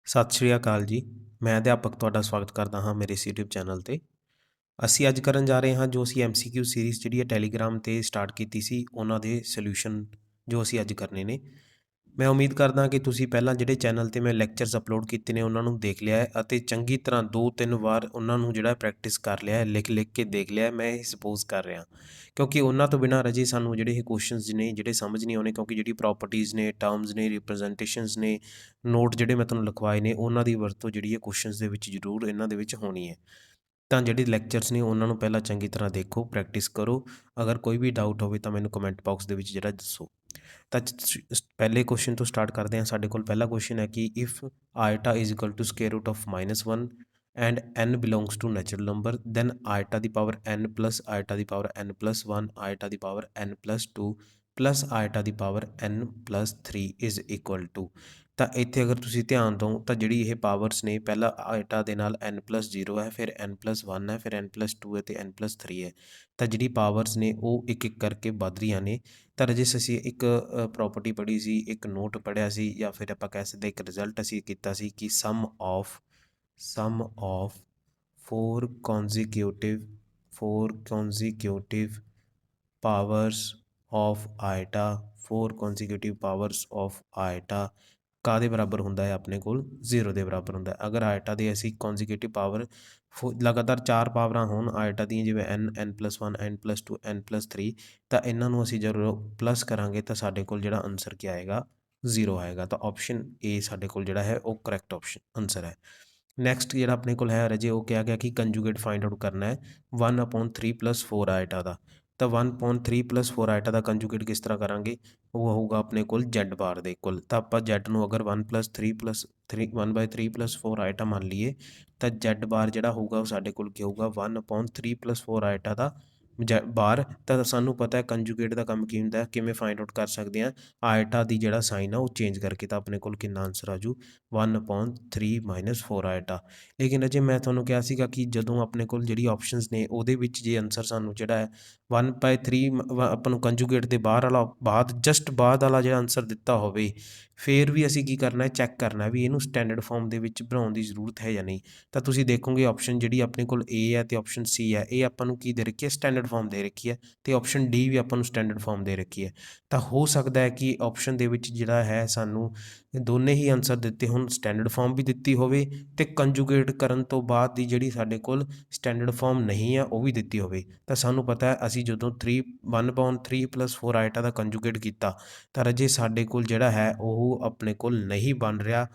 ਸਤਿ ਸ਼੍ਰੀ ਅਕਾਲ ਜੀ। ਮੈਂ ਅਧਿਆਪਕ ਤੁਹਾਡਾ ਸਵਾਗਤ ਕਰਦਾ ਹਾਂ ਮੇਰੇ ਇਸ YouTube ਚੈਨਲ 'ਤੇ। ਅਸੀਂ ਅੱਜ ਕਰਨ ਜਾ ਰਹੇ ਹਾਂ ਜੋ ਅਸੀਂ MCQ ਸੀਰੀਜ਼ ਜਿਹੜੀ ਹੈ ਟੈਲੀਗ੍ਰਾਮ 'ਤੇ ਸਟਾਰਟ ਕੀਤੀ ਸੀ ਉਹਨਾਂ ਦੇ ਸੋਲਿਊਸ਼ਨ ਜੋ ਅਸੀਂ ਅੱਜ ਕਰਨੇ ਨੇ। ਮੈਂ ਉਮੀਦ ਕਰਦਾ ਕਿ ਤੁਸੀਂ ਪਹਿਲਾਂ ਜਿਹੜੇ ਚੈਨਲ 'ਤੇ ਮੈਂ ਲੈਕਚਰਸ ਅਪਲੋਡ ਕੀਤੇ ਨੇ ਉਹਨਾਂ ਨੂੰ ਦੇਖ ਲਿਆ ਹੈ ਅਤੇ ਚੰਗੀ ਤਰ੍ਹਾਂ 2-3 ਵਾਰ ਉਹਨਾਂ ਨੂੰ ਜਿਹੜਾ ਪ੍ਰੈਕਟਿਸ ਕਰ ਲਿਆ ਹੈ, ਲਿਖ ਕੇ ਦੇਖ ਲਿਆ। ਮੈਂ ਇਹ ਸਪੋਜ਼ ਕਰ ਰਿਹਾ ਕਿਉਂਕਿ ਉਹਨਾਂ ਤੋਂ ਬਿਨਾਂ ਰਾਜੇ ਸਾਨੂੰ ਜਿਹੜੇ ਇਹ ਕੁਐਸਚਨਸ ਨੇ ਜਿਹੜੇ ਸਮਝ ਨਹੀਂ ਆਉਣੇ, ਕਿਉਂਕਿ ਜਿਹੜੀ ਪ੍ਰੋਪਰਟੀਜ਼ ਨੇ, ਟਰਮਸ ਨੇ, ਰਿਪਰੈਜ਼ੈਂਟੇਸ਼ਨਸ ਨੇ, ਨੋਟ ਜਿਹੜੇ ਮੈਂ ਤੁਹਾਨੂੰ ਲਿਖਵਾਏ ਨੇ ਉਹਨਾਂ ਦੀ ਵਰਤੋਂ ਜਿਹੜੀ ਹੈ ਕੁਐਸਚਨਸ ਦੇ ਵਿੱਚ ਜ਼ਰੂਰ ਇਹਨਾਂ ਦੇ ਵਿੱਚ ਹੋਣੀ ਹੈ। ਤਾਂ ਜਿਹੜੇ ਲੈਕਚਰਸ ਨੇ ਉਹਨਾਂ ਨੂੰ ਪਹਿਲਾਂ ਚੰਗੀ ਤਰ੍ਹਾਂ ਦੇਖੋ, ਪ੍ਰੈਕਟਿਸ ਕਰੋ। ਅਗਰ ਕੋਈ ਵੀ ਡਾਊਟ ਹੋਵੇ ਤਾਂ ਮੈਨੂੰ ਕਮੈਂਟ ਬਾਕਸ ਦੇ ਵਿੱਚ ਜਿਹੜਾ ਦੱਸੋ। ਤਾਂ ਪਹਿਲੇ ਕੁਐਸਚਨ ਤੋਂ ਸਟਾਰਟ ਕਰਦੇ ਹਾਂ। ਸਾਡੇ ਕੋਲ ਪਹਿਲਾ ਕੁਐਸਚਨ ਹੈ ਕਿ if iota is equal to square root of -1 and n belongs to natural number then iota ਦੀ ਪਾਵਰ n ਪਲਸ ਆਇਟਾ ਦੀ ਪਾਵਰ n ਪਲਸ 1 ਆਇਟਾ ਦੀ power n plus 2 plus iota ਦੀ power n plus 3 is equal to. ਤਾਂ ਇੱਥੇ ਅਗਰ ਤੁਸੀਂ ਧਿਆਨ ਦਿਓ ਤਾਂ ਜਿਹੜੀ ਇਹ ਪਾਵਰਸ ਨੇ, ਪਹਿਲਾਂ ਆਇਟਾ ਦੇ ਨਾਲ n ਪਲਸ 0 ਹੈ, ਫਿਰ n ਪਲਸ 1 ਹੈ, ਫਿਰ n ਪਲਸ 2 ਹੈ ਅਤੇ n ਪਲਸ 3 ਹੈ। ਤਾਂ ਜਿਹੜੀ ਪਾਵਰਸ ਨੇ ਉਹ ਇੱਕ ਇੱਕ ਕਰਕੇ ਵੱਧ ਰਹੀਆਂ ਨੇ। ਤਾਂ ਜਿਸ ਅਸੀਂ ਇੱਕ ਪ੍ਰੋਪਰਟੀ ਪੜ੍ਹੀ ਸੀ, ਇੱਕ ਨੋਟ ਪੜ੍ਹਿਆ ਸੀ, ਜਾਂ ਫਿਰ ਆਪਾਂ ਕਹਿ ਸਕਦੇ ਇੱਕ ਰਿਜ਼ਲਟ ਅਸੀਂ ਕੀਤਾ ਸੀ ਕਿ some of four ਕੌਨਜ਼ੀਕਿਊਟਿਵ powers of ਆਇਟਾ ਕਾਹਦੇ ਬਰਾਬਰ ਹੁੰਦਾ ਹੈ? ਆਪਣੇ ਕੋਲ 0 ਦੇ ਬਰਾਬਰ ਹੁੰਦਾ ਹੈ। ਅਗਰ ਆਇਟਾ ਦੇ ਅਸੀਂ ਕੌਨਜ਼ੀਕਿਊਟਿਵ ਪਾਵਰ ਲਗਾਤਾਰ 4 ਪਾਵਰਾਂ ਹੋਣ ਆਇਟਾ ਦੀਆਂ, ਜਿਵੇਂ n plus 1 n plus 2 n plus 3, ਤਾਂ ਇਹਨਾਂ ਨੂੰ ਅਸੀਂ ਜਦੋਂ ਪਲੱਸ ਕਰਾਂਗੇ ਤਾਂ ਸਾਡੇ ਕੋਲ ਜਿਹੜਾ ਆਨਸਰ ਕੀ ਆਏਗਾ? 0 ਆਏਗਾ। ਤਾਂ ਆਪਸ਼ਨ ਏ ਸਾਡੇ ਕੋਲ ਜਿਹੜਾ ਹੈ ਉਹ ਕਰੈਕਟ ਆਨਸਰ ਹੈ। ਨੈਕਸਟ ਜਿਹੜਾ ਆਪਣੇ ਕੋਲ ਹੈ ਰਾਜੇ, ਉਹ ਕਿਹਾ ਗਿਆ ਕਿ ਕੰਜੂਗੇਟ ਫਾਈਂਡ ਆਊਟ ਕਰਨਾ ਹੈ 1/3 + 4 ਆਇਟਾ ਦਾ। ਤਾਂ 1/3 + 4 ਆਇਟਾ ਦਾ ਕੰਜੂਗੇਟ ਕਿਸ ਤਰ੍ਹਾਂ ਕਰਾਂਗੇ? ਉਹ ਹੋਊਗਾ ਆਪਣੇ ਕੋਲ Z ਬਾਰ ਦੇ ਇਕੁਅਲ। ਤਾਂ ਆਪਾਂ Z ਨੂੰ ਅਗਰ 1/3 + 4 ਆਇਟਾ ਮੰਨ ਲਈਏ ਤਾਂ Z ਬਾਰ ਜਿਹੜਾ ਹੋਊਗਾ ਉਹ ਸਾਡੇ ਕੋਲ ਕੀ ਹੋਊਗਾ? 1/3 + 4 ਆਇਟਾ ਦਾ ਬਾਰ। ਤਾਂ ਸਾਨੂੰ ਪਤਾ ਹੈ ਕੰਜੂਗੇਟ ਦਾ ਕੰਮ ਕੀ ਹੁੰਦਾ, ਕਿਵੇਂ ਫਾਈਂਡ ਆਊਟ ਕਰ ਸਕਦੇ ਹਾਂ? ਆਇਟਾ ਦੀ ਜਿਹੜਾ ਸਾਈਨ ਆ ਉਹ ਚੇਂਜ ਕਰਕੇ। ਤਾਂ ਆਪਣੇ ਕੋਲ ਕਿੰਨਾ ਆਨਸਰ ਆ ਜੂ? 1/3 - 4 ਆਇਟਾ। ਲੇਕਿਨ ਅਜੇ ਮੈਂ ਤੁਹਾਨੂੰ ਕਿਹਾ ਸੀਗਾ ਕਿ ਜਦੋਂ ਆਪਣੇ ਕੋਲ ਜਿਹੜੀ ਆਪਸ਼ਨਸ ਨੇ ਉਹਦੇ ਵਿੱਚ ਜੇ ਆਨਸਰ ਸਾਨੂੰ ਜਿਹੜਾ ਹੈ 1/3 ਆਪਾਂ ਨੂੰ ਕੰਜੂਗੇਟ ਦੇ ਬਾਹਰ ਵਾਲਾ ਜਸਟ ਬਾਅਦ ਵਾਲਾ ਜਿਹੜਾ ਆਨਸਰ ਦਿੱਤਾ ਹੋਵੇ, ਫਿਰ ਵੀ ਅਸੀਂ ਕੀ ਕਰਨਾ ਹੈ? ਚੈੱਕ ਕਰਨਾ ਵੀ ਇਹਨੂੰ ਸਟੈਂਡਰਡ ਫਾਰਮ ਦੇ ਵਿੱਚ ਬਣਾਉਣ ਦੀ ਜ਼ਰੂਰਤ ਹੈ ਜਾਂ ਨਹੀਂ। ਤਾਂ ਤੁਸੀਂ ਦੇਖੋਗੇ ਆਪਸ਼ਨ ਜਿਹੜੀ ਆਪਣੇ ਕੋਲ A ਹੈ ਅਤੇ ਆਪਸ਼ਨ C ਹੈ, ਇਹ ਆਪਾਂ ਨੂੰ ਕੀ ਦੇ ਰੱਖੀ ਹੈ? ਸਟੈਂਡਰਡ ਫਾਰਮ ਦੇ ਰੱਖੀ ਹੈ। ਅਤੇ ਆਪਸ਼ਨ D ਵੀ ਆਪਾਂ ਨੂੰ ਸਟੈਂਡਰਡ ਫਾਰਮ ਦੇ ਰੱਖੀ ਹੈ। ਤਾਂ ਹੋ ਸਕਦਾ ਹੈ ਕਿ ਆਪਸ਼ਨ ਦੇ ਵਿੱਚ ਜਿਹੜਾ ਹੈ ਸਾਨੂੰ ਦੋਨੇ ਹੀ ਆਨਸਰ ਦਿੱਤੇ ਹੋਣ, ਸਟੈਂਡਰਡ ਫਾਰਮ ਵੀ ਦਿੱਤੀ ਹੋਵੇ ਅਤੇ ਕੰਜੂਗੇਟ ਕਰਨ ਤੋਂ ਬਾਅਦ ਦੀ ਜਿਹੜੀ ਸਾਡੇ ਕੋਲ ਸਟੈਂਡਰਡ ਫਾਰਮ ਨਹੀਂ ਆ ਉਹ ਵੀ ਦਿੱਤੀ ਹੋਵੇ। ਤਾਂ ਸਾਨੂੰ ਪਤਾ ਹੈ ਅਸੀਂ ਜਦੋਂ 1/3 + 4 ਆਇਟਾ ਦਾ ਕੰਜੂਗੇਟ ਕੀਤਾ ਤਾਂ ਰਾਜੇ ਸਾਡੇ ਕੋਲ ਜਿਹੜਾ ਹੈ ਉਹ ਆਪਣੇ ਕੋਲ ਨਹੀਂ ਬਣ ਰਿਹਾ,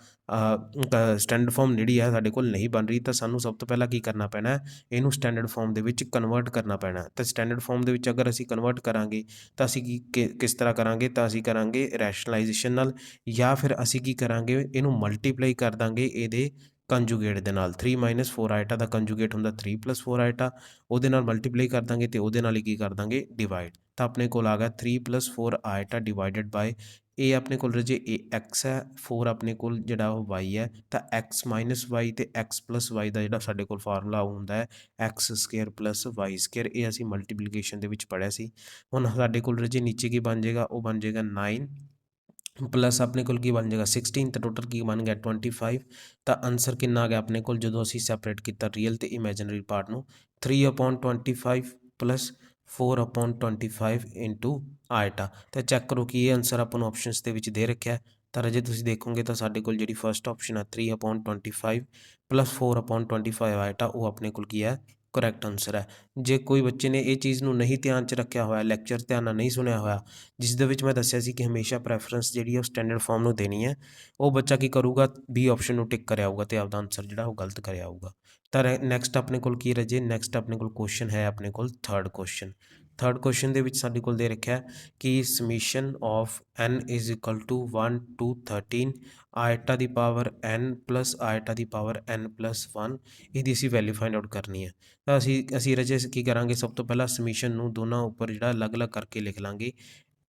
ਸਟੈਂਡਰਡ ਫਾਰਮ ਜਿਹੜੀ ਹੈ ਸਾਡੇ ਕੋਲ ਨਹੀਂ ਬਣ ਰਹੀ। ਤਾਂ ਸਾਨੂੰ ਸਭ ਤੋਂ ਪਹਿਲਾਂ ਕੀ ਕਰਨਾ ਪੈਣਾ ਹੈ? ਇਹਨੂੰ ਸਟੈਂਡਰਡ ਫਾਰਮ ਦੇ ਵਿੱਚ ਕਨਵਰਟ ਕਰਨਾ ਪੈਣਾ। ਤਾਂ ਸਟੈਂਡਰਡ ਫਾਰਮ ਦੇ ਵਿੱਚ ਅਗਰ ਅਸੀਂ ਕਨਵਰਟ ਕਰਾਂਗੇ ਤਾਂ ਅਸੀਂ ਕਿਸ ਤਰ੍ਹਾਂ ਕਰਾਂਗੇ? ਤਾਂ ਅਸੀਂ ਕਰਾਂਗੇ ਰੈਸ਼ਨਲਾਈਜੇਸ਼ਨ ਨਾਲ, ਜਾਂ ਫਿਰ ਅਸੀਂ ਕੀ ਕਰਾਂਗੇ? ਇਹਨੂੰ ਮਲਟੀਪਲਾਈ ਕਰ ਦਾਂਗੇ ਇਹਦੇ ਕੰਜੂਗੇਟ ਦੇ ਨਾਲ। 3 - 4 ਆਇਟਾ ਦਾ ਕੰਜੂਗੇਟ ਹੁੰਦਾ 3 + 4 ਆਇਟਾ, ਉਹਦੇ ਨਾਲ ਮਲਟੀਪਲਾਈ ਕਰ ਦਾਂਗੇ ਅਤੇ ਉਹਦੇ ਨਾਲ ਹੀ ਕੀ ਕਰ ਦਾਂਗੇ? ਡਿਵਾਈਡ। ਤਾਂ ਆਪਣੇ ਕੋਲ ਆ ਗਿਆ 3 + 4 ਆਇਟਾ ਡਿਵਾਈਡਡ ਬਾਏ ਇਹ ਆਪਣੇ ਕੋਲ ਰਾਜੇ ਇਹ x ਹੈ, 4 ਆਪਣੇ ਕੋਲ ਜਿਹੜਾ ਉਹ y ਹੈ। ਤਾਂ x - y ਅਤੇ x + y ਦਾ ਜਿਹੜਾ ਸਾਡੇ ਕੋਲ ਫਾਰਮੂਲਾ ਹੁੰਦਾ ਹੈ x² + y²। ਇਹ ਅਸੀਂ ਮਲਟੀਪਲੀਕੇਸ਼ਨ ਦੇ ਵਿੱਚ ਪੜ੍ਹਿਆ ਸੀ। ਹੁਣ ਸਾਡੇ ਕੋਲ ਰਾਜੇ ਨੀਚੇ ਕੀ ਬਣ ਜਾਏਗਾ? ਉਹ ਬਣ ਜਾਏਗਾ 9 ਪਲੱਸ ਆਪਣੇ ਕੋਲ ਕੀ ਬਣ ਜਾਏਗਾ? 16। ਤਾਂ ਟੋਟਲ ਕੀ ਬਣ ਗਿਆ? 25। ਤਾਂ ਆਨਸਰ ਕਿੰਨਾ ਆ ਗਿਆ ਆਪਣੇ ਕੋਲ ਜਦੋਂ ਅਸੀਂ ਸੈਪਰੇਟ ਕੀਤਾ ਰੀਅਲ ਅਤੇ ਇਮੈਜਨਰੀ ਪਾਰਟ ਨੂੰ? 3/25 + 4/25 ਇੰਟੂ ਆਇਟਾ। ਤਾਂ ਚੈੱਕ ਕਰੋ ਕਿ ਇਹ ਆਨਸਰ ਆਪਾਂ ਨੂੰ ਆਪਸ਼ਨਸ ਦੇ ਵਿੱਚ ਦੇ ਰੱਖਿਆ। ਤਾਂ ਰਾਜੇ ਤੁਸੀਂ ਦੇਖੋਗੇ ਤਾਂ ਸਾਡੇ ਕੋਲ ਜਿਹੜੀ ਫਸਟ ਆਪਸ਼ਨ ਹੈ 3/25 + 4/25 ਆਇਟਾ, ਉਹ ਆਪਣੇ ਕੋਲ ਕੀ ਹੈ? ਕਰੈਕਟ ਆਨਸਰ ਹੈ। ਜੇ ਕੋਈ ਬੱਚੇ ਨੇ ਇਹ ਚੀਜ਼ ਨੂੰ ਨਹੀਂ ਧਿਆਨ 'ਚ ਰੱਖਿਆ ਹੋਇਆ, ਲੈਕਚਰ ਧਿਆਨ ਨਾਲ ਨਹੀਂ ਸੁਣਿਆ ਹੋਇਆ, ਜਿਸ ਦੇ ਵਿੱਚ ਮੈਂ ਦੱਸਿਆ ਸੀ ਕਿ ਹਮੇਸ਼ਾ ਪ੍ਰੈਫਰੈਂਸ ਜਿਹੜੀ ਹੈ ਉਹ ਸਟੈਂਡਰਡ ਫਾਰਮ ਨੂੰ ਦੇਣੀ ਹੈ, ਉਹ ਬੱਚਾ ਕੀ ਕਰੂਗਾ? B ਆਪਸ਼ਨ ਨੂੰ ਟਿਕ ਕਰਿਆ ਆਊਗਾ ਅਤੇ ਆਪਦਾ ਆਨਸਰ ਜਿਹੜਾ ਉਹ ਗਲਤ ਕਰਿਆ ਆਊਗਾ। ਤਾਂ ਨੈਕਸਟ ਆਪਣੇ ਕੋਲ ਕੀ ਰਾਜੇ? ਨੈਕਸਟ ਆਪਣੇ ਕੋਲ ਕੁਐਸਚਨ ਹੈ ਆਪਣੇ ਕੋਲ ਥਰਡ ਕੁਐਸਚਨ ਦੇ ਵਿੱਚ ਸਾਡੇ ਕੋਲ ਦੇ ਰੱਖਿਆ ਕਿ ਸਮੀਸ਼ਨ ਆਫ n = 1 to 13 ਆਇਟਾ ਦੀ ਪਾਵਰ n ਪਲਸ ਆਇਟਾ ਦੀ ਪਾਵਰ n + 1, ਇਹਦੀ ਅਸੀਂ ਵੈਲਿਊ ਫਾਈਂਡ ਆਊਟ ਕਰਨੀ ਹੈ। ਤਾਂ ਅਸੀਂ ਰਾਜੇ ਕੀ ਕਰਾਂਗੇ? ਸਭ ਤੋਂ ਪਹਿਲਾਂ ਸਮੀਸ਼ਨ ਨੂੰ ਦੋਨਾਂ ਉੱਪਰ ਜਿਹੜਾ ਅਲੱਗ-ਅਲੱਗ ਕਰਕੇ ਲਿਖ ਲਾਂਗੇ।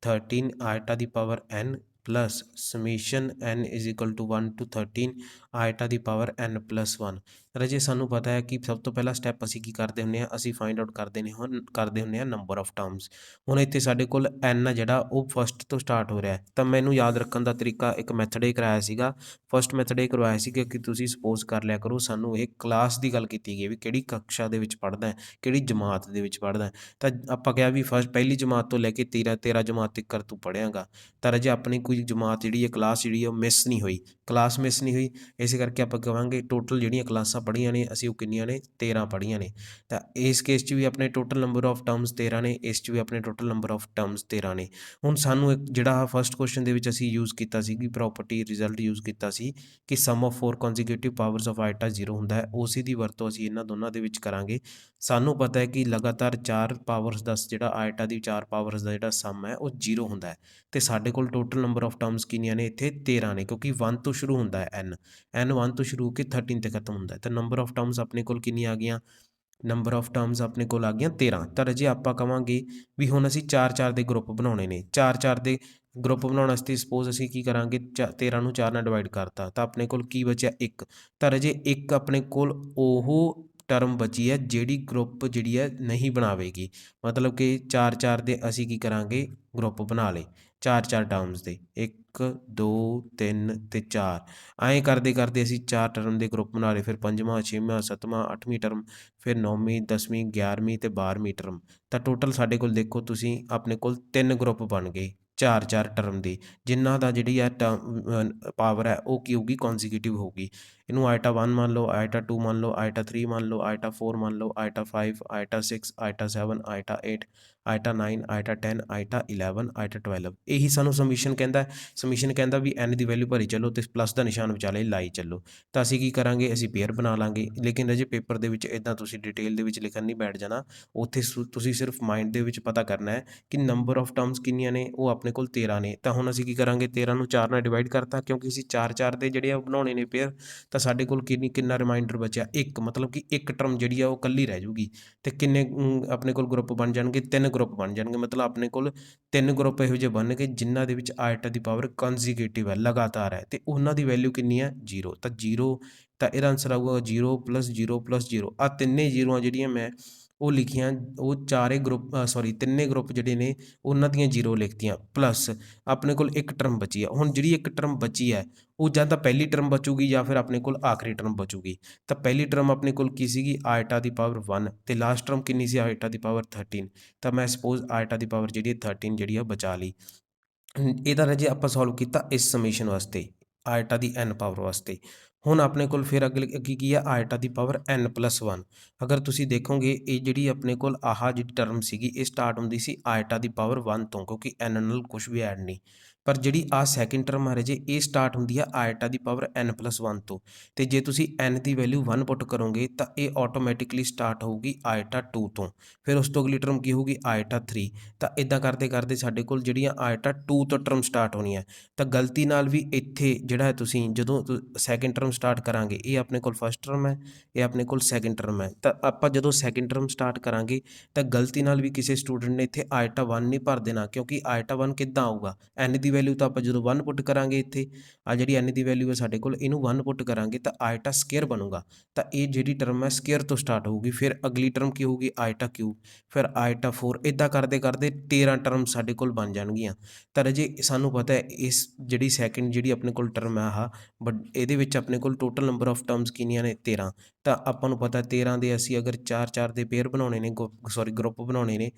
13 ਆਇਟਾ ਦੀ power n plus summation n = 1 to 13 iota ਦੀ ਪਾਵਰ n + 1। ਰਾਜੇ ਸਾਨੂੰ ਪਤਾ ਹੈ ਕਿ ਸਭ ਤੋਂ ਪਹਿਲਾ ਸਟੈਪ ਅਸੀਂ ਕੀ ਕਰਦੇ ਹੁੰਦੇ ਹਾਂ, ਅਸੀਂ ਫਾਈਂਡ ਆਊਟ ਕਰਦੇ ਹੁੰਦੇ ਹਾਂ ਨੰਬਰ ਆਫ ਟਰਮਸ। ਹੁਣ ਇੱਥੇ ਸਾਡੇ ਕੋਲ n ਆ ਜਿਹੜਾ ਉਹ ਫਸਟ ਤੋਂ ਸਟਾਰਟ ਹੋ ਰਿਹਾ ਹੈ, ਤਾਂ ਮੈਨੂੰ ਯਾਦ ਰੱਖਣ ਦਾ ਤਰੀਕਾ ਇੱਕ ਮੈਥਡ ਇਹ ਕਰਾਇਆ ਸੀਗਾ। ਫਸਟ ਮੈਥਡ ਇਹ ਕਰਵਾਇਆ ਸੀ ਕਿ ਤੁਸੀਂ ਸਪੋਜ਼ ਕਰ ਲਿਆ ਕਰੋ ਸਾਨੂੰ ਇਹ ਕਲਾਸ ਦੀ ਗੱਲ ਕੀਤੀ ਗਈ ਵੀ ਕਿਹੜੀ ਕਕਸ਼ਾ ਦੇ ਵਿੱਚ ਪੜ੍ਹਦਾ ਹੈ, ਕਿਹੜੀ ਜਮਾਤ ਦੇ ਵਿੱਚ ਪੜ੍ਹਦਾ ਹੈ। ਤਾਂ ਆਪਾਂ ਕਿਹਾ ਵੀ ਪਹਿਲੀ ਜਮਾਤ ਤੋਂ ਲੈ ਕੇ 13 ਜਮਾਤ ਤੱਕ ਤੂੰ ਪੜ੍ਹਿਆਗਾ। ਤਾਂ ਰਾਜੇ ਆਪਣੀ ਕੋਈ ਜਮਾਤ ਜਿਹੜੀ ਹੈ, ਕਲਾਸ ਜਿਹੜੀ ਹੈ ਉਹ ਮਿਸ ਨਹੀਂ ਹੋਈ, ਕਲਾਸ ਮਿਸ ਨਹੀਂ ਹੋਈ। ਇਸੇ ਕਰਕੇ ਆਪਾਂ ਕਹਾਂਗੇ ਟੋਟਲ ਜਿਹੜੀਆਂ ਕਲਾਸਾਂ ਪੜ੍ਹੀਆਂ ਨੇ ਅਸੀਂ ਉਹ ਕਿੰਨੀਆਂ ਨੇ, 13 ਪੜ੍ਹੀਆਂ ਨੇ। ਤਾਂ ਇਸ ਕੇਸ 'ਚ ਵੀ ਆਪਣੇ ਟੋਟਲ ਨੰਬਰ ਆਫ ਟਰਮਸ 13 ਨੇ, ਇਸ 'ਚ ਵੀ ਆਪਣੇ ਟੋਟਲ ਨੰਬਰ ਆਫ ਟਰਮਸ 13 ਨੇ। ਹੁਣ ਸਾਨੂੰ ਇੱਕ ਜਿਹੜਾ ਫਸਟ ਕੁਐਸਚਨ ਦੇ ਵਿੱਚ ਅਸੀਂ ਯੂਜ਼ ਕੀਤਾ ਸੀ ਕਿ ਪ੍ਰੋਪਰਟੀ ਰਿਜ਼ਲਟ ਯੂਜ਼ ਕੀਤਾ ਸੀ ਕਿ ਸਮ ਆਫ 4 ਕੰਸੀਕਿਊਟਿਵ ਪਾਵਰਸ ਆਫ ਆਈਟਾ 0 ਹੁੰਦਾ ਹੈ, ਉਸੇ ਦੀ ਵਰਤੋਂ ਅਸੀਂ ਇਹਨਾਂ ਦੋਨਾਂ ਦੇ ਵਿੱਚ ਕਰਾਂਗੇ। ਸਾਨੂੰ ਪਤਾ ਹੈ ਕਿ ਲਗਾਤਾਰ 4 ਪਾਵਰਸ ਦਾ ਜਿਹੜਾ ਆਈਟਾ ਦੀ 4 ਪਾਵਰਸ ਦਾ ਜਿਹੜਾ ਸਮ ਹੈ ਉਹ 0 ਹੁੰਦਾ ਹੈ। ਅਤੇ ਸਾਡੇ ਕੋਲ ਟੋਟਲ ਨੰਬਰ ਆਫ ਟਰਮਸ ਕਿੰਨੀਆਂ ਨੇ ਇੱਥੇ, 13 ਨੇ, ਕਿਉਂਕਿ 1 ਤੋਂ ਸ਼ੁਰੂ ਹੁੰਦਾ ਹੈ n 1 ਤੋਂ ਸ਼ੁਰੂ ਹੋ ਕੇ 13 ਤੇ ਖਤਮ ਹੁੰਦਾ ਹੈ। ਤਾਂ ਨੰਬਰ ਆਫ ਟਰਮਸ ਆਪਣੇ ਕੋਲ ਕਿੰਨੀਆਂ ਆ ਗਈਆਂ, ਨੰਬਰ ਆਫ ਟਰਮਸ ਆਪਣੇ ਕੋਲ ਆ ਗਈਆਂ 13। ਤਾਂ ਰਾਜੇ ਆਪਾਂ ਕਵਾਂਗੇ ਵੀ ਹੁਣ ਅਸੀਂ 4 ਦੇ ਗਰੁੱਪ ਬਣਾਉਣੇ ਨੇ। 4 ਦੇ ਗਰੁੱਪ ਬਣਾਉਣ ਵਾਸਤੇ ਸਪੋਜ਼ ਅਸੀਂ ਕੀ ਕਰਾਂਗੇ, 13 ਨੂੰ 4 ਨਾਲ ਡਿਵਾਈਡ ਕਰਤਾ ਤਾਂ ਆਪਣੇ ਕੋਲ ਕੀ ਬਚਿਆ, 1। ਤਾਂ ਰਾਜੇ ਇੱਕ ਆਪਣੇ ਕੋਲ ਉਹ ਟਰਮ ਬਚੀ ਹੈ ਜਿਹੜੀ ਗਰੁੱਪ ਜਿਹੜੀ ਹੈ ਨਹੀਂ ਬਣਾਵੇਗੀ, ਮਤਲਬ ਕਿ 4 ਦੇ ਅਸੀਂ ਕੀ ਕਰਾਂਗੇ, ਗਰੁੱਪ ਬਣਾ ਲਏ 4 ਟਰਮਸ ਦੇ, 1 2 3 ਅਤੇ 4। ਐਂ ਕਰਦੇ ਕਰਦੇ ਅਸੀਂ 4 ਟਰਮ ਦੇ ਗਰੁੱਪ ਬਣਾ ਲਏ, ਫਿਰ 5ਵਾਂ 6ਵਾਂ 7ਵਾਂ 8ਵੀਂ ਟਰਮ, ਫਿਰ 9ਵੀਂ 10ਵੀਂ 11ਵੀਂ ਅਤੇ 12ਵੀਂ ਟਰਮ। ਤਾਂ ਟੋਟਲ ਸਾਡੇ ਕੋਲ ਦੇਖੋ ਤੁਸੀਂ ਆਪਣੇ ਕੋਲ 3 ਗਰੁੱਪ ਬਣ ਗਏ 4 ਟਰਮ ਦੀ, ਜਿਨ੍ਹਾਂ ਦਾ ਜਿਹੜੀ ਹੈ ਪਾਵਰ ਹੈ ਉਹ ਕੀ ਹੋਊਗੀ, ਕੰਸੀਕਿਊਟਿਵ ਹੋਊਗੀ। ਇਹਨੂੰ ਆਈਟਾ 1 ਮੰਨ ਲਓ, ਆਈਟਾ 2 ਮੰਨ ਲਓ, ਆਈਟਾ 3 ਮੰਨ ਲਓ, ਆਈਟਾ 4 ਮੰਨ ਲਓ, ਆਈਟਾ 5, ਆਈਟਾ 6, ਆਈਟਾ 7, ਆਈਟਾ 8, ਆਈਟਾ 9, ਆਈਟਾ 10, ਆਈਟਾ 11, ਆਈਟਾ 12। ਇਹੀ ਸਾਨੂੰ ਸਮੀਸ਼ਨ ਕਹਿੰਦਾ। ਸਮੀਸ਼ਨ ਕਹਿੰਦਾ ਵੀ n ਦੀ ਵੈਲਿਊ ਭਰੀ ਚੱਲੋ ਅਤੇ ਪਲੱਸ ਦਾ ਨਿਸ਼ਾਨ ਵਿਚਾਲੇ ਲਾਈ ਚੱਲੋ। ਤਾਂ ਅਸੀਂ ਕੀ ਕਰਾਂਗੇ, ਅਸੀਂ ਪੇਅਰ ਬਣਾ ਲਾਂਗੇ। ਲੇਕਿਨ ਅਜੇ ਪੇਪਰ ਦੇ ਵਿੱਚ ਇੱਦਾਂ ਤੁਸੀਂ ਡਿਟੇਲ ਦੇ ਵਿੱਚ ਲਿਖਣ ਨਹੀਂ ਬੈਠ ਜਾਣਾ, ਉੱਥੇ ਤੁਸੀਂ ਸਿਰਫ ਮਾਈਂਡ ਦੇ ਵਿੱਚ ਪਤਾ ਕਰਨਾ ਹੈ ਕਿ ਨੰਬਰ ਆਫ ਟਰਮਸ ਕਿੰਨੀਆਂ ਨੇ, ਉਹ ਆਪਣੇ ਕੋਲ 13 ਨੇ। ਤਾਂ ਹੁਣ ਅਸੀਂ ਕੀ ਕਰਾਂਗੇ, 13 ਨੂੰ 4 ਨਾਲ ਡਿਵਾਈਡ ਕਰਤਾ, ਕਿਉਂਕਿ ਅਸੀਂ 4 ਦੇ ਜਿਹੜੇ ਆ ਉਹ ਬਣਾਉਣੇ ਨੇ ਪੇਅਰ। ਤਾਂ ਸਾਡੇ ਕੋਲ ਕਿੰਨਾ ਰਿਮਾਈਂਡਰ ਬਚਿਆ, 1, ਮਤਲਬ ਕਿ ਇੱਕ ਟਰਮ ਜਿਹੜੀ ਆ ਉਹ ਇਕੱਲੀ ਰਹਿ ਜੂਗੀ। ਅਤੇ ਕਿੰਨੇ ਆਪਣੇ ਕੋਲ ਗਰੁੱਪ ਬਣ ਜਾਣਗੇ, 3 ਗਰੁੱਪ ਬਣ ਜਾਣਗੇ। ਮਤਲਬ ਆਪਣੇ ਕੋਲ 3 ਗਰੁੱਪ ਇਹੋ ਜਿਹੇ ਬਣਨਗੇ ਜਿਨ੍ਹਾਂ ਦੇ ਵਿੱਚ ਆਈਟਾ ਦੀ ਪਾਵਰ ਕੰਸੀਕਿਊਟਿਵ ਹੈ, ਲਗਾਤਾਰ ਹੈ, ਅਤੇ ਉਹਨਾਂ ਦੀ ਵੈਲਿਊ ਕਿੰਨੀ ਹੈ, 0। ਤਾਂ 0, ਤਾਂ ਇਹਦਾ ਆਂਸਰ ਆਊਗਾ 0 + 0 + 0। ਆਹ ਤਿੰਨੇ ਜ਼ੀਰੋਆਂ ਜਿਹੜੀਆਂ ਮੈਂ ਉਹ ਲਿਖੀਆਂ, ਉਹ ਤਿੰਨੇ ਗਰੁੱਪ ਜਿਹੜੇ ਨੇ ਉਹਨਾਂ ਦੀਆਂ 0 ਲਿਖਤੀਆਂ, ਪਲੱਸ ਆਪਣੇ ਕੋਲ ਇੱਕ ਟਰਮ ਬਚੀ ਆ। ਹੁਣ ਜਿਹੜੀ ਇੱਕ ਟਰਮ ਬਚੀ ਹੈ ਉਹ ਜਾਂ ਤਾਂ ਪਹਿਲੀ ਟਰਮ ਬਚੂਗੀ ਜਾਂ ਫਿਰ ਆਪਣੇ ਕੋਲ ਆਖਰੀ ਟਰਮ ਬਚੂਗੀ। ਤਾਂ ਪਹਿਲੀ ਟਰਮ ਆਪਣੇ ਕੋਲ ਕੀ ਸੀਗੀ, ਆਈਟਾ ਦੀ ਪਾਵਰ 1, ਅਤੇ ਲਾਸਟ ਟਰਮ ਕਿੰਨੀ ਸੀ, ਆਈਟਾ ਦੀ ਪਾਵਰ 13। ਤਾਂ ਮੈਂ ਸਪੋਜ਼ ਆਈਟਾ ਦੀ ਪਾਵਰ ਜਿਹੜੀ 13 ਜਿਹੜੀ ਆ ਬਚਾ ਲਈ। ਇਹਦਾ ਰਾਜੇ ਆਪਾਂ ਸੋਲਵ ਕੀਤਾ ਇਸ ਸਮੀਸ਼ਨ ਵਾਸਤੇ, ਆਈਟਾ ਦੀ n ਪਾਵਰ ਵਾਸਤੇ। ਹੁਣ ਆਪਣੇ ਕੋਲ ਫਿਰ ਅੱਗੇ ਕੀ ਆ, ਆਈਟਾ ਦੀ ਪਾਵਰ n+1। ਅਗਰ ਤੁਸੀਂ ਦੇਖੋਗੇ ਇਹ ਜਿਹੜੀ ਆਪਣੇ ਕੋਲ ਆਹ ਜਿਹੜੀ ਟਰਮ ਸੀਗੀ ਇਹ ਸਟਾਰਟ ਹੁੰਦੀ ਸੀ ਆਈਟਾ ਦੀ ਪਾਵਰ 1 ਤੋਂ, ਕਿਉਂਕਿ n ਨਾਲ ਕੁਛ ਵੀ ਐਡ ਨਹੀਂ। ਪਰ ਜਿਹੜੀ ਆਹ ਸੈਕਿੰਡ ਟਰਮ ਆ ਰਾਜੇ ਇਹ ਸਟਾਰਟ ਹੁੰਦੀ ਆ ਆਈਟਾ ਦੀ ਪਾਵਰ n+1 ਤੋਂ। ਅਤੇ ਜੇ ਤੁਸੀਂ n ਦੀ ਵੈਲਿਊ 1 ਪੁੱਟ ਕਰੋਗੇ ਤਾਂ ਇਹ ਆਟੋਮੈਟਿਕਲੀ ਸਟਾਰਟ ਹੋਊਗੀ ਆਈਟਾ 2 ਤੋਂ। ਫਿਰ ਉਸ ਤੋਂ ਅਗਲੀ ਟਰਮ ਕੀ ਹੋਊਗੀ, ਆਈਟਾ 3। ਤਾਂ ਇੱਦਾਂ ਕਰਦੇ ਕਰਦੇ ਸਾਡੇ ਕੋਲ ਜਿਹੜੀਆਂ ਆਈਟਾ 2 ਤੋਂ ਟਰਮ ਸਟਾਰਟ ਹੋਣੀਆਂ। ਤਾਂ ਗਲਤੀ ਨਾਲ ਵੀ ਇੱਥੇ ਜਿਹੜਾ ਹੈ ਤੁਸੀਂ ਜਦੋਂ ਸੈਕਿੰਡ ਟਰਮ ਸਟਾਰਟ ਕਰਾਂਗੇ, ਇਹ ਆਪਣੇ ਕੋਲ ਫਸਟ ਟਰਮ ਹੈ, ਇਹ ਆਪਣੇ ਕੋਲ ਸੈਕਿੰਡ ਟਰਮ ਹੈ। ਤਾਂ ਆਪਾਂ ਜਦੋਂ ਸੈਕਿੰਡ ਟਰਮ ਸਟਾਰਟ ਕਰਾਂਗੇ ਤਾਂ ਗਲਤੀ ਨਾਲ ਵੀ ਕਿਸੇ ਸਟੂਡੈਂਟ ਨੇ ਇੱਥੇ ਆਈਟਾ 1 ਨਹੀਂ ਭਰ ਦੇਣਾ, ਕਿਉਂਕਿ ਆਈਟਾ 1 ਕਿੱਦਾਂ ਆਊਗਾ, n ਦੀ ਵੈਲਿਊ ਤਾਂ ਆਪਾਂ ਜਦੋਂ 1 ਪੁੱਟ ਕਰਾਂਗੇ ਇੱਥੇ, ਆ ਜਿਹੜੀ n ਦੀ ਵੈਲਿਊ ਹੈ ਸਾਡੇ ਕੋਲ, ਇਹਨੂੰ 1 ਪੁੱਟ ਕਰਾਂਗੇ ਤਾਂ ਆਈਟਾ ਸਕੇਅਰ ਬਣੂਗਾ। ਤਾਂ ਇਹ ਜਿਹੜੀ ਟਰਮ ਹੈ ਸਕੇਅਰ ਤੋਂ ਸਟਾਰਟ ਹੋਊਗੀ। ਫਿਰ ਅਗਲੀ ਟਰਮ ਕੀ ਹੋਊਗੀ, ਆਈਟਾ ਕਿਊਬ, ਫਿਰ ਆਈਟਾ 4। ਇੱਦਾਂ ਕਰਦੇ ਕਰਦੇ 13 ਟਰਮ ਸਾਡੇ ਕੋਲ ਬਣ ਜਾਣਗੀਆਂ। ਤਾਂ ਰਾਜੇ ਸਾਨੂੰ ਪਤਾ ਹੈ ਇਸ ਜਿਹੜੀ ਸੈਕਿੰਡ ਜਿਹੜੀ ਆਪਣੇ ਕੋਲ ਟਰਮ ਹੈ ਆਹ, ਬਟ ਇਹਦੇ ਵਿੱਚ ਆਪਣੇ ਕੋਲ ਟੋਟਲ ਨੰਬਰ ਆਫ ਟਰਮਸ ਕਿੰਨੀਆਂ ਨੇ, 13। ਤਾਂ ਆਪਾਂ ਨੂੰ ਪਤਾ 13 ਦੇ ਅਸੀਂ ਅਗਰ 4 ਦੇ ਪੇਅਰ ਬਣਾਉਣੇ ਨੇ, ਗਰੁੱਪ ਬਣਾਉਣੇ ਨੇ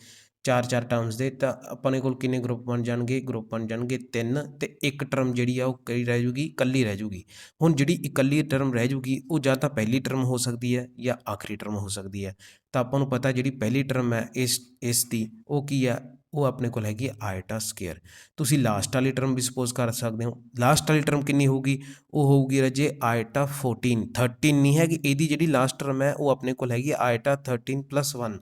4 ਟਰਮਸ ਦੇ, ਤਾਂ ਆਪਣੇ ਕੋਲ ਕਿੰਨੇ ਗਰੁੱਪ ਬਣ ਜਾਣਗੇ, ਗਰੁੱਪ ਬਣ ਜਾਣਗੇ 3। ਅਤੇ ਇੱਕ ਟਰਮ ਜਿਹੜੀ ਆ ਉਹ ਕਿਹੜੀ ਰਹਿ ਜੂਗੀ, ਇਕੱਲੀ ਰਹਿ ਜੂਗੀ। ਹੁਣ ਜਿਹੜੀ ਇਕੱਲੀ ਟਰਮ ਰਹਿ ਜੂਗੀ ਉਹ ਜਾਂ ਤਾਂ ਪਹਿਲੀ ਟਰਮ ਹੋ ਸਕਦੀ ਹੈ ਜਾਂ ਆਖਰੀ ਟਰਮ ਹੋ ਸਕਦੀ ਹੈ। ਤਾਂ ਆਪਾਂ ਨੂੰ ਪਤਾ ਜਿਹੜੀ ਪਹਿਲੀ ਟਰਮ ਹੈ ਇਸ ਦੀ ਉਹ ਕੀ ਆ, ਉਹ ਆਪਣੇ ਕੋਲ ਹੈਗੀ ਆਈਟਾ ਸਕੇਅਰ। ਤੁਸੀਂ ਲਾਸਟ ਵਾਲੀ ਟਰਮ ਵੀ ਸਪੋਜ਼ ਕਰ ਸਕਦੇ ਹੋ। ਲਾਸਟ ਵਾਲੀ ਟਰਮ ਕਿੰਨੀ ਹੋਊਗੀ, ਉਹ ਹੋਊਗੀ ਰਾਜੇ ਆਈਟਾ 14। 13 ਨਹੀਂ ਹੈਗੀ, ਇਹਦੀ ਜਿਹੜੀ ਲਾਸਟ ਟਰਮ ਹੈ ਉਹ ਆਪਣੇ ਕੋਲ ਹੈਗੀ ਆਈਟਾ 13 + 1,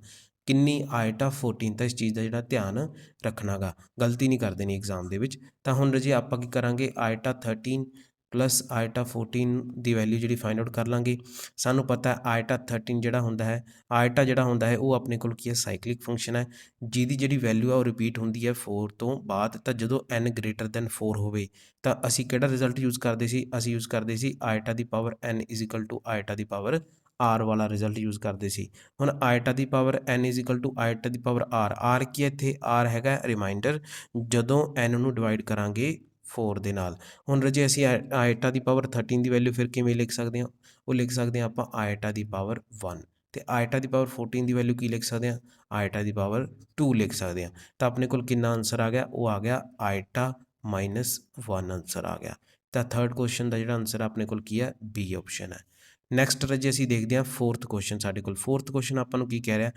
ਕਿੰਨੀ, ਆਈਟਾ 14। ਤਾਂ ਇਸ ਚੀਜ਼ ਦਾ ਜਿਹੜਾ ਧਿਆਨ ਰੱਖਣਾ ਗਾ, ਗਲਤੀ ਨਹੀਂ ਕਰ ਦੇਣੀ ਐਗਜ਼ਾਮ ਦੇ ਵਿੱਚ। ਤਾਂ ਹੁਣ ਰਾਜੇ ਆਪਾਂ ਕੀ ਕਰਾਂਗੇ, ਆਈਟਾ 13 + ਆਈਟਾ 14 ਦੀ ਵੈਲਿਊ ਜਿਹੜੀ ਫਾਈਂਡ ਆਊਟ ਕਰ ਲਾਂਗੇ। ਸਾਨੂੰ ਪਤਾ ਆਈਟਾ 13 ਜਿਹੜਾ ਹੁੰਦਾ ਹੈ, ਆਈਟਾ ਜਿਹੜਾ ਹੁੰਦਾ ਹੈ ਉਹ ਆਪਣੇ ਕੋਲ ਕੀ ਹੈ, ਸਾਈਕਲਿਕ ਫੰਕਸ਼ਨ ਹੈ, ਜਿਹਦੀ ਜਿਹੜੀ ਵੈਲਿਊ ਆ ਉਹ ਰਿਪੀਟ ਹੁੰਦੀ ਹੈ 4 ਤੋਂ ਬਾਅਦ। ਤਾਂ ਜਦੋਂ n > 4 ਹੋਵੇ ਤਾਂ ਅਸੀਂ ਕਿਹੜਾ ਰਿਜ਼ਲਟ ਯੂਜ਼ ਕਰਦੇ ਸੀ, ਅਸੀਂ ਯੂਜ਼ ਕਰਦੇ ਸੀ ਆਈਟਾ ਦੀ ਪਾਵਰ n = ਆਈਟਾ ਦੀ ਪਾਵਰ ਆਰ ਵਾਲਾ ਰਿਜ਼ਲਟ ਯੂਜ਼ ਕਰਦੇ ਸੀ। ਹੁਣ ਆਈਟਾ ਦੀ power n is equal to iota ਦੀ ਪਾਵਰ ਆਰ ਕੀ ਹੈ ਇੱਥੇ? ਆਰ ਹੈਗਾ ਰਿਮਾਈਂਡਰ ਜਦੋਂ n ਨੂੰ ਡਿਵਾਈਡ ਕਰਾਂਗੇ 4 ਦੇ ਨਾਲ। ਹੁਣ ਰਾਜੇ ਅਸੀਂ ਆਈਟਾ ਦੀ ਪਾਵਰ 13 ਦੀ ਵੈਲਿਊ ਫਿਰ ਕਿਵੇਂ ਲਿਖ ਸਕਦੇ ਹਾਂ? ਉਹ ਲਿਖ ਸਕਦੇ ਹਾਂ ਆਪਾਂ ਆਈਟਾ ਦੀ ਪਾਵਰ 1 ਅਤੇ ਆਈਟਾ ਦੀ ਪਾਵਰ 14 ਦੀ ਵੈਲਿਊ ਕੀ ਲਿਖ ਸਕਦੇ ਹਾਂ? ਆਈਟਾ ਦੀ ਪਾਵਰ 2 ਲਿਖ ਸਕਦੇ ਹਾਂ। ਤਾਂ ਆਪਣੇ ਕੋਲ ਕਿੰਨਾ ਆਨਸਰ ਆ ਗਿਆ? ਉਹ ਆ ਗਿਆ ਆਈਟਾ -1 ਆਨਸਰ ਆ ਗਿਆ। ਤਾਂ ਥਰਡ ਕੁਐਸਚਨ ਦਾ ਜਿਹੜਾ ਆਨਸਰ ਆਪਣੇ ਕੋਲ ਕੀ ਹੈ? ਬੀ ਆਪਸ਼ਨ ਹੈ। ਨੈਕਸਟ ਰਾਜੇ ਅਸੀਂ ਦੇਖਦੇ ਹਾਂ ਫੋਰਥ ਕੁਐਸਚਨ ਸਾਡੇ ਕੋਲ। ਫੋਰਥ ਕੁਐਸਚਨ ਆਪਾਂ ਨੂੰ ਕੀ ਕਹਿ ਰਿਹਾ?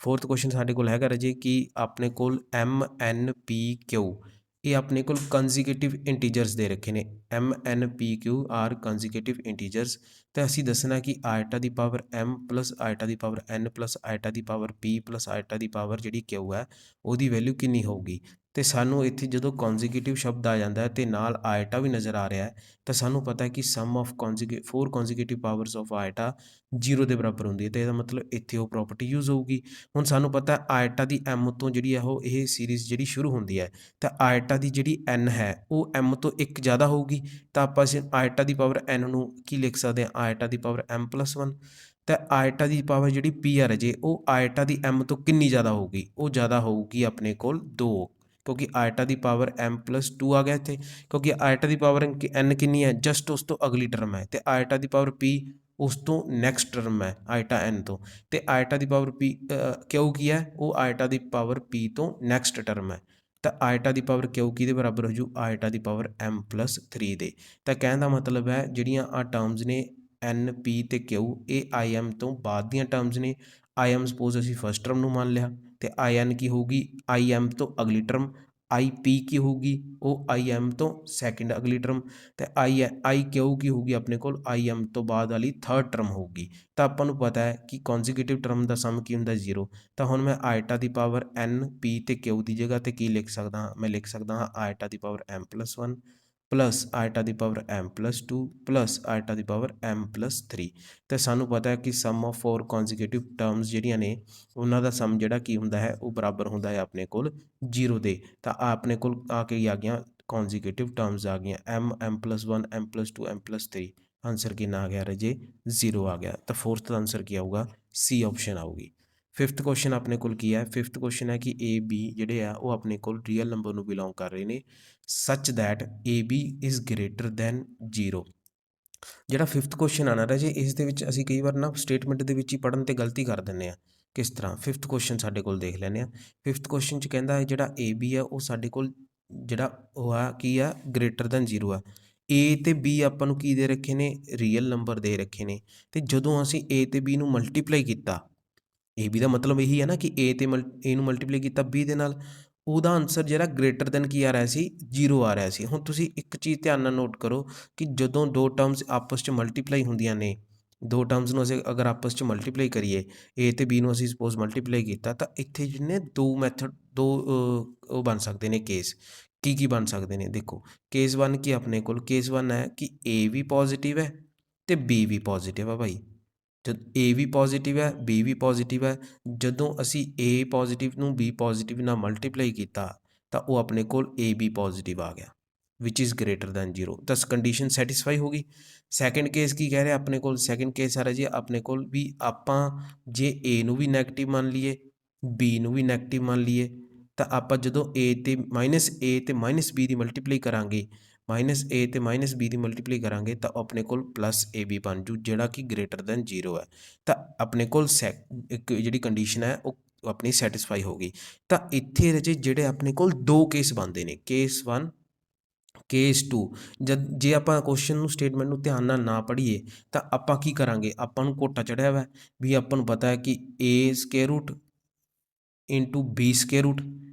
ਫੋਰਥ ਕੁਐਸਚਨ ਸਾਡੇ ਕੋਲ ਹੈਗਾ ਰਾਜੇ ਕਿ ਆਪਣੇ ਕੋਲ MNPQ ਇਹ ਆਪਣੇ ਕੋਲ ਕੰਜ਼ੀਕਿਊਟਿਵ ਇੰਟੀਜਰਸ ਦੇ ਰੱਖੇ ਨੇ। MNPQ are consecutive integers. ਤਾਂ ਅਸੀਂ ਦੱਸਣਾ ਕਿ ਆਈਟਾ ਦੀ ਪਾਵਰ m ਪਲੱਸ ਆਈਟਾ ਦੀ ਪਾਵਰ n ਪਲੱਸ ਆਈਟਾ ਦੀ ਪਾਵਰ p ਪਲੱਸ ਆਈਟਾ ਦੀ ਪਾਵਰ ਜਿਹੜੀ q ਹੈ ਉਹਦੀ ਵੈਲਿਊ ਕਿੰਨੀ ਹੋਊਗੀ। ਅਤੇ ਸਾਨੂੰ ਇੱਥੇ ਜਦੋਂ ਕੰਜ਼ੀਕਿਊਟਿਵ ਸ਼ਬਦ ਆ ਜਾਂਦਾ ਅਤੇ ਨਾਲ ਆਈਟਾ ਵੀ ਨਜ਼ਰ ਆ ਰਿਹਾ ਤਾਂ ਸਾਨੂੰ ਪਤਾ ਹੈ ਕਿ ਸਮ ਆਫ 4 ਕੰਜ਼ੀਕਿਊਟਿਵ ਪਾਵਰਸ ਆਫ ਆਈਟਾ 0 ਦੇ ਬਰਾਬਰ ਹੁੰਦੀ ਹੈ। ਅਤੇ ਇਹਦਾ ਮਤਲਬ ਇੱਥੇ ਉਹ ਪ੍ਰੋਪਰਟੀ ਯੂਜ਼ ਹੋਊਗੀ। ਹੁਣ ਸਾਨੂੰ ਪਤਾ ਆਈਟਾ ਦੀ m ਤੋਂ ਜਿਹੜੀ ਹੈ ਉਹ ਇਹ ਸੀਰੀਜ਼ ਜਿਹੜੀ ਸ਼ੁਰੂ ਹੁੰਦੀ ਹੈ ਤਾਂ ਆਈਟਾ ਦੀ ਜਿਹੜੀ n ਹੈ ਉਹ m ਤੋਂ 1 ਜ਼ਿਆਦਾ ਹੋਊਗੀ। ਤਾਂ ਆਪਾਂ ਅਸੀਂ ਆਈਟਾ ਦੀ ਪਾਵਰ n ਨੂੰ ਕੀ ਲਿਖ ਸਕਦੇ ਹਾਂ? ਆਈਟਾ ਦੀ ਪਾਵਰ m+1। ਤਾਂ ਆਈਟਾ ਦੀ ਪਾਵਰ ਜਿਹੜੀ p ਆ ਰਾਜੇ ਉਹ ਆਈਟਾ ਦੀ m ਤੋਂ ਕਿੰਨੀ ਜ਼ਿਆਦਾ ਹੋਊਗੀ? ਉਹ ਜ਼ਿਆਦਾ ਹੋਊਗੀ ਆਪਣੇ ਕੋਲ 2, ਕਿਉਂਕਿ ਆਈਟਾ ਦੀ ਪਾਵਰ m+2 ਆ ਗਿਆ ਇੱਥੇ, ਕਿਉਂਕਿ ਆਈਟਾ ਦੀ ਪਾਵਰ n ਕਿੰਨੀ ਹੈ? ਜਸਟ ਉਸ ਤੋਂ ਅਗਲੀ ਟਰਮ ਹੈ। ਅਤੇ ਆਈਟਾ ਦੀ ਪਾਵਰ p ਉਸ ਤੋਂ ਨੈਕਸਟ ਟਰਮ ਹੈ ਆਈਟਾ n ਤੋਂ। ਅਤੇ ਆਈਟਾ ਦੀ ਪਾਵਰ p ਕਿਉ ਕੀ ਹੈ? ਉਹ ਆਈਟਾ ਦੀ ਪਾਵਰ p ਤੋਂ ਨੈਕਸਟ ਟਰਮ ਹੈ। ਤਾਂ ਆਈਟਾ ਦੀ ਪਾਵਰ ਕਿਉ ਕਿਹਦੇ ਬਰਾਬਰ ਹੋ ਜੂ? ਆਈਟਾ ਦੀ ਪਾਵਰ m+3 ਦੇ। ਤਾਂ ਕਹਿਣ ਦਾ ਮਤਲਬ ਹੈ ਜਿਹੜੀਆਂ ਆਹ ਟਰਮਸ ਨੇ n p ਅਤੇ q ਇਹ ਆਈ ਐਮ ਤੋਂ ਬਾਅਦ ਦੀਆਂ ਟਰਮਸ ਨੇ। ਆਈ ਐਮ ਸਪੋਜ਼ ਅਸੀਂ ਫਸਟ ਟਰਮ ਨੂੰ ਮੰਨ ਲਿਆ ਅਤੇ ਆਈ ਐਨ ਕੀ ਹੋਊਗੀ? ਆਈ ਐਮ ਤੋਂ ਅਗਲੀ ਟਰਮ। ਆਈ ਪੀ ਕੀ ਹੋਊਗੀ? ਉਹ ਆਈ ਐਮ ਤੋਂ ਸੈਕਿੰਡ ਅਗਲੀ ਟਰਮ। ਅਤੇ ਆਈ ਕਿਊ ਕੀ ਹੋਊਗੀ ਆਪਣੇ ਕੋਲ? ਆਈ ਐਮ ਤੋਂ ਬਾਅਦ ਵਾਲੀ ਥਰਡ ਟਰਮ ਹੋਊਗੀ। ਤਾਂ ਆਪਾਂ ਨੂੰ ਪਤਾ ਹੈ ਕਿ ਕੰਜ਼ੀਕਿਊਟਿਵ ਟਰਮ ਦਾ ਸਮ ਕੀ ਹੁੰਦਾ? 0। ਤਾਂ ਹੁਣ ਮੈਂ ਆਈਟਾ ਦੀ ਪਾਵਰ n p ਅਤੇ q ਦੀ ਜਗ੍ਹਾ 'ਤੇ ਕੀ ਲਿਖ ਸਕਦਾ ਹਾਂ? ਮੈਂ ਲਿਖ ਸਕਦਾ ਹਾਂ ਆਈਟਾ ਦੀ ਪਾਵਰ m+1 ਪਲੱਸ ਆਈਟਾ ਦੀ ਪਾਵਰ m+2 ਪਲੱਸ ਆਈਟਾ ਦੀ ਪਾਵਰ m+3। ਅਤੇ ਸਾਨੂੰ ਪਤਾ ਹੈ ਕਿ ਸਮ ਆਫ 4 ਕੰਜ਼ੀਕਿਊਟਿਵ ਟਰਮਸ ਜਿਹੜੀਆਂ ਨੇ ਉਹਨਾਂ ਦਾ ਸਮ ਜਿਹੜਾ ਕੀ ਹੁੰਦਾ ਹੈ ਉਹ ਬਰਾਬਰ ਹੁੰਦਾ ਹੈ ਆਪਣੇ ਕੋਲ 0 ਦੇ। ਤਾਂ ਆਪਣੇ ਕੋਲ ਆ ਕੇ ਆ ਗਈਆਂ ਕੰਜ਼ੀਕਿਊਟਿਵ ਟਰਮਸ ਆ ਗਈਆਂ m+1 m+2 m+3। ਆਨਸਰ ਕਿੰਨਾ ਆ ਗਿਆ ਰਾਜੇ? 0 ਆ ਗਿਆ। ਤਾਂ ਫੋਰਥ ਦਾ ਆਨਸਰ ਕੀ ਆਊਗਾ? ਸੀ ਆਪਸ਼ਨ ਆਊਗੀ। ਫਿਫਥ ਕੁਐਸਚਨ ਆਪਣੇ ਕੋਲ ਕੀ ਹੈ? ਫਿਫਥ ਕੁਐਸਚਨ ਹੈ ਕਿ ਏ ਬੀ ਜਿਹੜੇ ਆ ਉਹ ਆਪਣੇ ਕੋਲ ਰੀਅਲ ਨੰਬਰ ਨੂੰ ਬਿਲੋਂਗ ਕਰ ਰਹੇ ਨੇ ਸੱਚ that A B is greater then 0। ਜਿਹੜਾ ਫਿਫਥ ਕੁਐਸਚਨ ਆਣਾ ਰਾਜੇ ਇਸ ਦੇ ਵਿੱਚ ਅਸੀਂ ਕਈ ਵਾਰ ਨਾ ਸਟੇਟਮੈਂਟ ਦੇ ਵਿੱਚ ਹੀ ਪੜ੍ਹਨ 'ਤੇ ਗਲਤੀ ਕਰ ਦਿੰਦੇ ਹਾਂ। ਕਿਸ ਤਰ੍ਹਾਂ? ਫਿਫਥ ਕੁਐਸਚਨ ਸਾਡੇ ਕੋਲ ਦੇਖ ਲੈਂਦੇ ਹਾਂ। ਫਿਫਥ ਕੁਐਸਚਨ 'ਚ ਕਹਿੰਦਾ ਹੈ ਜਿਹੜਾ ਏ ਬੀ ਆ ਉਹ ਸਾਡੇ ਕੋਲ ਜਿਹੜਾ ਉਹ ਆ ਕੀ ਆ? ਗ੍ਰੇਟਰ ਦੈਨ 0 ਆ। ਏ ਅਤੇ ਬੀ ਆਪਾਂ ਨੂੰ ਕੀ ਦੇ ਰੱਖੇ ਨੇ? ਰੀਅਲ ਨੰਬਰ ਦੇ ਰੱਖੇ ਨੇ। ਅਤੇ ਜਦੋਂ ਅਸੀਂ ਏ ਅਤੇ ਬੀ ਨੂੰ ਮਲਟੀਪਲਾਈ ਕੀਤਾ, ਏ ਬੀ ਦਾ ਮਤਲਬ ਇਹੀ ਹੈ ਨਾ ਕਿ ਏ ਅਤੇ ਏ ਨੂੰ ਮਲਟੀਪਲਾਈ ਕੀਤਾ ਬੀ ਦੇ ਨਾਲ, ਉਹਦਾ ਆਨਸਰ ਜਿਹੜਾ ਗ੍ਰੇਟਰ ਦੈਨ ਕੀ ਆ ਰਿਹਾ ਸੀ? 0 ਆ ਰਿਹਾ ਸੀ। ਹੁਣ ਤੁਸੀਂ ਇੱਕ ਚੀਜ਼ ਧਿਆਨ ਨਾਲ ਨੋਟ ਕਰੋ ਕਿ ਜਦੋਂ ਦੋ ਟਰਮਸ ਆਪਸ 'ਚ ਮਲਟੀਪਲਾਈ ਹੁੰਦੀਆਂ ਨੇ, ਦੋ ਟਰਮਸ ਨੂੰ ਅਸੀਂ ਅਗਰ ਆਪਸ 'ਚ ਮਲਟੀਪਲਾਈ ਕਰੀਏ, ਏ ਅਤੇ ਬੀ ਨੂੰ ਅਸੀਂ ਸਪੋਜ਼ ਮਲਟੀਪਲਾਈ ਕੀਤਾ ਤਾਂ ਇੱਥੇ ਜਿਹਨੇ ਦੋ ਮੈਥਡ ਦੋ ਉਹ ਬਣ ਸਕਦੇ ਨੇ ਕੇਸ। ਕੀ ਬਣ ਸਕਦੇ ਨੇ? ਦੇਖੋ ਕੇਸ 1 ਕੀ ਆਪਣੇ ਕੋਲ? ਕੇਸ 1 ਹੈ ਕਿ ਏ ਵੀ ਪੋਜ਼ੀਟਿਵ ਹੈ ਅਤੇ ਬੀ ਵੀ ਪੋਜ਼ੀਟਿਵ ਆ ਭਾਈ। ਜਦ ਏ ਵੀ ਪੋਜ਼ੀਟਿਵ ਹੈ ਬੀ ਵੀ ਪੋਜ਼ੀਟਿਵ ਹੈ, ਜਦੋਂ ਅਸੀਂ ਏ ਪੋਜ਼ੀਟਿਵ ਨੂੰ ਬੀ ਪੋਜ਼ੀਟਿਵ ਨਾਲ ਮਲਟੀਪਲਾਈ ਕੀਤਾ ਤਾਂ ਉਹ ਆਪਣੇ ਕੋਲ ਏ ਬੀ ਪੋਜ਼ੀਟਿਵ ਆ ਗਿਆ ਵਿਚ ਇਜ਼ ਗ੍ਰੇਟਰ ਦੈਨ 0। ਤਾਂ ਕੰਡੀਸ਼ਨ ਸੈਟਿਸਫਾਈ ਹੋ ਗਈ। ਸੈਕਿੰਡ ਕੇਸ ਕੀ ਕਹਿ ਰਿਹਾ ਆਪਣੇ ਕੋਲ? ਸੈਕਿੰਡ ਕੇਸ ਆ ਰਿਹਾ ਜੀ ਆਪਣੇ ਕੋਲ ਵੀ ਆਪਾਂ ਜੇ ਏ ਨੂੰ ਵੀ ਨੈਗੇਟਿਵ ਮੰਨ ਲਈਏ ਬੀ ਨੂੰ ਵੀ ਨੈਗੇਟਿਵ ਮੰਨ ਲਈਏ ਤਾਂ ਆਪਾਂ ਜਦੋਂ ਏ ਅਤੇ -b ਦੀ ਮਲਟੀਪਲਾਈ ਕਰਾਂਗੇ, -a ਅਤੇ -b ਦੀ ਮਲਟੀਪਲਾਈ ਕਰਾਂਗੇ ਤਾਂ ਆਪਣੇ ਕੋਲ +ab ਬਣ ਜੂ ਜਿਹੜਾ ਕਿ ਗ੍ਰੇਟਰ ਦੈਨ 0 ਹੈ। ਤਾਂ ਆਪਣੇ ਕੋਲ ਇੱਕ ਜਿਹੜੀ ਕੰਡੀਸ਼ਨ ਹੈ ਉਹ ਆਪਣੀ ਸੈਟਿਸਫਾਈ ਹੋ ਗਈ। ਤਾਂ ਇੱਥੇ ਰਾਜੇ ਜਿਹੜੇ ਆਪਣੇ ਕੋਲ ਦੋ ਕੇਸ ਬਣਦੇ ਨੇ, ਕੇਸ 1 ਕੇਸ 2। ਜੇ ਆਪਾਂ ਕੁਐਸਚਨ ਨੂੰ ਸਟੇਟਮੈਂਟ ਨੂੰ ਧਿਆਨ ਨਾਲ ਨਾ ਪੜ੍ਹੀਏ ਤਾਂ ਆਪਾਂ ਕੀ ਕਰਾਂਗੇ? ਆਪਾਂ ਨੂੰ ਘੋਟਾ ਚੜਿਆ ਹੋਇਆ ਵੀ ਆਪਾਂ ਨੂੰ ਪਤਾ ਹੈ ਕਿ a square root into b square root,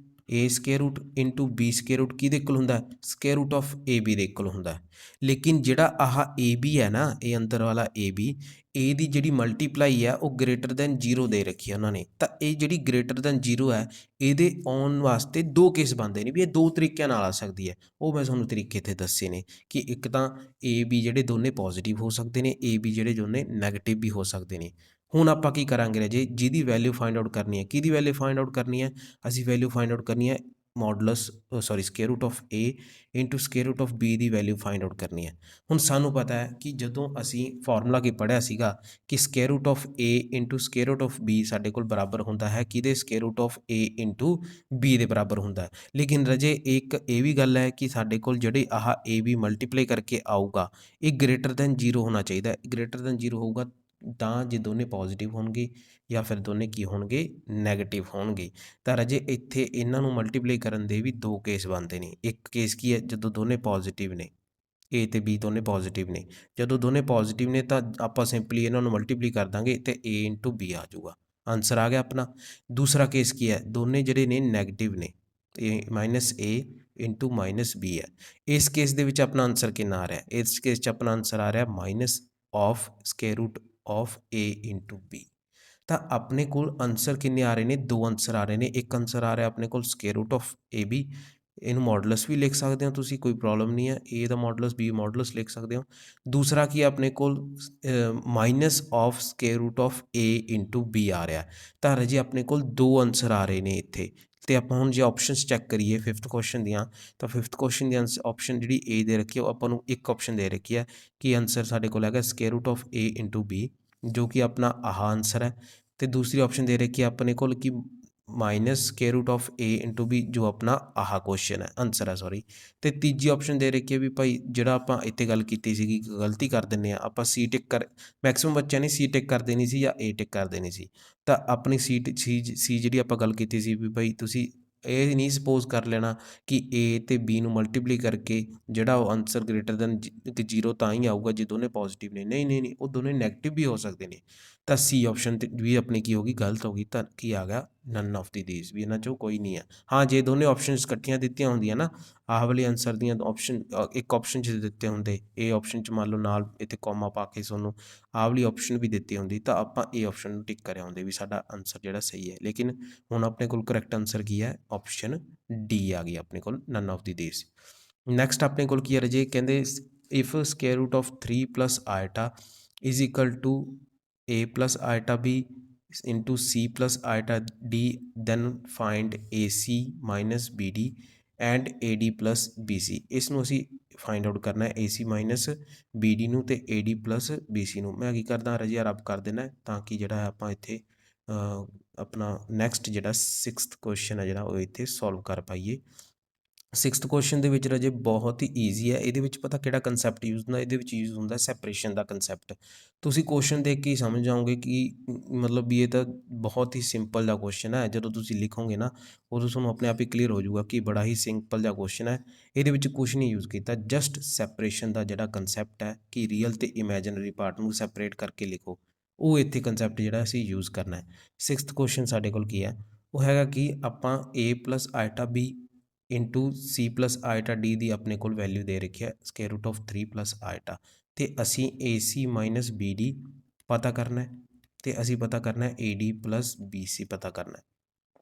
a square root into b square root ਕਿਹਦੇ ਇਕੁਅਲ ਹੁੰਦਾ? Square root of A B ਦੇ ਇਕੁਅਲ ਹੁੰਦਾ। ਲੇਕਿਨ ਜਿਹੜਾ ਆਹ ਏ ਬੀ ਹੈ ਨਾ, ਇਹ ਅੰਦਰ ਵਾਲਾ ਏ ਬੀ, ਏ ਦੀ ਜਿਹੜੀ ਮਲਟੀਪਲਾਈ ਹੈ ਉਹ ਗ੍ਰੇਟਰ ਦੈਨ 0 ਦੇ ਰੱਖੀ ਹੈ ਉਹਨਾਂ ਨੇ। ਤਾਂ ਇਹ ਜਿਹੜੀ ਗ੍ਰੇਟਰ ਦੈਨ 0 ਹੈ ਇਹਦੇ ਆਉਣ ਵਾਸਤੇ ਦੋ ਕੇਸ ਬਣਦੇ ਨੇ ਵੀ ਇਹ ਦੋ ਤਰੀਕਿਆਂ ਨਾਲ ਆ ਸਕਦੀ ਹੈ। ਉਹ ਮੈਂ ਤੁਹਾਨੂੰ ਤਰੀਕੇ ਇੱਥੇ ਦੱਸੇ ਨੇ ਕਿ ਇੱਕ ਤਾਂ ਏ ਬੀ ਜਿਹੜੇ ਦੋਨੇ ਪੋਜ਼ੀਟਿਵ ਹੋ ਸਕਦੇ ਨੇ, ਏ ਬੀ ਜਿਹੜੇ ਦੋਨੇ ਨੈਗੇਟਿਵ ਵੀ ਹੋ ਸਕਦੇ ਨੇ। ਹੁਣ ਆਪਾਂ ਕੀ ਕਰਾਂਗੇ ਰਾਜੇ? ਜਿਹਦੀ ਵੈਲਿਊ ਫਾਈਂਡ ਆਊਟ ਕਰਨੀ ਹੈ, ਕਿਹਦੀ ਵੈਲਿਊ ਫਾਈਂਡ ਆਊਟ ਕਰਨੀ ਹੈ? ਅਸੀਂ ਵੈਲਿਊ ਫਾਈਂਡ ਆਊਟ ਕਰਨੀ ਹੈ modulus sorry square root of A into square root of B ਦੀ ਵੈਲਿਊ ਫਾਈਂਡ ਆਊਟ ਕਰਨੀ ਹੈ। ਹੁਣ ਸਾਨੂੰ ਪਤਾ ਹੈ ਕਿ ਜਦੋਂ ਅਸੀਂ ਫਾਰਮੂਲਾ ਕੀ ਪੜ੍ਹਿਆ ਸੀਗਾ ਕਿ square root of A into square root of B ਸਾਡੇ ਕੋਲ ਬਰਾਬਰ ਹੁੰਦਾ ਹੈ ਕਿਹਦੇ square root of A into B ਦੇ ਬਰਾਬਰ ਹੁੰਦਾ ਹੈ। ਲੇਕਿਨ ਰਾਜੇ ਇੱਕ ਇਹ ਵੀ ਗੱਲ ਹੈ ਕਿ ਸਾਡੇ ਕੋਲ ਜਿਹੜੇ ਆਹ A B ਮਲਟੀਪਲਾਈ ਕਰਕੇ ਆਊਗਾ ਇਹ ਗ੍ਰੇਟਰ ਦੈਨ 0 ਹੋਣਾ ਚਾਹੀਦਾ। ਗ੍ਰੇਟਰ ਦੈਨ 0 ਹੋਊਗਾ ਤਾਂ ਜੇ ਦੋਨੇ ਪੋਜ਼ੀਟਿਵ ਹੋਣਗੇ ਜਾਂ ਫਿਰ ਦੋਨੇ ਕੀ ਹੋਣਗੇ ਨੈਗੇਟਿਵ ਹੋਣਗੇ। ਤਾਂ ਰਾਜੇ ਇੱਥੇ ਇਹਨਾਂ ਨੂੰ ਮਲਟੀਪਲਾਈ ਕਰਨ ਦੇ ਵੀ ਦੋ ਕੇਸ ਬਣਦੇ ਨੇ। ਇੱਕ ਕੇਸ ਕੀ ਹੈ ਜਦੋਂ ਦੋਨੇ ਪੋਜ਼ੀਟਿਵ ਨੇ A ਤੇ B ਦੋਨੇ ਪੋਜ਼ੀਟਿਵ ਨੇ। ਜਦੋਂ ਦੋਨੇ ਪੋਜ਼ੀਟਿਵ ਨੇ ਤਾਂ ਆਪਾਂ ਸਿੰਪਲੀ ਇਹਨਾਂ ਨੂੰ ਮਲਟੀਪਲਾਈ ਕਰ ਦਾਂਗੇ ਤੇ A ਇੰਟੂ B ਆ ਜਾਊਗਾ। ਆਂਸਰ ਆ ਗਿਆ ਆਪਣਾ। ਦੂਸਰਾ ਕੇਸ ਕੀ ਹੈ ਦੋਨੇ ਜਿਹੜੇ ਨੇ ਨੈਗੇਟਿਵ ਨੇ minus A into minus B ਹੈ। ਇਸ ਕੇਸ ਦੇ ਵਿੱਚ ਆਪਣਾ ਆਂਸਰ ਕਿੰਨਾ ਆ ਰਿਹਾ ਇਸ ਕੇਸ 'ਚ ਆਪਣਾ ਆਂਸਰ ਆ ਰਿਹਾ minus of square root of A into B। ਤਾਂ ਆਪਣੇ ਕੋਲ ਆਂਸਰ ਕਿੰਨੇ ਆ ਰਹੇ ਨੇ ਦੋ ਆਂਸਰ ਆ ਰਹੇ ਨੇ। ਇੱਕ ਆਂਸਰ ਆ ਰਿਹਾ ਆਪਣੇ ਕੋਲ ਸਕੁਏਅਰ ਰੂਟ ਆਫ AB ਇਹਨੂੰ ਮੋਡੂਲਸ ਵੀ ਲਿਖ ਸਕਦੇ ਹੋ ਤੁਸੀਂ ਕੋਈ ਪ੍ਰੋਬਲਮ ਨਹੀਂ ਹੈ। A ਦਾ ਮੋਡੂਲਸ B ਮੋਡੂਲਸ ਲਿਖ ਸਕਦੇ ਹੋ। ਦੂਸਰਾ ਕੀ ਆਪਣੇ ਕੋਲ minus of square root of A into B ਆ ਰਿਹਾ। ਤਾਂ ਰਾਜੇ ਆਪਣੇ ਕੋਲ ਦੋ ਆਂਸਰ ਆ ਰਹੇ ਨੇ ਇੱਥੇ। ਅਤੇ ਆਪਾਂ ਹੁਣ ਜੇ ਆਪਸ਼ਨਸ ਚੈੱਕ ਕਰੀਏ 5th ਕੁਐਸਚਨ ਦੀਆਂ ਤਾਂ 5th ਕੁਐਸਚਨ ਦੀ ਆਪਸ਼ਨ ਜਿਹੜੀ A ਦੇ ਰੱਖੀ ਹੈ ਉਹ ਆਪਾਂ ਨੂੰ ਇੱਕ ਆਪਸ਼ਨ ਦੇ ਰੱਖੀ ਹੈ ਕਿ ਆਂਸਰ ਸਾਡੇ ਕੋਲ ਹੈਗਾ square root of A into B ਜੋ ਕਿ ਆਪਣਾ ਆਹ ਆਂਸਰ ਹੈ। ਅਤੇ ਦੂਸਰੀ ਆਪਸ਼ਨ ਦੇ ਰੱਖੀ ਹੈ ਆਪਣੇ ਕੋਲ ਕਿ minus square root of A into B ਜੋ ਆਪਣਾ ਆਹ ਕੁਐਸਚਨ ਹੈ ਆਂਸਰ ਹੈ ਸੌਰੀ। ਅਤੇ ਤੀਜੀ ਆਪਸ਼ਨ ਦੇ ਰੱਖੀ ਹੈ ਵੀ ਭਾਈ ਜਿਹੜਾ ਆਪਾਂ ਇੱਥੇ ਗੱਲ ਕੀਤੀ ਸੀਗੀ ਗਲਤੀ ਕਰ ਦਿੰਦੇ ਹਾਂ ਆਪਾਂ C ਟਿਕ ਕਰ ਮੈਕਸਿਮਮ ਬੱਚਿਆਂ ਨੇ C ਟਿਕ ਕਰ ਦੇਣੀ ਸੀ ਜਾਂ A ਟਿਕ ਕਰ ਦੇਣੀ ਸੀ। ਤਾਂ ਆਪਣੀ ਸੀ ਜਿਹੜੀ ਆਪਾਂ ਗੱਲ ਕੀਤੀ ਸੀ ਵੀ ਭਾਈ ਤੁਸੀਂ ਇਹ ਨਹੀਂ ਸਪੋਜ਼ ਕਰ ਲੈਣਾ ਕਿ A ਅਤੇ B ਨੂੰ ਮਲਟੀਪਲੀ ਕਰਕੇ ਜਿਹੜਾ ਉਹ ਆਂਸਰ ਗ੍ਰੇਟਰ ਦੈਨ 0 ਤਾਂ ਹੀ ਆਊਗਾ ਜੇ ਦੋਨੇ ਪੋਜ਼ੀਟਿਵ ਨੇ। ਨਹੀਂ ਉਹ ਦੋਨੇ ਨੈਗੇਟਿਵ ਵੀ ਹੋ ਸਕਦੇ ਨੇ। ਤਾਂ C ਆਪਸ਼ਨ ਤੇ ਵੀ ਆਪਣੀ ਕੀ ਹੋ ਗਈ ਗਲਤ ਹੋ ਗਈ। ਤਾਂ ਕੀ ਆ ਗਿਆ ਨਨ ਆਫ ਦੀ ਦੀਸ ਵੀ ਇਹਨਾਂ 'ਚੋਂ ਕੋਈ ਨਹੀਂ ਹੈ। ਹਾਂ ਜੇ ਦੋਨੇ ਆਪਸ਼ਨਸ ਇਕੱਠੀਆਂ ਦਿੱਤੀਆਂ ਹੁੰਦੀਆਂ ਨਾ ਆਹ ਵਾਲੇ ਆਂਸਰ ਦੀਆਂ ਆਪਸ਼ਨ ਇੱਕ ਆਪਸ਼ਨ 'ਚ ਦਿੱਤੇ ਹੁੰਦੇ ਇਹ ਆਪਸ਼ਨ 'ਚ ਮੰਨ ਲਓ ਨਾਲ ਇੱਥੇ ਕੌਮਾ ਪਾ ਕੇ ਤੁਹਾਨੂੰ ਆਹ ਵਾਲੀ ਆਪਸ਼ਨ ਵੀ ਦਿੱਤੀ ਹੁੰਦੀ ਤਾਂ ਆਪਾਂ ਇਹ ਆਪਸ਼ਨ ਨੂੰ ਟਿਕ ਕਰਿਆ ਹੁੰਦੇ ਵੀ ਸਾਡਾ ਆਂਸਰ ਜਿਹੜਾ ਸਹੀ ਹੈ। ਲੇਕਿਨ ਹੁਣ ਆਪਣੇ ਕੋਲ ਕਰੈਕਟ ਆਂਸਰ ਕੀ ਹੈ ਆਪਸ਼ਨ D ਆ ਗਈ ਆਪਣੇ ਕੋਲ ਨਨ ਆਫ ਦੀ ਦੀਸ। ਨੈਕਸਟ ਆਪਣੇ ਕੋਲ ਕੀ ਹੈ ਰਾਜੇ ਕਹਿੰਦੇ if square root of 3 plus iota is equal to A plus iota B into C plus iota D then find AC minus BD and AD plus BC। ਇਸ ਨੂੰ ਅਸੀਂ find out ਕਰਨਾ ਹੈ AC ਮਾਈਨਸ BD ਨੂੰ ਤੇ AD plus BC ਨੂੰ। ਮੈਂ ਕੀ ਕਰਦਾ ਰਾਜੇ ਰੱਬ ਕਰ ਦੇਣਾ ਤਾਂ ਕਿ ਜਿਹੜਾ ਆਪਾਂ ਇੱਥੇ ਆਪਣਾ ਨੈਕਸਟ ਜਿਹੜਾ 6th ਕੁਐਸਚਨ ਹੈ ਜਿਹੜਾ ਉਹ ਇੱਥੇ ਸੋਲਵ ਕਰ ਪਾਈਏ। 6th ਕੁਐਸਚਨ ਦੇ ਵਿੱਚ ਰਾਜੇ ਬਹੁਤ ਹੀ ਈਜ਼ੀ ਹੈ। ਇਹਦੇ ਵਿੱਚ ਪਤਾ ਕਿਹੜਾ ਕੰਸੈਪਟ ਯੂਜ਼ ਹੁੰਦਾ ਇਹਦੇ ਵਿੱਚ ਯੂਜ਼ ਹੁੰਦਾ ਸੈਪਰੇਸ਼ਨ ਦਾ ਕੰਸੈਪਟ। ਤੁਸੀਂ ਕੁਐਸਚਨ ਦੇਖ ਕੇ ਹੀ ਸਮਝ ਜਾਓਗੇ ਕਿ ਮਤਲਬ ਵੀ ਇਹ ਤਾਂ ਬਹੁਤ ਹੀ ਸਿੰਪਲ ਜਿਹਾ ਕੁਐਸਚਨ ਹੈ। ਜਦੋਂ ਤੁਸੀਂ ਲਿਖੋਗੇ ਨਾ ਉਦੋਂ ਤੁਹਾਨੂੰ ਆਪਣੇ ਆਪ ਹੀ ਕਲੀਅਰ ਹੋ ਜਾਊਗਾ ਕਿ ਬੜਾ ਹੀ ਸਿੰਪਲ ਜਿਹਾ ਕੁਐਸਚਨ ਹੈ। ਇਹਦੇ ਵਿੱਚ ਕੁਛ ਨਹੀਂ ਯੂਜ਼ ਕੀਤਾ ਜਸਟ ਸੈਪਰੇਸ਼ਨ ਦਾ ਜਿਹੜਾ ਕੰਸੈਪਟ ਹੈ ਕਿ ਰੀਅਲ ਅਤੇ ਇਮੈਜਨਰੀ ਪਾਰਟ ਨੂੰ ਸੈਪਰੇਟ ਕਰਕੇ ਲਿਖੋ ਉਹ ਇੱਥੇ ਕੰਸੈਪਟ ਜਿਹੜਾ ਅਸੀਂ ਯੂਜ਼ ਕਰਨਾ ਹੈ। 6th ਕੁਐਸਚਨ ਸਾਡੇ ਕੋਲ ਕੀ ਹੈ ਉਹ ਹੈਗਾ ਕਿ ਆਪਾਂ A plus iota B into C plus iota D ਦੀ ਆਪਣੇ ਕੋਲ ਵੈਲਿਊ ਦੇ ਰੱਖੀ ਹੈ square root of 3 plus iota ਅਤੇ ਅਸੀਂ AC ਮਾਈਨਸ BD ਪਤਾ ਕਰਨਾ ਅਤੇ ਅਸੀਂ ਪਤਾ ਕਰਨਾ AD ਪਲੱਸ BC ਪਤਾ ਕਰਨਾ।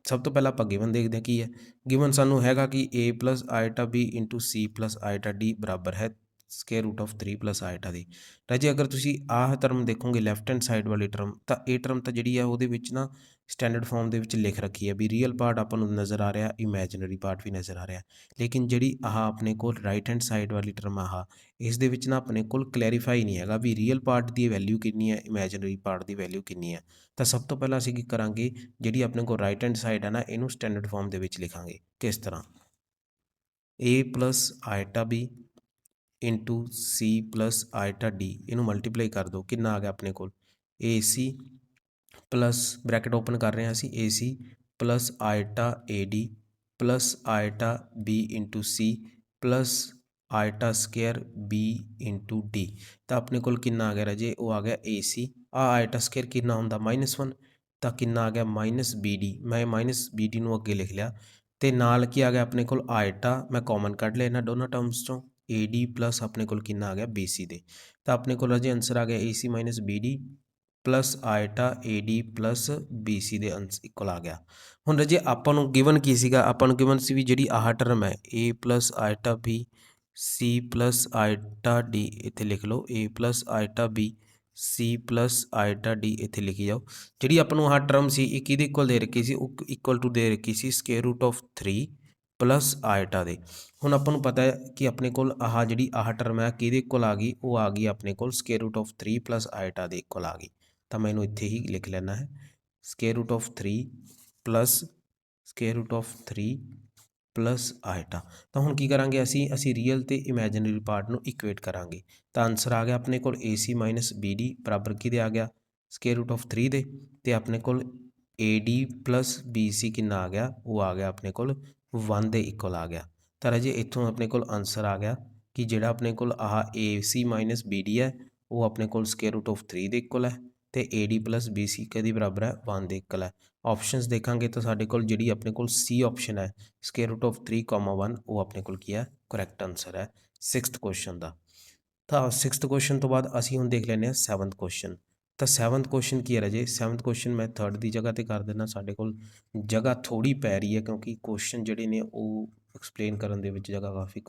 ਸਭ ਤੋਂ ਪਹਿਲਾਂ ਆਪਾਂ ਗਿਵਨ ਦੇਖਦੇ ਹਾਂ ਕੀ ਹੈ। ਗਿਵਨ ਸਾਨੂੰ ਹੈਗਾ ਕਿ A plus iota B into C plus iota D ਬਰਾਬਰ ਹੈ square root of 3 plus iota ਦੀ। ਰਾਜੇ ਅਗਰ ਤੁਸੀਂ ਆਹ ਟਰਮ ਦੇਖੋਗੇ ਲੈਫਟ ਹੈਂਡ ਸਾਈਡ ਵਾਲੀ ਟਰਮ ਤਾਂ ਇਹ ਟਰਮ ਤਾਂ ਜਿਹੜੀ ਹੈ ਉਹਦੇ ਵਿੱਚ ਨਾ ਸਟੈਂਡਰਡ ਫਾਰਮ ਦੇ ਵਿੱਚ ਲਿਖ ਰੱਖੀ ਹੈ ਵੀ ਰੀਅਲ ਪਾਰਟ ਆਪਾਂ ਨੂੰ ਨਜ਼ਰ ਆ ਰਿਹਾ ਇਮੈਜਨਰੀ ਪਾਰਟ ਵੀ ਨਜ਼ਰ ਆ ਰਿਹਾ। ਲੇਕਿਨ ਜਿਹੜੀ ਆਹ ਆਪਣੇ ਕੋਲ ਰਾਈਟ ਹੈਂਡ ਸਾਈਡ ਵਾਲੀ ਟਰਮ ਆਹ ਇਸ ਦੇ ਵਿੱਚ ਨਾ ਆਪਣੇ ਕੋਲ ਕਲੈਰੀਫਾਈ ਨਹੀਂ ਹੈਗਾ ਵੀ ਰੀਅਲ ਪਾਰਟ ਦੀ ਵੈਲਿਊ ਕਿੰਨੀ ਹੈ ਇਮੈਜਨਰੀ ਪਾਰਟ ਦੀ ਵੈਲਿਊ ਕਿੰਨੀ ਹੈ। ਤਾਂ ਸਭ ਤੋਂ ਪਹਿਲਾਂ ਅਸੀਂ ਕੀ ਕਰਾਂਗੇ ਜਿਹੜੀ ਆਪਣੇ ਕੋਲ ਰਾਈਟ ਹੈਂਡ ਸਾਈਡ ਹੈ ਨਾ ਇਹਨੂੰ ਸਟੈਂਡਰਡ ਫਾਰਮ ਦੇ ਵਿੱਚ ਲਿਖਾਂਗੇ ਕਿਸ ਤਰ੍ਹਾਂ A plus iota B into C plus iota D ਇਹਨੂੰ ਮਲਟੀਪਲਾਈ ਕਰ ਦਿਓ ਕਿੰਨਾ ਆ ਗਿਆ ਆਪਣੇ ਕੋਲ AC ਪਲੱਸ ਬ੍ਰੈਕਟ ਓਪਨ ਕਰ ਰਹੇ ਹਾਂ ਅਸੀਂ AC plus iota AD plus iota B into C plus iota square B into D। ਤਾਂ ਆਪਣੇ ਕੋਲ ਕਿੰਨਾ ਆ ਗਿਆ ਰਾਜੇ ਉਹ ਆ ਗਿਆ AC ਆਇਟਾ ਸਕੁਏਅਰ ਕਿੰਨਾ ਹੁੰਦਾ -1 ਤਾਂ ਕਿੰਨਾ ਆ ਗਿਆ ਮਾਈਨਸ BD ਮੈਂ ਮਾਈਨਸ BD ਨੂੰ ਅੱਗੇ ਲਿਖ ਲਿਆ ਅਤੇ ਨਾਲ ਕੀ ਆ ਗਿਆ ਆਪਣੇ ਕੋਲ ਆਇਟਾ ਮੈਂ ਕਾਮਨ ਕੱਢ ਲਿਆ ਇਹਨਾਂ ਦੋਨਾਂ ਟਰਮਸ 'ਚੋਂ AD ਪਲੱਸ ਆਪਣੇ ਕੋਲ ਕਿੰਨਾ ਆ ਗਿਆ BC ਦੇ। ਤਾਂ ਆਪਣੇ ਕੋਲ ਰਾਜੇ ਆਂਸਰ ਆ ਗਿਆ AC minus BD plus iota AD plus BC ਦੇ ਇਕੁਅਲ ਆ ਗਿਆ। ਹੁਣ ਰਾਜੇ ਆਪਾਂ ਨੂੰ ਗਿਵਨ ਕੀ ਸੀਗਾ ਆਪਾਂ ਨੂੰ ਗਿਵਨ ਸੀ ਵੀ ਜਿਹੜੀ ਆਹ ਟਰਮ ਹੈ A plus iota B C plus iota D ਇੱਥੇ ਲਿਖ ਲਓ A plus iota B C plus iota D ਇੱਥੇ ਲਿਖੀ ਜਾਓ। ਜਿਹੜੀ ਆਪਾਂ ਨੂੰ ਆਹ ਟਰਮ ਸੀ ਇਹ ਕਿਹਦੇ ਇਕੁਅਲ ਦੇ ਰੱਖੀ ਸੀ ਉਹ ਇਕੁਅਲ ਟੂ ਦੇ ਰੱਖੀ ਸੀ ਸਕੁਏਅਰ ਰੂਟ ਆਫ 3 ਪਲੱਸ ਆਇਟਾ ਦੇ। ਹੁਣ ਆਪਾਂ ਨੂੰ ਪਤਾ ਹੈ ਕਿ ਆਪਣੇ ਕੋਲ ਆਹ ਜਿਹੜੀ ਆਹ ਟਰਮ ਹੈ ਕਿਹਦੇ ਇਕੁਅਲ ਆ ਗਈ, ਉਹ ਆ ਗਈ ਆਪਣੇ ਕੋਲ ਸਕੁਏਅਰ ਰੂਟ ਆਫ 3 ਪਲੱਸ ਆਇਟਾ ਦੇ ਇਕੁਅਲ ਆ ਗਈ। ਤਾਂ ਮੈਂ ਇਹਨੂੰ ਇੱਥੇ ਹੀ ਲਿਖ ਲੈਣਾ ਹੈ, square root of 3 plus square root of 3 plus iota. ਤਾਂ ਹੁਣ ਕੀ ਕਰਾਂਗੇ ਅਸੀਂ ਰੀਅਲ ਅਤੇ ਇਮੈਜਨਰੀ ਪਾਰਟ ਨੂੰ ਇਕੁਏਟ ਕਰਾਂਗੇ। ਤਾਂ ਆਨਸਰ ਆ ਗਿਆ ਆਪਣੇ ਕੋਲ AC ਮਾਈਨਸ BD ਬਰਾਬਰ ਕਿਹਦੇ ਆ ਗਿਆ, ਸਕੁਏਅਰ ਰੂਟ ਆਫ 3 ਦੇ, ਅਤੇ ਆਪਣੇ ਕੋਲ AD ਪਲੱਸ BC ਕਿੰਨਾ ਆ ਗਿਆ, ਉਹ ਆ ਗਿਆ ਆਪਣੇ ਕੋਲ 1 ਦੇ ਇਕੁਅਲ ਆ ਗਿਆ। ਤਾਂ ਰਾਜੇ ਇੱਥੋਂ ਆਪਣੇ ਕੋਲ ਆਨਸਰ ਆ ਗਿਆ ਕਿ ਜਿਹੜਾ ਆਪਣੇ ਕੋਲ ਆਹ AC ਮਾਈਨਸ BD ਹੈ ਉਹ ਆਪਣੇ ਕੋਲ ਸਕੁਏਅਰ ਰੂਟ ਆਫ 3 ਦੇ ਇਕੁਅਲ ਹੈ, ਅਤੇ AD ਪਲੱਸ BC ਕਿਹਦੀ ਬਰਾਬਰ ਹੈ, 1 ਦੇ ਇਕੁਅਲ ਹੈ। ਆਪਸ਼ਨਸ ਦੇਖਾਂਗੇ ਤਾਂ ਸਾਡੇ ਕੋਲ ਜਿਹੜੀ ਆਪਣੇ ਕੋਲ C ਆਪਸ਼ਨ ਹੈ ਸਕੁਏਅਰ ਰੂਟ ਆਫ 3,1 ਉਹ ਆਪਣੇ ਕੋਲ ਕੀ ਹੈ, ਕਰੈਕਟ ਆਨਸਰ ਹੈ 6th ਕੁਐਸਚਨ ਦਾ। ਤਾਂ 6th ਕੁਐਸਚਨ ਤੋਂ ਬਾਅਦ ਅਸੀਂ ਹੁਣ ਦੇਖ ਲੈਂਦੇ ਹਾਂ 7th ਕੁਐਸਚਨ। ਤਾਂ 7th ਕੁਐਸਚਨ ਕੀ ਹੈ ਰਾਜੇ, 7th ਕੁਐਸਚਨ ਮੈਂ 3rd ਦੀ ਜਗ੍ਹਾ 'ਤੇ ਕਰ ਦਿੰਦਾ, ਸਾਡੇ ਕੋਲ ਜਗ੍ਹਾ ਥੋੜ੍ਹੀ ਪੈ ਰਹੀ ਹੈ ਕਿਉਂਕਿ ਕੁਐਸਚਨ ਜਿਹੜੇ ਨੇ ਉਹ ਐਕਸਪਲੇਨ ਕਰਨ ਦੇ ਵਿੱਚ ਜਗ੍ਹਾ ਕਾਫੀ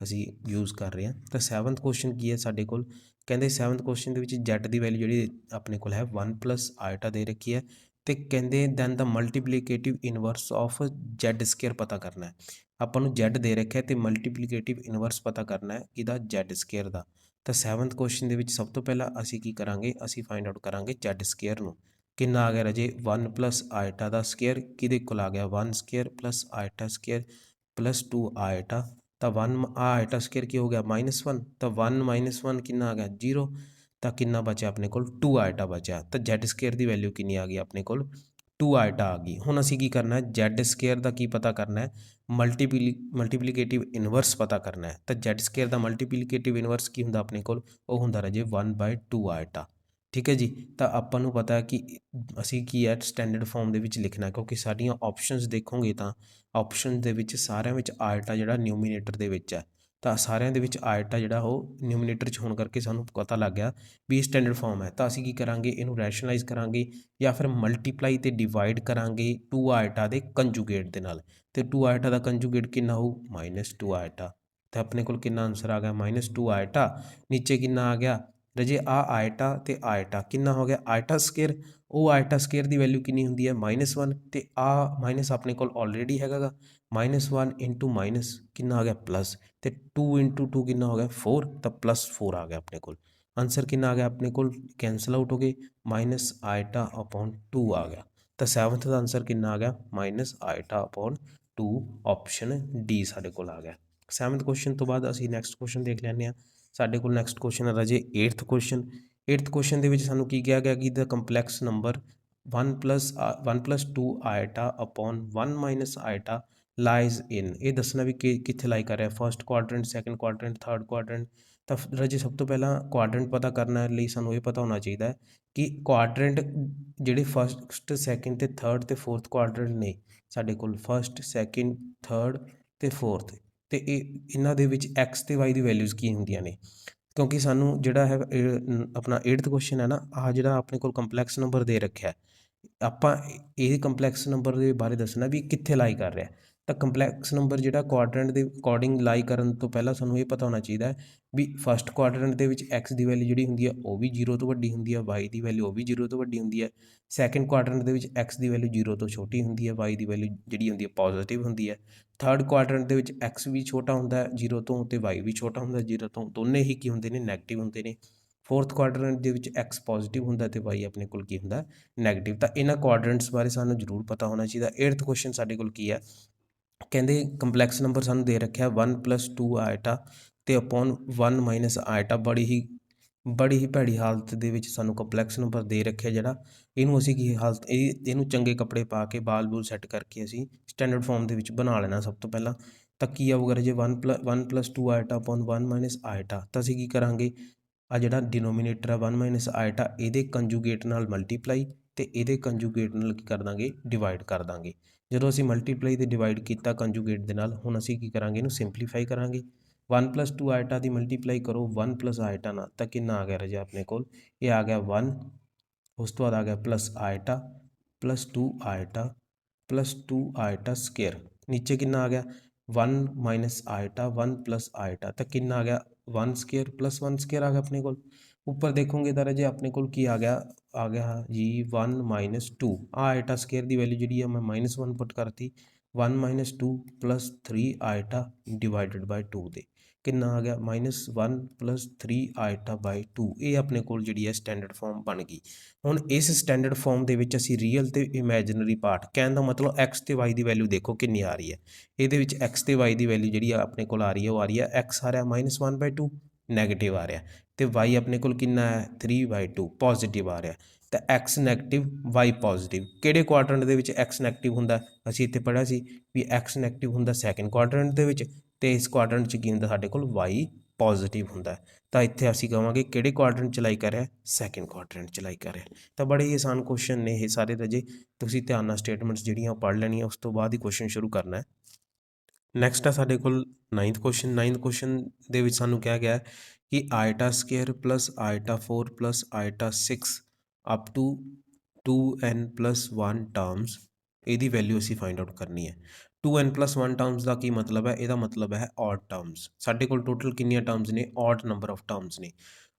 ਅਸੀਂ ਯੂਜ਼ ਕਰ ਰਹੇ ਹਾਂ। ਤਾਂ 7th ਕੁਐਸਚਨ ਕੀ ਹੈ ਸਾਡੇ ਕੋਲ, ਕਹਿੰਦੇ 7th ਕੁਐਸਚਨ ਦੇ ਵਿੱਚ ਜੈਡ ਦੀ ਵੈਲਿਊ ਜਿਹੜੀ ਆਪਣੇ ਕੋਲ ਹੈ 1 ਪਲੱਸ ਆਇਟਾ ਦੇ ਰੱਖੀ ਹੈ, ਅਤੇ ਕਹਿੰਦੇ ਦੈਨ ਦਾ multiplicative inverse of Z square ਪਤਾ ਕਰਨਾ ਹੈ। ਆਪਾਂ ਨੂੰ ਜੈਡ ਦੇ ਰੱਖਿਆ ਅਤੇ ਮਲਟੀਪਲੀਕੇਟਿਵ ਇਨਵਰਸ ਪਤਾ ਕਰਨਾ ਹੈ ਕਿਹਦਾ, ਜੈਡ ਸਕੁਏਅਰ ਦਾ। ਤਾਂ 7th ਕੁਐਸਚਨ ਦੇ ਵਿੱਚ ਸਭ ਤੋਂ ਪਹਿਲਾਂ ਅਸੀਂ ਕੀ ਕਰਾਂਗੇ, ਅਸੀਂ ਫਾਈਂਡ ਆਊਟ ਕਰਾਂਗੇ ਜੈਡ ਸਕੁਏਅਰ ਨੂੰ। ਕਿੰਨਾ ਆ ਗਿਆ ਰਾਜੇ, 1 ਪਲੱਸ ਆਇਟਾ ਦਾ ਸਕੁਏਅਰ ਕਿਹਦੇ ਇਕੁਅਲ ਆ ਗਿਆ, 1 square plus iota square plus 2 ਆਇਟਾ। ਤਾਂ 1 ਆਇਟਾ ਸਕੁਏਅਰ ਕੀ ਹੋ ਗਿਆ, -1, ਤਾਂ 1 - 1 ਕਿੰਨਾ ਆ ਗਿਆ, 0। ਤਾਂ ਕਿੰਨਾ ਬਚਿਆ ਆਪਣੇ ਕੋਲ, 2 ਆਇਟਾ ਬਚਿਆ। ਤਾਂ ਜੈਡ ਸਕੁਏਅਰ ਦੀ ਵੈਲਿਊ ਕਿੰਨੀ ਆ ਗਈ ਆਪਣੇ ਕੋਲ, 2 ਆਇਟਾ ਆ ਗਈ। ਹੁਣ ਅਸੀਂ ਕੀ ਕਰਨਾ ਹੈ, ਜੈਡ ਸਕੁਏਅਰ ਦਾ ਕੀ ਪਤਾ ਕਰਨਾ ਹੈ, ਮਲਟੀਪਲੀਕੇਟਿਵ ਇਨਵਰਸ ਪਤਾ ਕਰਨਾ ਹੈ। ਤਾਂ ਜੈਡ ਸਕੁਏਅਰ ਦਾ ਮਲਟੀਪਲੀਕੇਟਿਵ ਇਨਵਰਸ ਕੀ ਹੁੰਦਾ ਆਪਣੇ ਕੋਲ, ਉਹ ਹੁੰਦਾ ਰਾਜੇ 1/2 ਆਇਟਾ। ਠੀਕ ਹੈ ਜੀ। ਤਾਂ ਆਪਾਂ ਨੂੰ ਪਤਾ ਹੈ ਕਿ ਅਸੀਂ ਕੀ ਹੈ ਸਟੈਂਡਰਡ ਫਾਰਮ ਦੇ ਵਿੱਚ ਲਿਖਣਾ, ਕਿਉਂਕਿ ਸਾਡੀਆਂ ਆਪਸ਼ਨਸ ਦੇਖੋਗੇ ਤਾਂ ਆਪਸ਼ਨ ਦੇ ਵਿੱਚ ਸਾਰਿਆਂ ਵਿੱਚ ਆਇਟਾ ਜਿਹੜਾ ਨਿਊਮੀਨੇਟਰ ਦੇ ਵਿੱਚ ਹੈ। ਤਾਂ ਸਾਰਿਆਂ ਦੇ ਵਿੱਚ ਆਇਟਾ ਜਿਹੜਾ ਉਹ ਨਿਊਮੀਨੇਟਰ 'ਚ ਹੋਣ ਕਰਕੇ ਸਾਨੂੰ ਪਤਾ ਲੱਗ ਗਿਆ ਵੀ ਸਟੈਂਡਰਡ ਫਾਰਮ ਹੈ। ਤਾਂ ਅਸੀਂ ਕੀ ਕਰਾਂਗੇ, ਇਹਨੂੰ ਰੈਸ਼ਨਲਾਈਜ਼ ਕਰਾਂਗੇ ਜਾਂ ਫਿਰ ਮਲਟੀਪਲਾਈ ਅਤੇ ਡਿਵਾਈਡ ਕਰਾਂਗੇ 2 ਆਇਟਾ ਦੇ ਕੰਜੂਗੇਟ ਦੇ ਨਾਲ। ਅਤੇ 2 ਆਇਟਾ ਦਾ ਕੰਜੂਗੇਟ ਕਿੰਨਾ ਹੋਊ, -2 ਆਇਟਾ। ਤਾਂ ਆਪਣੇ ਕੋਲ ਕਿੰਨਾ ਆਨਸਰ ਆ ਗਿਆ, -2 ਆਇਟਾ। ਨੀਚੇ ਕਿੰਨਾ ਆ ਗਿਆ ਰਾਜੇ, ਆ ਆਇਟਾ ਅਤੇ ਆਇਟਾ ਕਿੰਨਾ ਹੋ ਗਿਆ, ਆਇਟਾ ਸਕੁਏਅਰ। ਉਹ ਆਇਟਾ ਸਕੁਏਅਰ ਦੀ ਵੈਲਿਊ ਕਿੰਨੀ ਹੁੰਦੀ ਹੈ, -1, ਅਤੇ ਆ ਮਾਈਨਸ ਆਪਣੇ ਕੋਲ ਆਲਰੇਡੀ ਹੈਗਾ ਗਾ, -1 ਇੰਟੂ ਮਾਈਨਸ ਕਿੰਨਾ ਆ ਗਿਆ, ਪਲੱਸ, ਅਤੇ 2 ਇੰਟੂ 2 ਕਿੰਨਾ ਹੋ ਗਿਆ, 4। ਤਾਂ +4 ਆ ਗਿਆ ਆਪਣੇ ਕੋਲ। ਆਨਸਰ ਕਿੰਨਾ ਆ ਗਿਆ ਆਪਣੇ ਕੋਲ, ਕੈਂਸਲ ਆਊਟ ਹੋ ਗਏ, -ਆਇਟਾ/2 ਆ ਗਿਆ। ਤਾਂ 7th ਦਾ ਆਨਸਰ ਕਿੰਨਾ ਆ ਗਿਆ, -ਆਇਟਾ/2। ਆਪਸ਼ਨ ਡੀ ਸਾਡੇ ਕੋਲ ਆ ਗਿਆ। 7th ਕੁਐਸਚਨ ਤੋਂ ਬਾਅਦ ਅਸੀਂ ਨੈਕਸਟ ਕੁਐਸਚਨ ਦੇਖ ਲੈਂਦੇ ਹਾਂ। ਸਾਡੇ ਕੋਲ ਨੈਕਸਟ ਕੁਐਸਚਨ ਹੈ ਰਾਜੇ 8th ਕੁਐਸਚਨ। 8th ਕੁਐਸਚਨ ਦੇ ਵਿੱਚ ਸਾਨੂੰ ਕੀ ਕਿਹਾ ਗਿਆ ਕਿ ਦਾ ਕੰਪਲੈਕਸ ਨੰਬਰ 1 + 2 ਆਇਟਾ/1 - ਆਇਟਾ ਲਾਈਜ਼ ਇਨ। ਇਹ ਦੱਸਣਾ ਵੀ ਕਿੱਥੇ ਲਾਈ ਕਰ ਰਿਹਾ, first quadrant, second quadrant, third quadrant. ਤਾਂ ਰਾਜੇ ਸਭ ਤੋਂ ਪਹਿਲਾਂ ਕੁਆਡਰੈਂਟ ਪਤਾ ਕਰਨਾ ਲਈ ਸਾਨੂੰ ਇਹ ਪਤਾ ਹੋਣਾ ਚਾਹੀਦਾ ਹੈ ਕਿ ਕੁਆਡਰੈਂਟ ਜਿਹੜੇ ਫਸਟ, ਸੈਕਿੰਡ ਅਤੇ ਥਰਡ ਅਤੇ ਫੋਰਥ ਕੁਆਡਰੈਂਟ ਨੇ ਸਾਡੇ ਕੋਲ, ਫਸਟ, ਸੈਕਿੰਡ, ਥਰਡ ਅਤੇ ਫੋਰਥ, ਅਤੇ ਇਹਨਾਂ ਦੇ ਵਿੱਚ X ਅਤੇ Y ਦੀ ਵੈਲਿਊਜ਼ ਕੀ ਹੁੰਦੀਆਂ ਨੇ। ਕਿਉਂਕਿ ਸਾਨੂੰ ਜਿਹੜਾ ਹੈ ਆਪਣਾ 8th ਕੁਐਸਚਨ ਹੈ ਨਾ, ਆਹ ਜਿਹੜਾ ਆਪਣੇ ਕੋਲ ਕੰਪਲੈਕਸ ਨੰਬਰ ਦੇ ਰੱਖਿਆ, ਆਪਾਂ ਇਹ ਕੰਪਲੈਕਸ ਨੰਬਰ ਦੇ ਬਾਰੇ ਦੱਸਣਾ ਵੀ ਕਿੱਥੇ ਲਾਈ ਕਰ ਰਿਹਾ। ਤਾਂ ਕੰਪਲੈਕਸ ਨੰਬਰ ਜਿਹੜਾ ਕੁਆਡਰੈਂਟ ਦੇ ਅਕੋਰਡਿੰਗ ਲਾਈ ਕਰਨ ਤੋਂ ਪਹਿਲਾਂ ਸਾਨੂੰ ਇਹ ਪਤਾ ਹੋਣਾ ਚਾਹੀਦਾ ਵੀ ਫਸਟ ਕੁਆਡਰੈਂਟ ਦੇ ਵਿੱਚ X ਦੀ ਵੈਲਿਊ ਜਿਹੜੀ ਹੁੰਦੀ ਹੈ ਉਹ ਵੀ 0 ਤੋਂ ਵੱਡੀ ਹੁੰਦੀ ਹੈ, Y ਦੀ ਵੈਲਿਊ ਉਹ ਵੀ 0 ਤੋਂ ਵੱਡੀ ਹੁੰਦੀ ਹੈ। ਸੈਕਿੰਡ ਕੁਆਡਰੈਂਟ ਦੇ ਵਿੱਚ X ਦੀ ਵੈਲਿਊ 0 ਤੋਂ ਛੋਟੀ ਹੁੰਦੀ ਹੈ, Y ਦੀ ਵੈਲਿਊ ਜਿਹੜੀ ਹੁੰਦੀ ਹੈ ਪੋਜ਼ੀਟਿਵ ਹੁੰਦੀ ਹੈ। ਥਰਡ ਕੁਆਡਰੈਂਟ ਦੇ ਵਿੱਚ X ਵੀ ਛੋਟਾ ਹੁੰਦਾ 0 ਤੋਂ, ਅਤੇ Y ਵੀ ਛੋਟਾ ਹੁੰਦਾ 0 ਤੋਂ, ਦੋਨੇ ਹੀ ਕੀ ਹੁੰਦੇ ਨੇ, ਨੈਗੇਟਿਵ ਹੁੰਦੇ ਨੇ। ਫੋਰਥ ਕੁਆਡਰੈਂਟ ਦੇ ਵਿੱਚ X ਪੋਜ਼ੀਟਿਵ ਹੁੰਦਾ ਅਤੇ Y ਆਪਣੇ ਕੋਲ ਕੀ ਹੁੰਦਾ, ਨੈਗੇਟਿਵ। ਤਾਂ ਇਹਨਾਂ ਕੁਆਡਰੈਂਟਸ ਬਾਰੇ ਸਾਨੂੰ ਜ਼ਰੂਰ ਪਤਾ ਹੋਣਾ ਚਾਹੀਦਾ। 8th ਕੁਐਸਚਨ ਸਾਡੇ ਕੋਲ ਕੀ ਹੈ, ਕਹਿੰਦੇ ਕੰਪਲੈਕਸ ਨੰਬਰ ਸਾਨੂੰ ਦੇ ਰੱਖਿਆ 1 + 2 ਆਇਟਾ ਅਤੇ ਅਪੋਨ 1 - ਆਇਟਾ। ਬੜੀ ਹੀ ਭੈੜੀ ਹਾਲਤ ਦੇ ਵਿੱਚ ਸਾਨੂੰ ਕੰਪਲੈਕਸ ਨੰਬਰ ਦੇ ਰੱਖਿਆ ਜਿਹੜਾ, ਇਹਨੂੰ ਅਸੀਂ ਕੀ ਹਾਲਤ, ਇਹਨੂੰ ਚੰਗੇ ਕੱਪੜੇ ਪਾ ਕੇ ਬਾਲ ਬੂਲ ਸੈੱਟ ਕਰਕੇ ਅਸੀਂ ਸਟੈਂਡਰਡ ਫਾਰਮ ਦੇ ਵਿੱਚ ਬਣਾ ਲੈਣਾ ਸਭ ਤੋਂ ਪਹਿਲਾਂ। ਤਾਂ ਕੀ ਆਊਗਾ ਰਾਜੇ, 1 + 2 ਆਇਟਾ ਅਪੋਨ 1 - ਆਇਟਾ। ਤਾਂ ਅਸੀਂ ਕੀ ਕਰਾਂਗੇ, ਆ ਜਿਹੜਾ ਡਿਨੋਮੀਨੇਟਰ ਆ 1 - ਆਇਟਾ, ਇਹਦੇ ਕੰਜੂਗੇਟ ਨਾਲ ਮਲਟੀਪਲਾਈ ਅਤੇ ਇਹਦੇ ਕੰਜੂਗੇਟ ਨਾਲ ਕੀ ਕਰ ਦਾਂਗੇ, ਡਿਵਾਈਡ ਕਰ ਦਾਂਗੇ। ਜਦੋਂ ਅਸੀਂ ਮਲਟੀਪਲਾਈ ਅਤੇ ਡਿਵਾਈਡ ਕੀਤਾ ਕੰਜੂਗੇਟ ਦੇ ਨਾਲ, ਹੁਣ ਅਸੀਂ ਕੀ ਕਰਾਂਗੇ, ਇਹਨੂੰ ਸਿੰਪਲੀਫਾਈ ਕਰਾਂਗੇ। 1 + 2 ਆਇਟਾ ਦੀ ਮਲਟੀਪਲਾਈ ਕਰੋ 1 + ਆਇਟਾ ਨਾਲ, ਤਾਂ ਕਿੰਨਾ ਆ ਗਿਆ ਰਾਜੇ ਆਪਣੇ ਕੋਲ, ਇਹ ਆ ਗਿਆ 1। ਉਸ ਤੋਂ ਬਾਅਦ ਆ ਗਿਆ ਪਲੱਸ ਆਇਟਾ +2 ਆਇਟਾ +2 ਆਇਟਾ ਸਕੁਏਅਰ। ਨੀਚੇ ਕਿੰਨਾ ਆ ਗਿਆ, 1 - ਆਇਟਾ 1 + ਆਇਟਾ। ਤਾਂ ਕਿੰਨਾ ਆ ਗਿਆ, 1 ਸਕੁਏਅਰ +1 ਸਕੁਏਅਰ ਆ ਗਿਆ ਆਪਣੇ ਕੋਲ। ਉੱਪਰ ਦੇਖੋਗੇ ਤਾਂ ਰਾਜੇ ਆਪਣੇ ਕੋਲ ਕੀ ਆ ਗਿਆ ਜੀ 1 - 2। ਆ ਆਇਟਾ ਸਕੁਏਅਰ ਦੀ ਵੈਲਿਊ ਜਿਹੜੀ ਆ ਮੈਂ -1 ਪੁੱਟ ਕਰਤੀ, 1 ਮਾਈਨਸ 2 ਪਲੱਸ 3 ਆਈਟਾ ਡਿਵਾਈਡਡ ਬਾਈ 2 ਦੇ ਕਿੰਨਾ ਆ ਗਿਆ -1 ਪਲੱਸ 3 ਆਈਟਾ ਬਾਈ 2। ਇਹ ਆਪਣੇ ਕੋਲ ਜਿਹੜੀ ਹੈ ਸਟੈਂਡਰਡ ਫਾਰਮ ਬਣ ਗਈ। ਹੁਣ ਇਸ ਸਟੈਂਡਰਡ ਫਾਰਮ ਦੇ ਵਿੱਚ ਅਸੀਂ ਰੀਅਲ ਤੇ ਇਮੈਜਨਰੀ ਪਾਰਟ, ਕਹਿਣ ਦਾ ਮਤਲਬ x ਤੇ y ਦੀ ਵੈਲਿਊ ਦੇਖੋ ਕਿੰਨੀ ਆ ਰਹੀ ਹੈ। ਇਹਦੇ ਵਿੱਚ x ਤੇ y ਦੀ ਵੈਲਿਊ ਜਿਹੜੀ ਆ ਆਪਣੇ ਕੋਲ ਆ ਰਹੀ ਹੈ, ਉਹ ਆ ਰਹੀ ਹੈ x ਆ ਰਿਹਾ -1/2 ਨੈਗੇਟਿਵ ਆ ਰਿਹਾ, ਤੇ y ਆਪਣੇ ਕੋਲ ਕਿੰਨਾ ਹੈ 3/2 ਪੋਜ਼ਿਟਿਵ ਆ ਰਿਹਾ। ਤਾਂ x ਨੈਗੇਟਿਵ y ਪੋਜ਼ਿਟਿਵ, ਕਿਹੜੇ ਕੁਆਡਰੈਂਟ ਦੇ ਵਿੱਚ x ਨੈਗੇਟਿਵ ਹੁੰਦਾ? ਅਸੀਂ ਇੱਥੇ ਪੜ੍ਹਿਆ ਸੀ ਵੀ x ਨੈਗੇਟਿਵ ਹੁੰਦਾ ਸੈਕਿੰਡ ਕੁਆਡਰੈਂਟ ਦੇ ਵਿੱਚ, ਤੇ ਇਸ ਕੁਆਡਰੈਂਟ 'ਚ ਕੀ ਹੁੰਦਾ ਸਾਡੇ ਕੋਲ y ਪੋਜ਼ਿਟਿਵ ਹੁੰਦਾ। ਤਾਂ ਇੱਥੇ ਅਸੀਂ ਕਹਾਂਗੇ ਕਿਹੜੇ ਕੁਆਡਰੈਂਟ 'ਚ ਲਾਈ ਕਰ ਰਿਹਾ? ਸੈਕਿੰਡ ਕੁਆਡਰੈਂਟ 'ਚ ਲਾਈ ਕਰ ਰਿਹਾ। ਤਾਂ ਬੜੇ ਹੀ ਆਸਾਨ ਕੁਐਸਚਨ ਨੇ ਇਹ ਸਾਰੇ ਰਾਜੇ, ਤੁਸੀਂ ਧਿਆਨ ਨਾਲ ਸਟੇਟਮੈਂਟਸ ਜਿਹੜੀਆਂ ਉਹ ਪੜ੍ਹ ਲੈਣੀਆਂ, ਉਸ ਤੋਂ ਬਾਅਦ ਹੀ ਕੁਐਸਚਨ ਸ਼ੁਰੂ ਕਰਨਾ ਹੈ। ਨੈਕਸਟ ਆ ਸਾਡੇ ਕੋਲ 9th ਕੁਐਸਚਨ। 9th ਕੁਐਸਚਨ ਦੇ ਵਿੱਚ ਸਾਨੂੰ ਕਿਹਾ ਗਿਆ ਕਿ iota square plus iota 4 plus iota 6 up to 2n+1 terms, ਇਹਦੀ ਵੈਲਿਊ ਅਸੀਂ ਫਾਈਂਡ ਆਊਟ ਕਰਨੀ ਹੈ। 2n+1 ਟਰਮਸ ਦਾ ਕੀ ਮਤਲਬ ਹੈ? ਇਹਦਾ ਮਤਲਬ ਹੈ ਔਡ ਟਰਮਸ। ਸਾਡੇ ਕੋਲ ਟੋਟਲ ਕਿੰਨੀਆਂ ਟਰਮਸ ਨੇ? ਔਡ ਨੰਬਰ ਆਫ ਟਰਮਸ ਨੇ।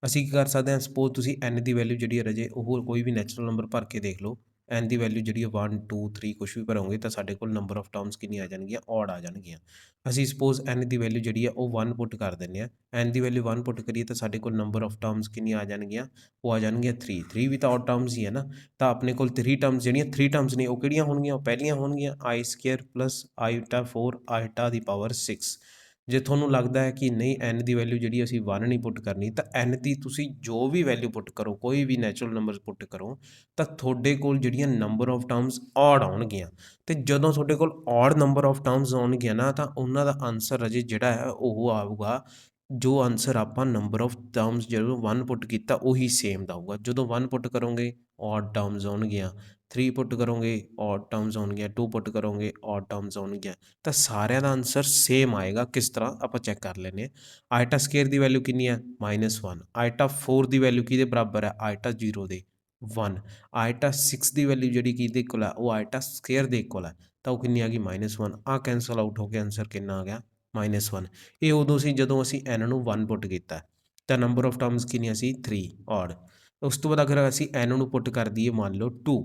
ਅਸੀਂ ਕੀ ਕਰ ਸਕਦੇ ਹਾਂ? ਸਪੋਜ਼ ਤੁਸੀਂ n ਦੀ ਵੈਲਿਊ ਜਿਹੜੀ ਹੈ ਰਾਜੇ, ਉਹ ਕੋਈ ਵੀ ਨੈਚੁਰਲ ਨੰਬਰ ਭਰ ਕੇ ਦੇਖ ਲਓ। n ਦੀ ਵੈਲਿਊ ਜਿਹੜੀ ਹੈ 1 2 3 ਕੁਛ ਵੀ ਭਰੋਗੇ ਤਾਂ ਸਾਡੇ ਕੋਲ ਨੰਬਰ ਆਫ ਟਰਮਸ ਕਿੰਨੀਆਂ ਆ ਜਾਣਗੀਆਂ? ਔਡ ਆ ਜਾਣਗੀਆਂ। ਅਸੀਂ ਸਪੋਜ਼ n ਦੀ ਵੈਲਿਊ ਜਿਹੜੀ ਹੈ ਉਹ 1 ਪੁੱਟ ਕਰ ਦਿੰਦੇ ਹਾਂ। n ਦੀ ਵੈਲਿਊ 1 ਪੁੱਟ ਕਰੀਏ ਤਾਂ ਸਾਡੇ ਕੋਲ ਨੰਬਰ ਆਫ ਟਰਮਸ ਕਿੰਨੀਆਂ ਆ ਜਾਣਗੀਆਂ? ਉਹ ਆ ਜਾਣਗੀਆਂ 3। 3 ਵੀ ਤਾਂ ਔਡ ਟਰਮਸ ਹੀ ਹੈ ਨਾ। ਤਾਂ ਆਪਣੇ ਕੋਲ 3 ਟਰਮਸ ਜਿਹੜੀਆਂ 3 ਟਰਮਸ ਨੇ ਉਹ ਕਿਹੜੀਆਂ ਹੋਣਗੀਆਂ? ਉਹ ਪਹਿਲੀਆਂ ਹੋਣਗੀਆਂ ਆਈ ਸਕੇਅਰ ਪਲੱਸ ਆਈਟਾ 4 ਆਈਟਾ ਦੀ ਪਾਵਰ 6। ਜੇ ਤੁਹਾਨੂੰ ਲੱਗਦਾ ਹੈ ਕਿ ਨਹੀਂ n ਦੀ ਵੈਲਿਊ ਜਿਹੜੀ ਅਸੀਂ 1 ਨਹੀਂ ਪੁੱਟ ਕਰਨੀ, ਤਾਂ n ਦੀ ਤੁਸੀਂ ਜੋ ਵੀ ਵੈਲਿਊ ਪੁੱਟ ਕਰੋ, ਕੋਈ ਵੀ ਨੈਚੁਰਲ ਨੰਬਰ ਪੁੱਟ ਕਰੋ, ਤਾਂ ਤੁਹਾਡੇ ਕੋਲ ਜਿਹੜੀਆਂ ਨੰਬਰ ਆਫ ਟਰਮਸ ਔਡ ਆਉਣਗੀਆਂ। ਤੇ ਜਦੋਂ ਤੁਹਾਡੇ ਕੋਲ ਔਡ ਨੰਬਰ ਆਫ ਟਰਮਸ ਆਉਣਗੀਆਂ ਨਾ, ਤਾਂ ਉਹਨਾਂ ਦਾ ਆਨਸਰ ਅਜੇ ਜਿਹੜਾ ਹੈ ਉਹ ਆਊਗਾ, ਜੋ ਆਨਸਰ ਆਪਾਂ ਨੰਬਰ ਆਫ ਟਰਮਸ ਜਦੋਂ 1 ਪੁੱਟ ਕੀਤਾ ਉਹੀ ਸੇਮ ਦਾ ਆਊਗਾ। ਜਦੋਂ 1 ਪੁੱਟ ਕਰੋਗੇ ਔਡ ਟਰਮਸ ਆਉਣਗੀਆਂ, 3 ਪੁੱਟ ਕਰੋਗੇ ਔਡ ਟਰਮਸ ਆਉਣਗੀਆਂ, 2 ਪੁੱਟ ਕਰੋਗੇ ਔਡ ਟਰਮਸ ਆਉਣਗੀਆਂ, ਤਾਂ ਸਾਰਿਆਂ ਦਾ ਆਨਸਰ ਸੇਮ ਆਏਗਾ। ਕਿਸ ਤਰ੍ਹਾਂ? ਆਪਾਂ ਚੈੱਕ ਕਰ ਲੈਂਦੇ ਹਾਂ। ਆਈਟਾ ਸਕੇਅਰ ਦੀ ਵੈਲਿਊ ਕਿੰਨੀ ਹੈ? -1। ਆਈਟਾ 4 ਦੀ ਵੈਲਿਊ ਕਿਹਦੇ ਬਰਾਬਰ ਹੈ? ਆਈਟਾ 0 ਦੇ 1। ਆਈਟਾ 6 ਦੀ ਵੈਲਿਊ ਜਿਹੜੀ ਕਿਹਦੇ ਇਕੁਅਲ ਹੈ? ਉਹ ਆਈਟਾ ਸਕੇਅਰ ਦੇ ਇਕੁਅਲ ਹੈ, ਤਾਂ ਉਹ ਕਿੰਨੀ ਆ ਗਈ? -1। ਆਹ ਕੈਂਸਲ ਆਊਟ ਹੋ ਕੇ ਆਨਸਰ ਕਿੰਨਾ ਆ ਗਿਆ? -1। ਇਹ ਉਦੋਂ ਸੀ ਜਦੋਂ ਅਸੀਂ n ਨੂੰ 1 ਪੁੱਟ ਕੀਤਾ, ਤਾਂ ਨੰਬਰ ਆਫ ਟਰਮਸ ਕਿੰਨੀਆਂ ਸੀ? 3 ਔਡ। ਉਸ ਤੋਂ ਬਾਅਦ ਅਗਰ ਅਸੀਂ n ਨੂੰ ਪੁੱਟ ਕਰ ਦਈਏ, ਮੰਨ ਲਓ 2,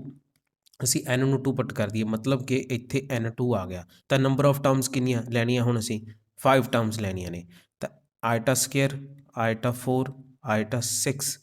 ਅਸੀਂ n ਨੂੰ 2 ਪੁੱਟ ਕਰ ਦਈਏ, ਮਤਲਬ ਕਿ ਇੱਥੇ n2 ਆ ਗਿਆ, ਤਾਂ ਨੰਬਰ ਆਫ ਟਰਮਸ ਕਿੰਨੀਆਂ ਲੈਣੀਆਂ? ਹੁਣ ਅਸੀਂ 5 ਟਰਮਸ ਲੈਣੀਆਂ ਨੇ। ਤਾਂ ਆਈਟਾ ਸਕੇਅਰ ਆਈਟਾ 4 ਆਈਟਾ 6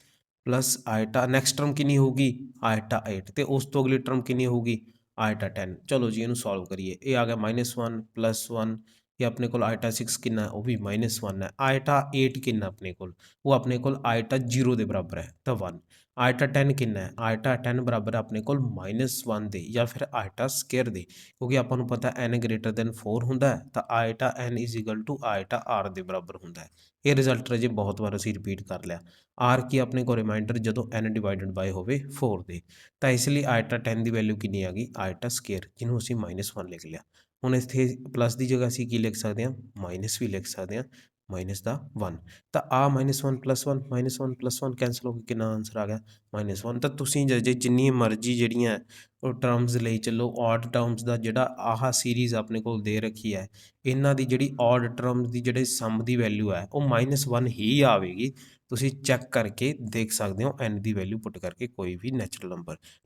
ਪਲੱਸ ਆਈਟਾ, ਨੈਕਸਟ ਟਰਮ ਕਿੰਨੀ ਹੋਊਗੀ? ਆਈਟਾ 8, ਤੇ ਉਸ ਤੋਂ ਅਗਲੀ ਟਰਮ ਕਿੰਨੀ ਹੋਊਗੀ? ਆਈਟਾ 10। ਚਲੋ ਜੀ ਇਹਨੂੰ ਸੋਲਵ ਕਰੀਏ। ਇਹ ਆ ਗਿਆ -1 +1, ਇਹ ਆਪਣੇ ਕੋਲ ਆਈਟਾ 6 ਕਿੰਨਾ? ਉਹ ਵੀ -1 ਹੈ। ਆਈਟਾ 8 ਕਿੰਨਾ ਆਪਣੇ ਕੋਲ? ਉਹ ਆਪਣੇ ਕੋਲ ਆਈਟਾ 0 ਦੇ ਬਰਾਬਰ ਹੈ, ਤਾਂ 1। ਆਈਟਾ 10 ਕਿੰਨਾ ਹੈ? ਆਈਟਾ 10 ਬਰਾਬਰ ਆਪਣੇ ਕੋਲ -1 ਦੇ, ਜਾਂ ਫਿਰ ਆਈਟਾ ਸਕੇਅਰ ਦੇ, ਕਿਉਂਕਿ ਆਪਾਂ ਨੂੰ ਪਤਾ n ਗ੍ਰੇਟਰ ਦੈਨ 4 ਹੁੰਦਾ ਹੈ, ਤਾਂ ਆਈਟਾ n = ਆਈਟਾ r ਦੇ ਬਰਾਬਰ ਹੁੰਦਾ ਹੈ। ਇਹ ਰਿਜ਼ਲਟ ਰਾਜੇ ਬਹੁਤ ਵਾਰ ਅਸੀਂ ਰਿਪੀਟ ਕਰ ਲਿਆ। r ਕੀ ਆਪਣੇ ਕੋਲ ਰਿਮਾਈਂਡਰ ਜਦੋਂ n ਡਿਵਾਈਡਡ ਬਾਈ ਹੋਵੇ 4 ਦੇ, ਤਾਂ ਇਸ ਲਈ ਆਈਟਾ 10 ਦੀ ਵੈਲਿਊ ਕਿੰਨੀ ਆ ਗਈ? ਆਈਟਾ ਸਕੇਅਰ, ਜਿਹਨੂੰ ਅਸੀਂ -1 ਲਿਖ ਲਿਆ। ਹੁਣ ਇੱਥੇ ਪਲੱਸ ਦੀ ਜਗ੍ਹਾ ਅਸੀਂ ਕੀ ਲਿਖ ਸਕਦੇ ਹਾਂ? ਮਾਈਨਸ ਵੀ ਲਿਖ ਸਕਦੇ ਹਾਂ, -1। ਤਾਂ ਆ -1 +1 -1 +1 ਕੈਂਸਲ ਹੋ ਕੇ ਕਿੰਨਾ ਆਨਸਰ ਆ ਗਿਆ? -1। ਤਾਂ ਤੁਸੀਂ ਜੇ ਜਿੰਨੀ ਮਰਜ਼ੀ ਜਿਹੜੀਆਂ ਉਹ ਟਰਮਸ ਲਈ ਚੱਲੋ, ਔਡ ਟਰਮਸ ਦਾ ਜਿਹੜਾ ਆਹ ਸੀਰੀਜ਼ ਆਪਣੇ ਕੋਲ ਦੇ ਰੱਖੀ ਹੈ, ਇਹਨਾਂ ਦੀ ਜਿਹੜੀ ਔਡ ਟਰਮਸ ਦੀ ਜਿਹੜੇ ਸਮ ਦੀ ਵੈਲਿਊ ਹੈ ਉਹ -1 ਹੀ ਆਵੇਗੀ। ਤੁਸੀਂ ਚੈੱਕ ਕਰਕੇ ਦੇਖ ਸਕਦੇ ਹੋ n ਦੀ ਵੈਲਿਊ ਪੁੱਟ ਕਰਕੇ ਕੋਈ ਵੀ ਨੈਚੁਰਲ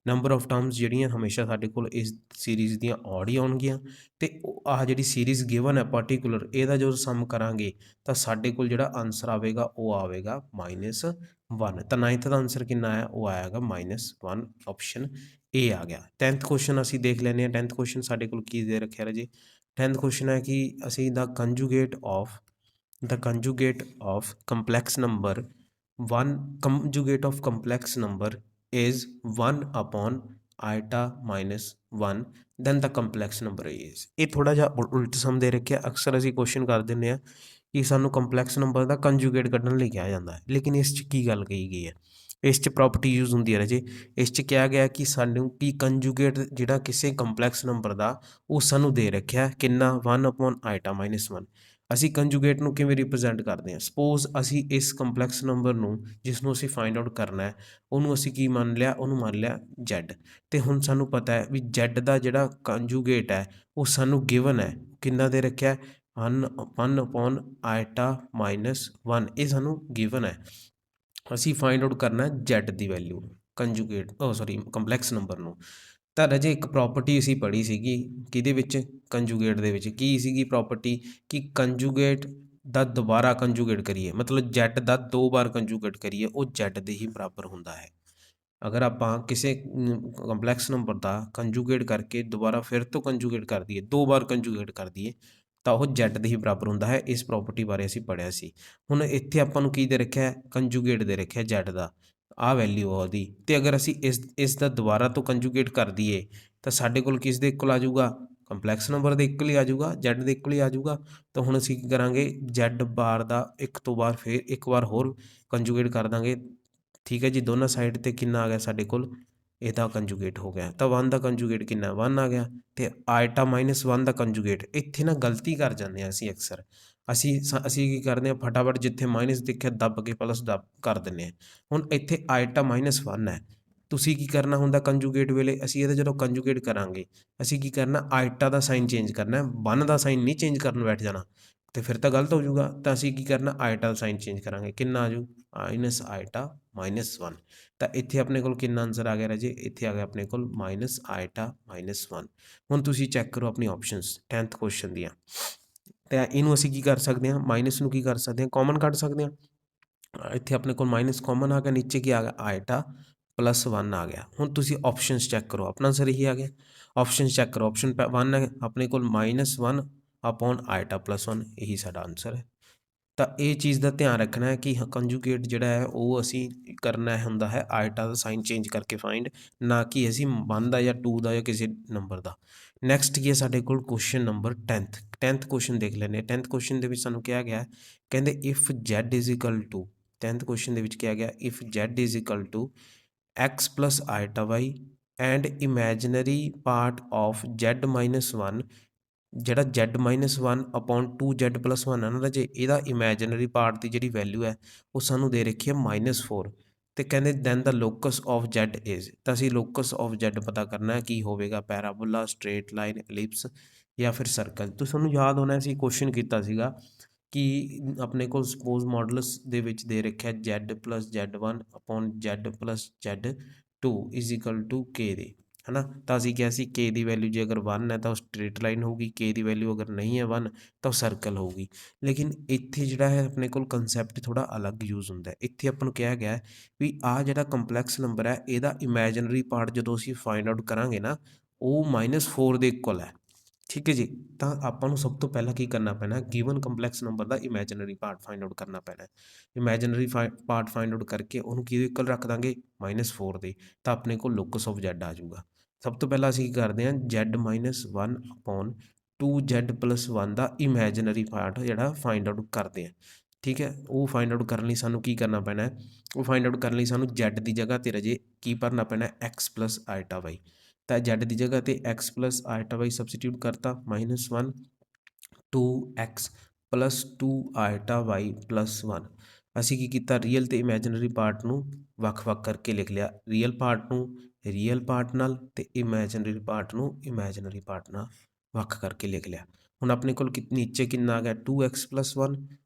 ਨੰਬਰ ਆਫ ਟਰਮਸ ਜਿਹੜੀਆਂ ਹਮੇਸ਼ਾ ਸਾਡੇ ਕੋਲ ਇਸ ਸੀਰੀਜ਼ ਦੀਆਂ ਔਡ ਹੀ ਆਉਣਗੀਆਂ। ਤੇ ਆਹ ਜਿਹੜੀ ਸੀਰੀਜ਼ ਗਿਵਨ ਹੈ ਪਾਰਟੀਕੂਲਰ, ਇਹਦਾ ਜਦੋਂ ਸਮ ਕਰਾਂਗੇ ਤਾਂ ਸਾਡੇ ਕੋਲ ਜਿਹੜਾ ਆਨਸਰ ਆਵੇਗਾ ਉਹ ਆਵੇਗਾ -1। ਤਾਂ 9th ਦਾ ਆਨਸਰ ਕਿੰਨਾ ਆਇਆ? ਉਹ ਆਏਗਾ -1। ਆਪਸ਼ਨ A ਆ ਗਿਆ। 10th ਕੁਐਸਚਨ ਅਸੀਂ ਦੇਖ ਲੈਂਦੇ ਹਾਂ। 10th ਕੁਐਸਚਨ ਸਾਡੇ ਕੋਲ ਕੀ ਦੇ ਰੱਖਿਆ ਰਾਜੇ? 10th ਕੁਐਸਚਨ ਹੈ ਕਿ ਅਸੀਂ the conjugate of complex number 1 conjugate of complex number is 1/i -1 then the complex number is. ਇਹ ਥੋੜ੍ਹਾ ਜਿਹਾ ਉਲਟ ਸਮ ਦੇ ਰੱਖਿਆ। ਅਕਸਰ ਅਸੀਂ ਕੁਐਸਚਨ ਕਰ ਦਿੰਦੇ ਹਾਂ ਕਿ ਸਾਨੂੰ ਕੰਪਲੈਕਸ ਨੰਬਰ ਦਾ ਕੰਜੂਗੇਟ ਕੱਢਣ ਲਈ ਕਿਹਾ ਜਾਂਦਾ ਹੈ, ਲੇਕਿਨ ਇਸ 'ਚ ਕੀ ਗੱਲ ਕਹੀ ਗਈ ਹੈ? ਇਸ 'ਚ ਪ੍ਰੋਪਰਟੀ ਯੂਜ਼ ਹੁੰਦੀ ਹੈ ਰਾਜੇ। ਇਸ 'ਚ ਕਿਹਾ ਗਿਆ ਕਿ ਸਾਨੂੰ ਕੀ ਕੰਜੂਗੇਟ ਜਿਹੜਾ ਕਿਸੇ ਕੰਪਲੈਕਸ ਨੰਬਰ ਦਾ, ਉਹ ਸਾਨੂੰ ਦੇ ਰੱਖਿਆ ਕਿੰਨਾ? 1/i -1। ਅਸੀਂ ਕੰਜੂਗੇਟ ਨੂੰ ਕਿਵੇਂ ਰਿਪਰੈਜ਼ੈਂਟ ਕਰਦੇ ਹਾਂ? ਸਪੋਜ਼ ਅਸੀਂ ਇਸ ਕੰਪਲੈਕਸ ਨੰਬਰ ਨੂੰ, ਜਿਸ ਨੂੰ ਅਸੀਂ ਫਾਈਂਡ ਆਊਟ ਕਰਨਾ ਹੈ, ਉਹਨੂੰ ਅਸੀਂ ਕੀ ਮੰਨ ਲਿਆ? ਉਹਨੂੰ ਮੰਨ ਲਿਆ z। ਤੇ ਹੁਣ ਸਾਨੂੰ ਪਤਾ ਹੈ ਵੀ z ਦਾ ਜਿਹੜਾ ਕੰਜੂਗੇਟ ਹੈ ਉਹ ਸਾਨੂੰ ਗਿਵਨ ਹੈ, ਕਿੰਨਾ ਦੇ ਰੱਖਿਆ? 1/i -1। ਇਹ ਸਾਨੂੰ ਗਿਵਨ ਹੈ। ਅਸੀਂ ਫਾਈਂਡ ਆਊਟ ਕਰਨਾ z ਦੀ ਵੈਲਿਊ ਕੰਪਲੈਕਸ ਨੰਬਰ ਨੂੰ। ਤਾਂ ਰਾਜੇ ਇੱਕ ਪ੍ਰੋਪਰਟੀ ਅਸੀਂ ਪੜ੍ਹੀ ਸੀਗੀ ਕਿਹਦੇ ਵਿੱਚ, ਕੰਜੂਗੇਟ ਦੇ ਵਿੱਚ। ਕੀ ਸੀਗੀ ਪ੍ਰੋਪਰਟੀ ਕਿ ਕੰਜੂਗੇਟ ਦਾ ਦੁਬਾਰਾ ਕੰਜੂਗੇਟ ਕਰੀਏ, ਮਤਲਬ ਜੈਡ ਦਾ 2 ਵਾਰ ਕੰਜੂਗੇਟ ਕਰੀਏ, ਉਹ ਜੈਡ ਦੇ ਹੀ ਬਰਾਬਰ ਹੁੰਦਾ ਹੈ। ਅਗਰ ਆਪਾਂ ਕਿਸੇ ਕੰਪਲੈਕਸ ਨੰਬਰ ਦਾ ਕੰਜੂਗੇਟ ਕਰਕੇ ਦੁਬਾਰਾ ਫਿਰ ਤੋਂ ਕੰਜੂਗੇਟ ਕਰ ਦਈਏ, 2 ਵਾਰ ਕੰਜੂਗੇਟ ਕਰ ਦਈਏ, ਤਾਂ ਉਹ ਜੈਡ ਦੇ ਹੀ ਬਰਾਬਰ ਹੁੰਦਾ ਹੈ। ਇਸ ਪ੍ਰੋਪਰਟੀ ਬਾਰੇ ਅਸੀਂ ਪੜ੍ਹਿਆ ਸੀ। ਹੁਣ ਇੱਥੇ ਆਪਾਂ ਨੂੰ ਕੀ ਦੇ ਰੱਖਿਆ, ਕੰਜੂਗੇਟ ਦੇ ਰੱਖਿਆ ਜੈਡ ਦਾ, ਆਹ ਵੈਲਿਊ ਆ ਉਹਦੀ। ਅਤੇ ਅਗਰ ਅਸੀਂ ਇਸ ਦਾ ਦੁਬਾਰਾ ਤੋਂ ਕੰਜੂਗੇਟ ਕਰ ਦਈਏ ਤਾਂ ਸਾਡੇ ਕੋਲ ਕਿਸ ਦੇ ਇਕੁਅਲ ਆ ਜਾਊਗਾ, ਕੰਪਲੈਕਸ ਨੰਬਰ ਦੇ ਇਕੁਅਲ ਹੀ ਆ ਜਾਊਗਾ, ਜੈਡ ਦੇ ਇਕੁਅਲ ਹੀ ਆ ਜਾਊਗਾ। ਤਾਂ ਹੁਣ ਅਸੀਂ ਕੀ ਕਰਾਂਗੇ, ਜੈਡ ਬਾਰ ਦਾ ਇੱਕ ਤੋਂ ਬਾਅਦ ਫਿਰ ਇੱਕ ਵਾਰ ਹੋਰ ਕੰਜੂਗੇਟ ਕਰ ਦਾਂਗੇ। ਠੀਕ ਹੈ ਜੀ, ਦੋਨਾਂ ਸਾਈਡ 'ਤੇ ਕਿੰਨਾ ਆ ਗਿਆ ਸਾਡੇ ਕੋਲ, ਇਹਦਾ ਕੰਜੂਗੇਟ ਹੋ ਗਿਆ। ਤਾਂ 1 ਦਾ ਕੰਜੂਗੇਟ ਕਿੰਨਾ, 1 ਆ ਗਿਆ। ਅਤੇ ਆਇਟਾ -1 ਦਾ ਕੰਜੂਗੇਟ, ਇੱਥੇ ਨਾ ਗਲਤੀ ਕਰ ਜਾਂਦੇ ਹਾਂ ਅਸੀਂ ਅਕਸਰ। ਅਸੀਂ ਕੀ ਕਰਦੇ ਹਾਂ, ਫਟਾਫਟ ਜਿੱਥੇ ਮਾਈਨਸ ਦੇਖਿਆ ਦੱਬ ਕੇ ਪਲਸ ਦੱਬ ਕਰ ਦਿੰਦੇ ਹਾਂ। ਹੁਣ ਇੱਥੇ ਆਇਟਾ -1 ਹੈ, ਤੁਸੀਂ ਕੀ ਕਰਨਾ ਹੁੰਦਾ ਕੰਜੂਗੇਟ ਵੇਲੇ, ਅਸੀਂ ਇਹਦਾ ਜਦੋਂ ਕੰਜੂਗੇਟ ਕਰਾਂਗੇ ਅਸੀਂ ਕੀ ਕਰਨਾ, ਆਇਟਾ ਦਾ ਸਾਈਨ ਚੇਂਜ ਕਰਨਾ, 1 ਦਾ ਸਾਈਨ ਨਹੀਂ ਚੇਂਜ ਕਰਨ ਬੈਠ ਜਾਣਾ, ਅਤੇ ਫਿਰ ਤਾਂ ਗਲਤ ਹੋ ਜਾਊਗਾ। ਤਾਂ ਅਸੀਂ ਕੀ ਕਰਨਾ, ਆਇਟਾ ਦਾ ਸਾਈਨ ਚੇਂਜ ਕਰਾਂਗੇ, ਕਿੰਨਾ ਆ ਜਾਊ, ਮਾਈਨਸ ਆਇਟਾ -1। ਤਾਂ ਇੱਥੇ ਆਪਣੇ ਕੋਲ ਕਿੰਨਾ ਆਨਸਰ ਆ ਗਿਆ ਰਾਜੇ, ਇੱਥੇ ਆ ਗਿਆ ਆਪਣੇ ਕੋਲ ਮਾਈਨਸ ਆਇਟਾ -1। ਹੁਣ ਤੁਸੀਂ ਚੈੱਕ ਕਰੋ ਆਪਣੀ ਆਪਸ਼ਨਸ 10th ਕੁਐਸਚਨ ਦੀਆਂ, ਅਤੇ ਇਹਨੂੰ ਅਸੀਂ ਕੀ ਕਰ ਸਕਦੇ ਹਾਂ, ਮਾਈਨਸ ਨੂੰ ਕੀ ਕਰ ਸਕਦੇ ਹਾਂ, ਕਾਮਨ ਕੱਢ ਸਕਦੇ ਹਾਂ। ਇੱਥੇ ਆਪਣੇ ਕੋਲ ਮਾਈਨਸ ਕਾਮਨ ਆ ਗਿਆ, ਨੀਚੇ ਕੀ ਆ ਗਿਆ, ਆਇਟਾ +1 ਆ ਗਿਆ। ਹੁਣ ਤੁਸੀਂ ਆਪਸ਼ਨਸ ਚੈੱਕ ਕਰੋ, ਆਪਣਾ ਆਨਸਰ ਇਹੀ ਆ ਗਿਆ। ਆਪਸ਼ਨ ਚੈੱਕ ਕਰੋ, ਆਪਸ਼ਨ 1 ਹੈ ਆਪਣੇ ਕੋਲ -1 ਅਪੋਨ ਆਇਟਾ +1, ਇਹੀ ਸਾਡਾ ਆਨਸਰ ਹੈ। ਤਾਂ ਇਹ ਚੀਜ਼ ਦਾ ਧਿਆਨ ਰੱਖਣਾ ਹੈ ਕਿ ਕੰਜੂਗੇਟ ਜਿਹੜਾ ਹੈ ਉਹ ਅਸੀਂ ਕਰਨਾ ਹੁੰਦਾ ਹੈ ਆਇਟਾ ਦਾ ਸਾਈਨ ਚੇਂਜ ਕਰਕੇ ਫਾਈਂਡ, ਨਾ ਕਿ ਅਸੀਂ 1 ਦਾ ਜਾਂ 2 ਦਾ ਜਾਂ ਕਿਸੇ ਨੰਬਰ ਦਾ। ਨੈਕਸਟ ਕੀ ਹੈ ਸਾਡੇ ਕੋਲ, ਕੁਐਸਚਨ ਨੰਬਰ 10th ਕੁਐਸਚਨ ਦੇਖ ਲੈਂਦੇ ਹਾਂ। 10th ਕੁਐਸਚਨ ਦੇ ਵਿੱਚ ਸਾਨੂੰ ਕਿਹਾ ਗਿਆ, ਕਹਿੰਦੇ if z is equal to, 10th question ਦੇ ਵਿੱਚ ਕਿਹਾ ਗਿਆ if z is equal to x plus iota y and imaginary part of z minus 1, ਜਿਹੜਾ z-1 upon 2z plus 1 ਹੈ ਨਾ ਜੇ ਇਹਦਾ ਇਮੈਜਨਰੀ ਪਾਰਟ ਦੀ ਜਿਹੜੀ ਵੈਲਿਊ ਹੈ ਉਹ ਸਾਨੂੰ ਦੇ ਰੱਖੀ ਹੈ -4, ਅਤੇ ਕਹਿੰਦੇ then the locus of z is, ਤਾਂ ਅਸੀਂ ਲੋਕਸ ਆਫ z ਪਤਾ ਕਰਨਾ ਕੀ ਹੋਵੇਗਾ, ਪੈਰਾਬੋਲਾ, ਸਟ੍ਰੇਟ ਲਾਈਨ, ਐਲਿਪਸ ਜਾਂ ਫਿਰ ਸਰਕਲ। ਤੁਸੀਂ ਤੁਹਾਨੂੰ ਯਾਦ ਹੋਣਾ ਅਸੀਂ ਕੁਐਸਚਨ ਕੀਤਾ ਸੀਗਾ ਕਿ ਆਪਣੇ ਕੋਲ ਸਪੋਜ਼ ਮੋਡਲਸ ਦੇ ਵਿੱਚ ਦੇ ਰੱਖਿਆ z + z1 upon z + z2 is equal to k ਦੇ, ਹੈ ਨਾ। ਤਾਂ ਅਸੀਂ ਕਿਹਾ ਸੀ k ਦੀ ਵੈਲਿਊ ਜੇ ਅਗਰ 1 ਹੈ ਤਾਂ ਉਹ ਸਟ੍ਰੇਟ ਲਾਈਨ ਹੋਊਗੀ, k ਦੀ ਵੈਲਿਊ ਅਗਰ ਨਹੀਂ ਹੈ 1 ਤਾਂ ਉਹ ਸਰਕਲ ਹੋਊਗੀ। ਲੇਕਿਨ ਇੱਥੇ ਜਿਹੜਾ ਹੈ ਆਪਣੇ ਕੋਲ ਕੰਸੈਪਟ ਥੋੜ੍ਹਾ ਅਲੱਗ ਯੂਜ਼ ਹੁੰਦਾ ਹੈ। ਇੱਥੇ ਆਪਾਂ ਨੂੰ ਕਿਹਾ ਗਿਆ ਵੀ ਆਹ ਜਿਹੜਾ ਕੰਪਲੈਕਸ ਨੰਬਰ ਹੈ ਇਹਦਾ ਇਮੈਜਨਰੀ ਪਾਰਟ ਜਦੋਂ ਅਸੀਂ ਫਾਈਂਡ ਆਊਟ ਕਰਾਂਗੇ ਨਾ ਉਹ -4 ਦੇ ਇਕੁਅਲ ਹੈ। ਠੀਕ ਹੈ ਜੀ, ਤਾਂ ਆਪਾਂ ਨੂੰ ਸਭ ਤੋਂ ਪਹਿਲਾਂ ਕੀ ਕਰਨਾ ਪੈਣਾ, ਗਿਵਨ ਕੰਪਲੈਕਸ ਨੰਬਰ ਦਾ ਇਮੈਜਨਰੀ ਪਾਰਟ ਫਾਈਂਡ ਆਊਟ ਕਰਨਾ ਪੈਣਾ। ਇਮੈਜਨਰੀ ਪਾਰਟ ਫਾਈਂਡ ਆਊਟ ਕਰਕੇ ਉਹਨੂੰ ਕਿਹਦੇ ਇਕੁਅਲ ਰੱਖ ਦਾਂਗੇ, -4 ਦੇ, ਤਾਂ ਆਪਣੇ ਕੋਲ ਲੋਕਸ ਆਫ ਜ਼ੈਡ ਆ ਜਾਊਗਾ। ਸਭ ਤੋਂ ਪਹਿਲਾਂ ਅਸੀਂ ਕੀ ਕਰਦੇ ਹਾਂ, z-1 ਅਪੋਨ 2z + 1 ਦਾ ਇਮੈਜਨਰੀ ਪਾਰਟ ਜਿਹੜਾ ਫਾਈਂਡ ਆਊਟ ਕਰਦੇ ਹਾਂ। ਠੀਕ ਹੈ, ਉਹ ਫਾਈਂਡ ਆਊਟ ਕਰਨ ਲਈ ਸਾਨੂੰ ਕੀ ਕਰਨਾ ਪੈਣਾ, ਉਹ ਫਾਈਂਡ ਆਊਟ ਕਰਨ ਲਈ ਸਾਨੂੰ z ਦੀ ਜਗ੍ਹਾ 'ਤੇ ਰਾਜੇ ਕੀ ਭਰਨਾ ਪੈਣਾ, x + ਆਇਟਾ y। ਤਾਂ z ਦੀ ਜਗ੍ਹਾ 'ਤੇ x + ਆਇਟਾ y ਸਬਸਟੀਟਿਊਟ ਕਰਤਾ, -1 2x + 2 ਆਇਟਾ y + 1। ਅਸੀਂ ਕੀ ਕੀਤਾ, ਰੀਅਲ ਅਤੇ ਇਮੈਜਨਰੀ ਪਾਰਟ ਨੂੰ ਵੱਖ-ਵੱਖ ਕਰਕੇ ਲਿਖ ਲਿਆ, ਰੀਅਲ ਪਾਰਟ ਨੂੰ ਰੀਅਲ ਪਾਰਟ ਨਾਲ ਅਤੇ ਇਮੈਜਨਰੀ ਪਾਰਟ ਨੂੰ ਇਮੈਜਨਰੀ ਪਾਰਟ ਨਾਲ ਵੱਖ ਕਰਕੇ ਲਿਖ ਲਿਆ। ਹੁਣ ਆਪਣੇ ਕੋਲ ਨੀਚੇ ਕਿੰਨਾ ਆ ਗਿਆ, 2x + 1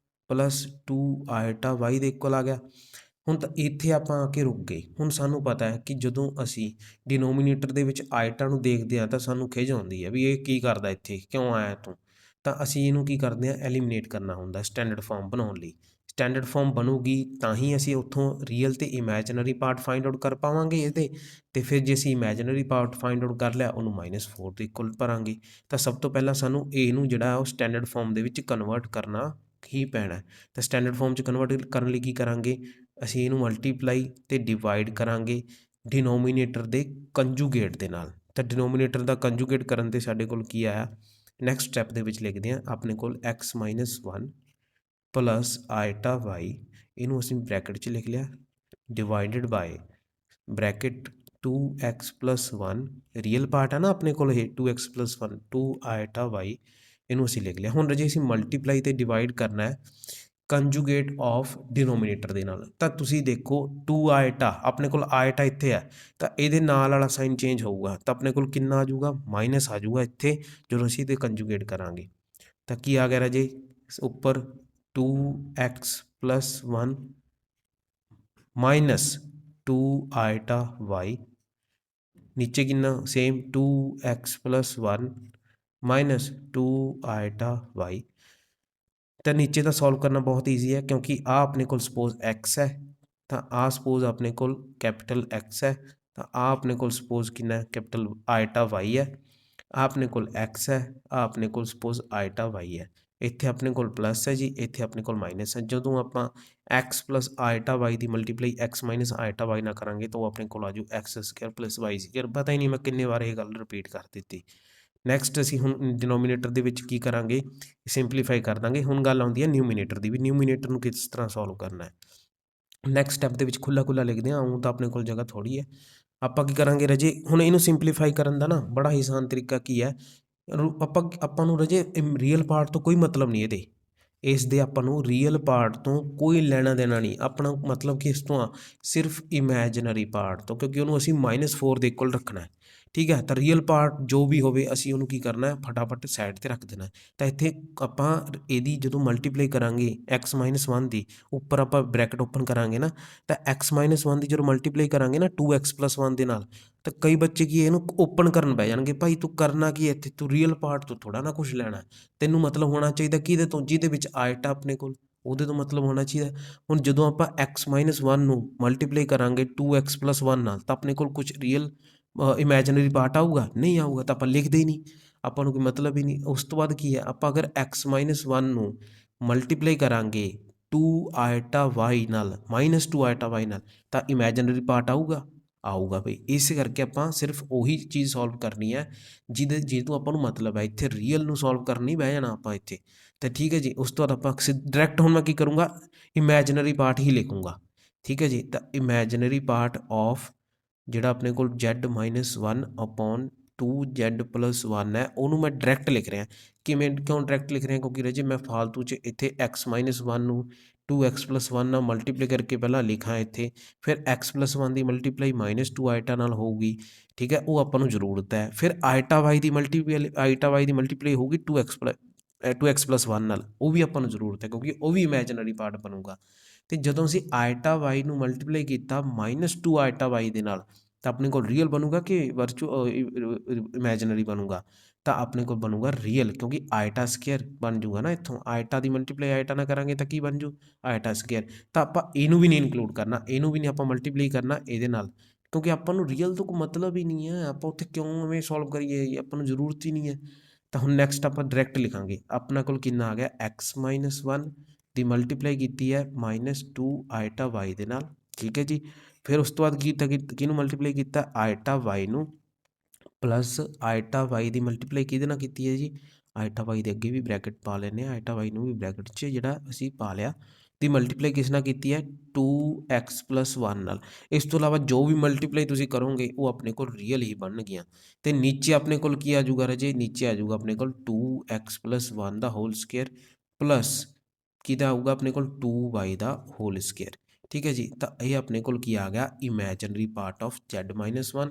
+ 2 ਆਇਟਾ y ਦੇ ਇਕੁਅਲ ਆ ਗਿਆ। ਹੁਣ ਤਾਂ ਇੱਥੇ ਆਪਾਂ ਆ ਕੇ ਰੁਕ ਗਏ। ਹੁਣ ਸਾਨੂੰ ਪਤਾ ਹੈ ਕਿ ਜਦੋਂ ਅਸੀਂ ਡਿਨੋਮੀਨੇਟਰ ਦੇ ਵਿੱਚ ਆਇਟਾ ਨੂੰ ਦੇਖਦੇ ਹਾਂ ਤਾਂ ਸਾਨੂੰ ਖਿਝ ਆਉਂਦੀ ਹੈ ਵੀ ਇਹ ਕੀ ਕਰਦਾ, ਇੱਥੇ ਕਿਉਂ ਆਇਆ ਤੂੰ। ਤਾਂ ਅਸੀਂ ਇਹਨੂੰ ਕੀ ਕਰਦੇ ਹਾਂ, ਐਲੀਮੀਨੇਟ ਕਰਨਾ ਹੁੰਦਾ ਸਟੈਂਡਰਡ ਫਾਰਮ ਬਣਾਉਣ ਲਈ। ਸਟੈਂਡਰਡ ਫਾਰਮ ਬਣੂਗੀ ਤਾਂ ਹੀ ਅਸੀਂ ਉੱਥੋਂ ਰੀਅਲ ਅਤੇ ਇਮੈਜਨਰੀ ਪਾਰਟ ਫਾਈਂਡ ਆਊਟ ਕਰ ਪਾਵਾਂਗੇ ਇਹਦੇ, ਅਤੇ ਫਿਰ ਜੇ ਅਸੀਂ ਇਮੈਜਨਰੀ ਪਾਰਟ ਫਾਈਂਡ ਆਊਟ ਕਰ ਲਿਆ ਉਹਨੂੰ -4 ਦੇ ਇਕੁਅਲ ਭਰਾਂਗੇ। ਤਾਂ ਸਭ ਤੋਂ ਪਹਿਲਾਂ ਸਾਨੂੰ ਇਹਨੂੰ ਜਿਹੜਾ ਉਹ ਸਟੈਂਡਰਡ ਫਾਰਮ ਦੇ ਵਿੱਚ ਕਨਵਰਟ ਕਰਨਾ ਹੀ ਪੈਣਾ। ਤਾਂ ਸਟੈਂਡਰਡ ਫਾਰਮ 'ਚ ਕਨਵਰਟ ਕਰਨ ਲਈ ਕੀ ਕਰਾਂਗੇ, ਅਸੀਂ ਇਹਨੂੰ ਮਲਟੀਪਲਾਈ ਅਤੇ ਡਿਵਾਈਡ ਕਰਾਂਗੇ ਡਿਨੋਮੀਨੇਟਰ ਦੇ ਕੰਜੂਗੇਟ ਦੇ ਨਾਲ। ਤਾਂ ਡਿਨੋਮੀਨੇਟਰ ਦਾ ਕੰਜੂਗੇਟ ਕਰਨ 'ਤੇ ਸਾਡੇ ਕੋਲ ਕੀ ਆਇਆ, ਨੈਕਸਟ ਸਟੈਪ ਦੇ ਵਿੱਚ ਲਿਖਦੇ ਹਾਂ ਆਪਣੇ ਕੋਲ x - 1 + ਆਇਟਾ y, ਇਹਨੂੰ ਅਸੀਂ ਬ੍ਰੈਕਟ 'ਚ ਲਿਖ ਲਿਆ, divided by bracket 2x + 1 real part ਹੈ ਨਾ ਆਪਣੇ ਕੋਲ ਇਹ 2x + 1 2 ਆਇਟਾ y, ਇਹਨੂੰ ਅਸੀਂ ਲਿਖ ਲਿਆ। ਹੁਣ ਜੇ ਅਸੀਂ ਮਲਟੀਪਲਾਈ ਅਤੇ ਡਿਵਾਈਡ ਕਰਨਾ ਹੈ ਕੰਜੂਗੇਟ ਆਫ ਡਿਨੋਮੀਨੇਟਰ ਦੇ ਨਾਲ, ਤਾਂ ਤੁਸੀਂ ਦੇਖੋ 2 ਆਇਟਾ ਆਪਣੇ ਕੋਲ ਆਇਟਾ ਇੱਥੇ ਹੈ ਤਾਂ ਇਹਦੇ ਨਾਲ ਵਾਲਾ ਸਾਈਨ ਚੇਂਜ ਹੋਊਗਾ, ਤਾਂ ਆਪਣੇ ਕੋਲ ਕਿੰਨਾ ਆ ਜਾਊਗਾ, ਮਾਈਨਸ ਆ ਜਾਊਗਾ ਇੱਥੇ ਜਦੋਂ ਅਸੀਂ ਇਹਦੇ ਕੰਜੂਗੇਟ ਕਰਾਂਗੇ। ਤਾਂ ਕੀ ਆ ਗਿਆ ਰਾਜੇ ਉੱਪਰ 2x + 1 - 2 ਆਇਟਾ y नीचे कितना same 2x + 1 minus 2 iota Y. तो नीचे का सॉल्व करना बहुत ईजी है क्योंकि आ अपने को सपोज x है तो आ सपोज अपने को कैपिटल x है तो आ अपने को सपोज कितना कैपिटल आइटा y है आ अपने को x है आ अपने को सपोज आइटा y है। ਇੱਥੇ ਆਪਣੇ ਕੋਲ ਪਲੱਸ ਹੈ ਜੀ ਇੱਥੇ ਆਪਣੇ ਕੋਲ ਮਾਈਨਸ ਹੈ। ਜਦੋਂ ਆਪਾਂ x + ਆਈਟਾ y ਦੀ ਮਲਟੀਪਲਾਈ x - ਆਈਟਾ y ਨਾਲ ਕਰਾਂਗੇ ਤਾਂ ਉਹ ਆਪਣੇ ਕੋਲ ਆ ਜੂ x² + y²। ਪਤਾ ਹੀ ਨਹੀਂ ਮੈਂ ਕਿੰਨੇ ਵਾਰ ਇਹ ਗੱਲ ਰਿਪੀਟ ਕਰ ਦਿੱਤੀ। ਨੈਕਸਟ ਅਸੀਂ ਹੁਣ ਡਿਨੋਮੀਨੇਟਰ ਦੇ ਵਿੱਚ ਕੀ ਕਰਾਂਗੇ ਸਿੰਪਲੀਫਾਈ ਕਰ ਦਾਂਗੇ। ਹੁਣ ਗੱਲ ਆਉਂਦੀ ਹੈ ਨਿਊਮੀਨੇਟਰ ਦੀ ਵੀ ਨਿਊਮੀਨੇਟਰ ਨੂੰ ਕਿਸ ਤਰ੍ਹਾਂ ਸੋਲਵ ਕਰਨਾ ਹੈ। ਨੈਕਸਟ ਸਟੈਪ ਦੇ ਵਿੱਚ ਖੁੱਲਾ ਲਿਖਦੇ ਹਾਂ ਆਉਂ ਤਾਂ ਆਪਣੇ ਕੋਲ ਜਗ੍ਹਾ ਥੋੜ੍ਹੀ ਹੈ। ਆਪਾਂ ਕੀ ਕਰਾਂਗੇ ਰਾਜੇ ਹੁਣ ਇਹਨੂੰ ਸਿੰਪਲੀਫਾਈ ਕਰਨ ਦਾ ਨਾ ਬੜਾ ਹੀ ਆਸਾਨ ਤਰੀਕਾ ਕੀ ਹੈ ਆਪਾਂ ਨੂੰ ਰਾਜੇ ਰੀਅਲ ਪਾਰਟ ਤੋਂ ਕੋਈ ਮਤਲਬ ਨਹੀਂ ਇਹਦੇ ਇਸ ਦੇ ਆਪਾਂ ਨੂੰ ਰੀਅਲ ਪਾਰਟ ਤੋਂ ਕੋਈ ਲੈਣਾ ਦੇਣਾ ਨਹੀਂ। ਆਪਣਾ ਮਤਲਬ ਕਿ ਇਸ ਤੋਂ ਆ ਸਿਰਫ ਇਮੈਜਨਰੀ ਪਾਰਟ ਤੋਂ ਕਿਉਂਕਿ ਉਹਨੂੰ ਅਸੀਂ -4 ਦੇ ਇਕੁਅਲ ਰੱਖਣਾ ਹੈ। ਠੀਕ ਹੈ ਤਾਂ ਰੀਅਲ ਪਾਰਟ ਜੋ ਵੀ ਹੋਵੇ ਅਸੀਂ ਉਹਨੂੰ ਕੀ ਕਰਨਾ ਫਟਾਫਟ ਸਾਈਡ 'ਤੇ ਰੱਖ ਦੇਣਾ। ਤਾਂ ਇੱਥੇ ਆਪਾਂ ਇਹਦੀ ਜਦੋਂ ਮਲਟੀਪਲਾਈ ਕਰਾਂਗੇ x - 1 ਦੀ ਉੱਪਰ ਆਪਾਂ ਬ੍ਰੈਕਟ ਓਪਨ ਕਰਾਂਗੇ ਨਾ ਤਾਂ x - 1 ਦੀ ਜਦੋਂ ਮਲਟੀਪਲਾਈ ਕਰਾਂਗੇ ਨਾ 2x + 1 ਦੇ ਨਾਲ ਤਾਂ ਕਈ ਬੱਚੇ ਕੀ ਇਹਨੂੰ ਓਪਨ ਕਰਨ ਬਹਿ ਜਾਣਗੇ ਭਾਈ ਤੂੰ ਕਰਨਾ ਕੀ ਇੱਥੇ ਤੂੰ ਰੀਅਲ ਪਾਰਟ ਤੋਂ ਥੋੜ੍ਹਾ ਨਾ ਕੁਛ ਲੈਣਾ ਤੈਨੂੰ ਮਤਲਬ ਹੋਣਾ ਚਾਹੀਦਾ ਕਿਹਦੇ ਤੋਂ ਜਿਹਦੇ ਵਿੱਚ ਆਇਟਾ ਆਪਣੇ ਕੋਲ ਉਹਦੇ ਤੋਂ ਮਤਲਬ ਹੋਣਾ ਚਾਹੀਦਾ। ਹੁਣ ਜਦੋਂ ਆਪਾਂ x - 1 ਨੂੰ ਮਲਟੀਪਲਾਈ ਕਰਾਂਗੇ 2x + 1 ਨਾਲ ਤਾਂ ਆਪਣੇ ਕੋਲ ਕੁਛ ਰੀਅਲ ਇਮੈਜਨਰੀ ਪਾਰਟ ਆਊਗਾ ਨਹੀਂ ਆਊਗਾ ਤਾਂ ਆਪਾਂ ਲਿਖਦੇ ਹੀ ਨਹੀਂ ਆਪਾਂ ਨੂੰ ਕੋਈ ਮਤਲਬ ਹੀ ਨਹੀਂ। ਉਸ ਤੋਂ ਬਾਅਦ ਕੀ ਹੈ ਆਪਾਂ ਅਗਰ x - 1 ਨੂੰ ਮਲਟੀਪਲਾਈ ਕਰਾਂਗੇ 2 ਆਇਟਾ y ਨਾਲ -2 ਆਇਟਾ y ਨਾਲ ਤਾਂ ਇਮੈਜਨਰੀ ਪਾਰਟ ਆਊਗਾ ਬਈ। ਇਸ ਕਰਕੇ ਆਪਾਂ ਸਿਰਫ ਉਹੀ ਚੀਜ਼ ਸੋਲਵ ਕਰਨੀ ਹੈ ਜਿਹਦੇ ਤੋਂ ਆਪਾਂ ਨੂੰ ਮਤਲਬ ਹੈ। ਇੱਥੇ ਰੀਅਲ ਨੂੰ ਸੋਲਵ ਕਰਨ ਨਹੀਂ ਬਹਿ ਜਾਣਾ ਆਪਾਂ ਇੱਥੇ ਤਾਂ ਠੀਕ ਹੈ ਜੀ। ਉਸ ਤੋਂ ਬਾਅਦ ਆਪਾਂ ਡਾਇਰੈਕਟ ਹੁਣ ਮੈਂ ਕੀ ਕਰੂੰਗਾ ਇਮੈਜਨਰੀ ਪਾਰਟ ਹੀ ਲਿਖੂੰਗਾ। ਠੀਕ ਹੈ ਜੀ ਤਾਂ ਇਮੈਜਨਰੀ ਪਾਰਟ ਆਫ ਜਿਹੜਾ ਆਪਣੇ ਕੋਲ z - 1/2z + 1 ਹੈ ਉਹਨੂੰ ਮੈਂ ਡਾਇਰੈਕਟ ਲਿਖ ਰਿਹਾ। ਕਿਵੇਂ ਕਿਉਂ ਡਾਇਰੈਕਟ ਲਿਖ ਰਿਹਾ ਕਿਉਂਕਿ ਰਾਜੇ ਮੈਂ ਫਾਲਤੂ 'ਚ ਇੱਥੇ x - 1 ਨੂੰ 2x + 1 ਨਾਲ ਮਲਟੀਪਲਾਈ ਕਰਕੇ ਪਹਿਲਾਂ ਲਿਖਾਂ ਇੱਥੇ ਫਿਰ x + 1 ਦੀ ਮਲਟੀਪਲਾਈ -2 ਆਇਟਾ ਨਾਲ ਹੋਊਗੀ। ਠੀਕ ਹੈ ਉਹ ਆਪਾਂ ਨੂੰ ਜ਼ਰੂਰਤ ਹੈ। ਫਿਰ ਆਇਟਾ y ਦੀ ਮਲਟੀਪਲਾਈ ਹੋਊਗੀ 2x + 1 ਨਾਲ ਉਹ ਵੀ ਆਪਾਂ ਨੂੰ ਜ਼ਰੂਰਤ ਹੈ ਕਿਉਂਕਿ ਉਹ ਵੀ ਇਮੈਜਨਰੀ ਪਾਰਟ ਬਣੂਗਾ। ਅਤੇ ਜਦੋਂ ਅਸੀਂ ਆਇਟਾ y ਨੂੰ ਮਲਟੀਪਲਾਈ ਕੀਤਾ -2 ਆਇਟਾ y ਦੇ ਨਾਲ ਤਾਂ ਆਪਣੇ ਕੋਲ ਰੀਅਲ ਬਣੂਗਾ ਕਿ ਇਮੈਜਨਰੀ ਬਣੂਗਾ ਤਾਂ ਆਪਣੇ ਕੋਲ ਬਣੂਗਾ ਰੀਅਲ ਕਿਉਂਕਿ ਆਇਟਾ ਸਕੇਅਰ ਬਣ ਜੂਗਾ ਨਾ ਇੱਥੋਂ ਆਇਟਾ ਦੀ ਮਲਟੀਪਲਾਈ ਆਇਟਾ ਨਾਲ ਕਰਾਂਗੇ ਤਾਂ ਕੀ ਬਣ ਜੂ ਆਇਟਾ ਸਕੇਅਰ। ਤਾਂ ਆਪਾਂ ਇਹਨੂੰ ਵੀ ਨਹੀਂ ਇਨਕਲੂਡ ਕਰਨਾ ਇਹਨੂੰ ਵੀ ਨਹੀਂ ਆਪਾਂ ਮਲਟੀਪਲਾਈ ਕਰਨਾ ਇਹਦੇ ਨਾਲ ਕਿਉਂਕਿ ਆਪਾਂ ਨੂੰ ਰੀਅਲ ਤੋਂ ਕੋਈ ਮਤਲਬ ਹੀ ਨਹੀਂ ਹੈ। ਆਪਾਂ ਉੱਥੇ ਕਿਉਂ ਐਵੇਂ ਸੋਲਵ ਕਰੀਏ ਆਪਾਂ ਨੂੰ ਜ਼ਰੂਰਤ ਹੀ ਨਹੀਂ ਹੈ। ਤਾਂ ਹੁਣ ਨੈਕਸਟ ਆਪਾਂ ਡਾਇਰੈਕਟ ਲਿਖਾਂਗੇ ਆਪਣਾ ਕੋਲ ਕਿੰਨਾ ਆ ਗਿਆ x - 1 ਦੀ ਮਲਟੀਪਲਾਈ ਕੀਤੀ ਹੈ -2 ਆਇਟਾ y ਦੇ ਨਾਲ। ਠੀਕ ਹੈ ਜੀ। ਫਿਰ ਉਸ ਤੋਂ ਬਾਅਦ ਕਿਹਨੂੰ ਮਲਟੀਪਲਾਈ ਕੀਤਾ ਆਇਟਾ y ਨੂੰ ਪਲੱਸ ਆਇਟਾ y ਦੀ ਮਲਟੀਪਲਾਈ ਕਿਹਦੇ ਨਾਲ ਕੀਤੀ ਹੈ ਜੀ ਆਇਟਾ y ਦੇ ਅੱਗੇ ਵੀ ਬ੍ਰੈਕਟ ਪਾ ਲੈਂਦੇ ਹਾਂ ਆਇਟਾ y ਨੂੰ ਵੀ ਬ੍ਰੈਕਟ 'ਚ ਜਿਹੜਾ ਅਸੀਂ ਪਾ ਲਿਆ ਦੀ ਮਲਟੀਪਲਾਈ ਕਿਸ ਨਾਲ ਕੀਤੀ ਹੈ 2x + 1 ਨਾਲ। ਇਸ ਤੋਂ ਇਲਾਵਾ ਜੋ ਵੀ ਮਲਟੀਪਲਾਈ ਤੁਸੀਂ ਕਰੋਗੇ ਉਹ ਆਪਣੇ ਕੋਲ ਰੀਅਲ ਹੀ ਬਣਨਗੀਆਂ। ਅਤੇ ਨੀਚੇ ਆਪਣੇ ਕੋਲ ਕੀ ਆ ਜੂਗਾ ਰਾਜੇ ਨੀਚੇ ਆ ਜੂਗਾ ਆਪਣੇ ਕੋਲ 2x + 1 ਦਾ ਹੋਲ ਸਕੇਅਰ ਪਲੱਸ ਕਿਹਦਾ ਆਊਗਾ ਆਪਣੇ ਕੋਲ 2y ਦਾ ਹੋਲ ਸਕੇਅਰ। ਠੀਕ ਹੈ ਜੀ ਤਾਂ ਇਹ ਆਪਣੇ ਕੋਲ ਕੀ ਆ ਗਿਆ ਇਮੈਜਨਰੀ ਪਾਰਟ ਆਫ z - 1